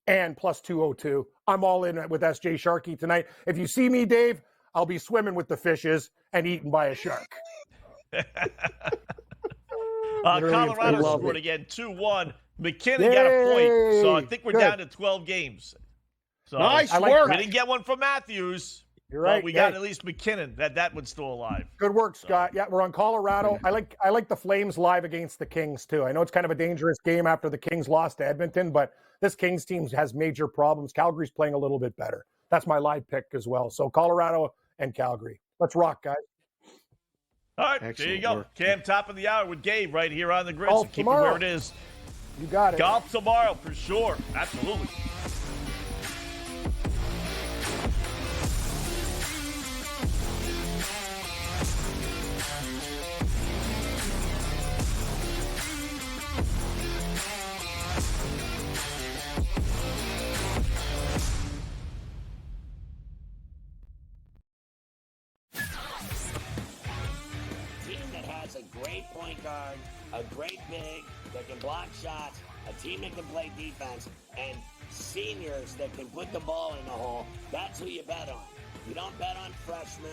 Speaker 11: and plus 202. I'm all in with SJ Sharky tonight. If you see me, Dave, I'll be swimming with the fishes and eaten by a shark.
Speaker 1: Colorado scored again, 2-1. McKinnon got a point, so I think we're down to 12 games. So
Speaker 2: nice work.
Speaker 1: We didn't get one from Matthews.
Speaker 11: You're right.
Speaker 1: But we got at least McKinnon. That one's still alive.
Speaker 11: Good work, Scott. Yeah, we're on Colorado. I like the Flames live against the Kings too. I know it's kind of a dangerous game after the Kings lost to Edmonton, but this Kings team has major problems. Calgary's playing a little bit better. That's my live pick as well. So Colorado and Calgary. Let's rock, guys.
Speaker 1: All right,
Speaker 2: Excellent
Speaker 1: there you go.
Speaker 2: work.
Speaker 1: Cam, top of the hour with Gabe right here on the grid.
Speaker 11: Golf
Speaker 1: So keep
Speaker 11: tomorrow.
Speaker 1: it where it is.
Speaker 11: You got it.
Speaker 1: Golf tomorrow for sure. Absolutely.
Speaker 3: Point guard, a great big that can block shots, a team that can play defense, and seniors that can put the ball in the hole. That's who you bet on. You don't bet on freshmen.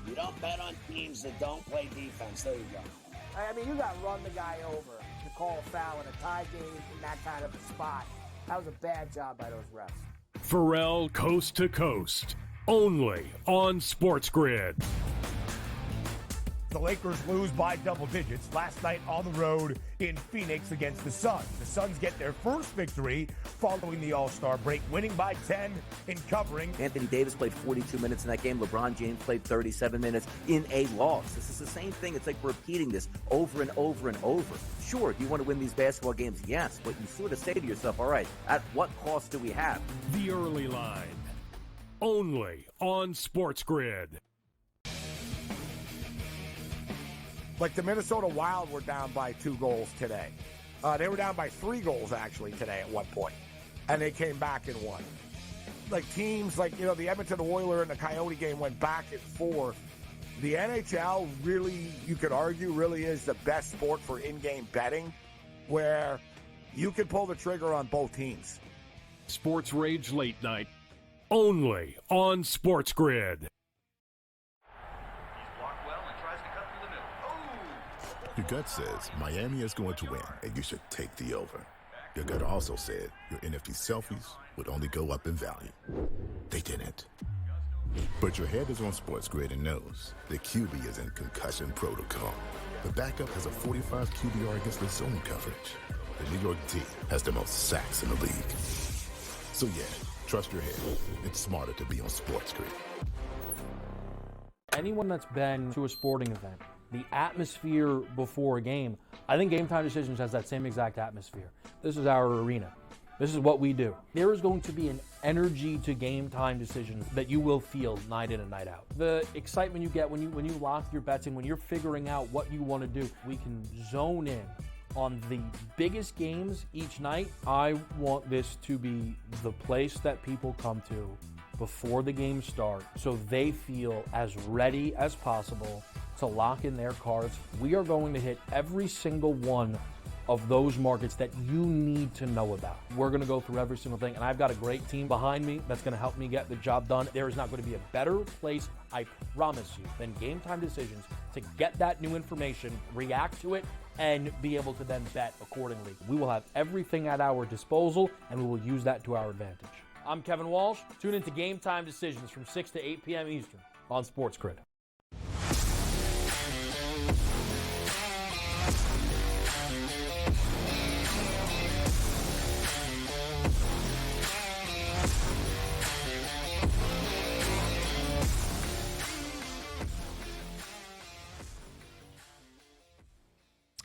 Speaker 3: You don't bet on teams that don't play defense. There you go.
Speaker 4: I mean, you got to run the guy over to call a foul in a tie game in that kind of a spot. That was a bad job by those refs.
Speaker 5: Pharrell Coast to Coast, only on SportsGrid.
Speaker 6: The Lakers lose by double digits last night on the road in Phoenix against the Suns. The Suns get their first victory following the All-Star break, winning by 10 in covering.
Speaker 7: Anthony Davis played 42 minutes in that game. LeBron James played 37 minutes in a loss. This is the same thing. It's like repeating this over and over and over. Sure, do you want to win these basketball games? Yes, but you sort of say to yourself, all right, at what cost do we have?
Speaker 5: The early line, only on SportsGrid.
Speaker 6: Like the Minnesota Wild were down by 2 goals today. They were down by 3 goals, actually, today at one point. And they came back and won. like teams like, the Edmonton Oilers and the Coyote game went back and forth. The NHL really, you could argue, really is the best sport for in-game betting, where you can pull the trigger on both teams.
Speaker 5: Sports Rage Late Night, only on SportsGrid.
Speaker 8: Your gut says Miami is going to win, and you should take the over. Your gut also said your NFT selfies would only go up in value. They didn't. But your head is on SportsGrid and knows the QB is in concussion protocol. The backup has a 45 QBR against the zone coverage. The New York D has the most sacks in the league. So yeah, trust your head. It's smarter to be on SportsGrid.
Speaker 9: Anyone that's been to a sporting event, the atmosphere before a game, I think Game Time Decisions has that same exact atmosphere. This is our arena. This is what we do. There is going to be an energy to Game Time Decisions that you will feel night in and night out. The excitement you get when you lock your bets in, when you're figuring out what you want to do, we can zone in on the biggest games each night. I want this to be the place that people come to before the games start so they feel as ready as possible to lock in their cards. We are going to hit every single one of those markets that you need to know about. We're going to go through every single thing, and I've got a great team behind me that's going to help me get the job done. There is not going to be a better place, I promise you, than Game Time Decisions to get that new information, react to it, and be able to then bet accordingly. We will have everything at our disposal, and we will use that to our advantage. I'm Kevin Walsh. Tune into Game Time Decisions from 6 to 8 p.m. Eastern on SportsGrid.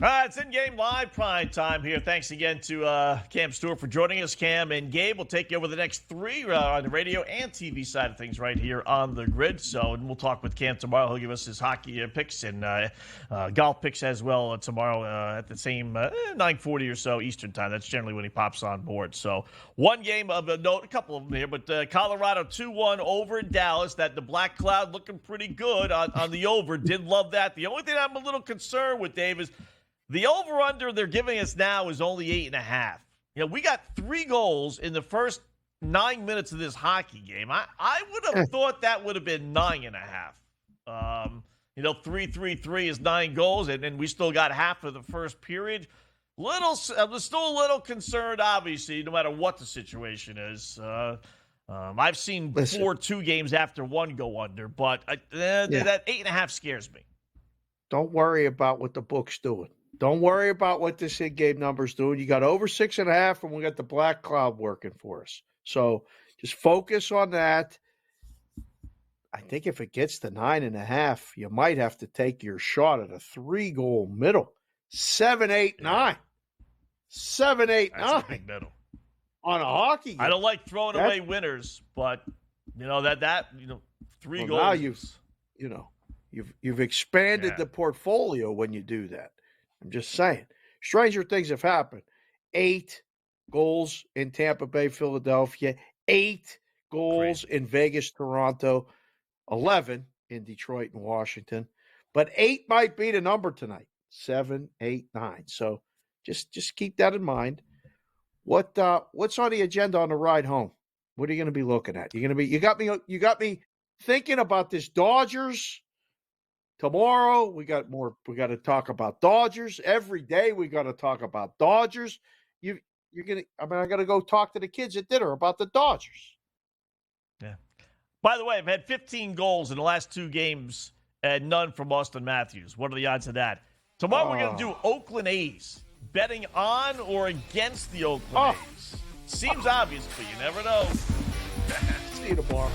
Speaker 1: It's in-game live prime time here. Thanks again to Cam Stewart for joining us. Cam and Gabe will take you over the next 3 on the radio and TV side of things right here on the grid. So, and we'll talk with Cam tomorrow. He'll give us his hockey picks and golf picks as well tomorrow at the same 9:40 or so Eastern time. That's generally when he pops on board. So, one game of a note, a couple of them here, but Colorado 2-1 over Dallas. That the Black Cloud looking pretty good on the over. Did love that. The only thing I'm a little concerned with, Dave, is the over-under they're giving us now is only 8.5. We got 3 goals in the first 9 minutes of this hockey game. I would have thought that would have been 9.5. 3-3-3 is 9 goals, and we still got half of the first period. I'm still a little concerned, obviously, no matter what the situation is. I've seen 4-2 games after 1 go under, but that 8.5 scares me.
Speaker 2: Don't worry about what the book's doing. Don't worry about what this in-game number's doing. You got over 6.5, and we got the Black Cloud working for us. So just focus on that. I think if it gets to 9.5, you might have to take your shot at a 3-goal middle. 7-8-9. 7-8-9.
Speaker 1: That's a big middle.
Speaker 2: On a hockey game.
Speaker 1: I don't like throwing away winners, but 3 goals.
Speaker 2: Now you've expanded the portfolio when you do that. I'm just saying. Stranger things have happened. 8 goals in Tampa Bay, Philadelphia. 8 goals in Vegas, Toronto. 11 in Detroit and Washington. But 8 might be the number tonight. 7, 8, 9. So just keep that in mind. What's on the agenda on the ride home? What are you going to be looking at? You got me thinking about this Dodgers. Tomorrow we got to talk about Dodgers. Every day we got to talk about Dodgers. I got to go talk to the kids at dinner about the Dodgers.
Speaker 1: Yeah. By the way, I've had 15 goals in the last 2 games and none from Austin Matthews. What are the odds of that? Tomorrow we're going to do Oakland A's. Betting on or against the Oakland A's. Seems obvious, but you never know.
Speaker 2: See you tomorrow.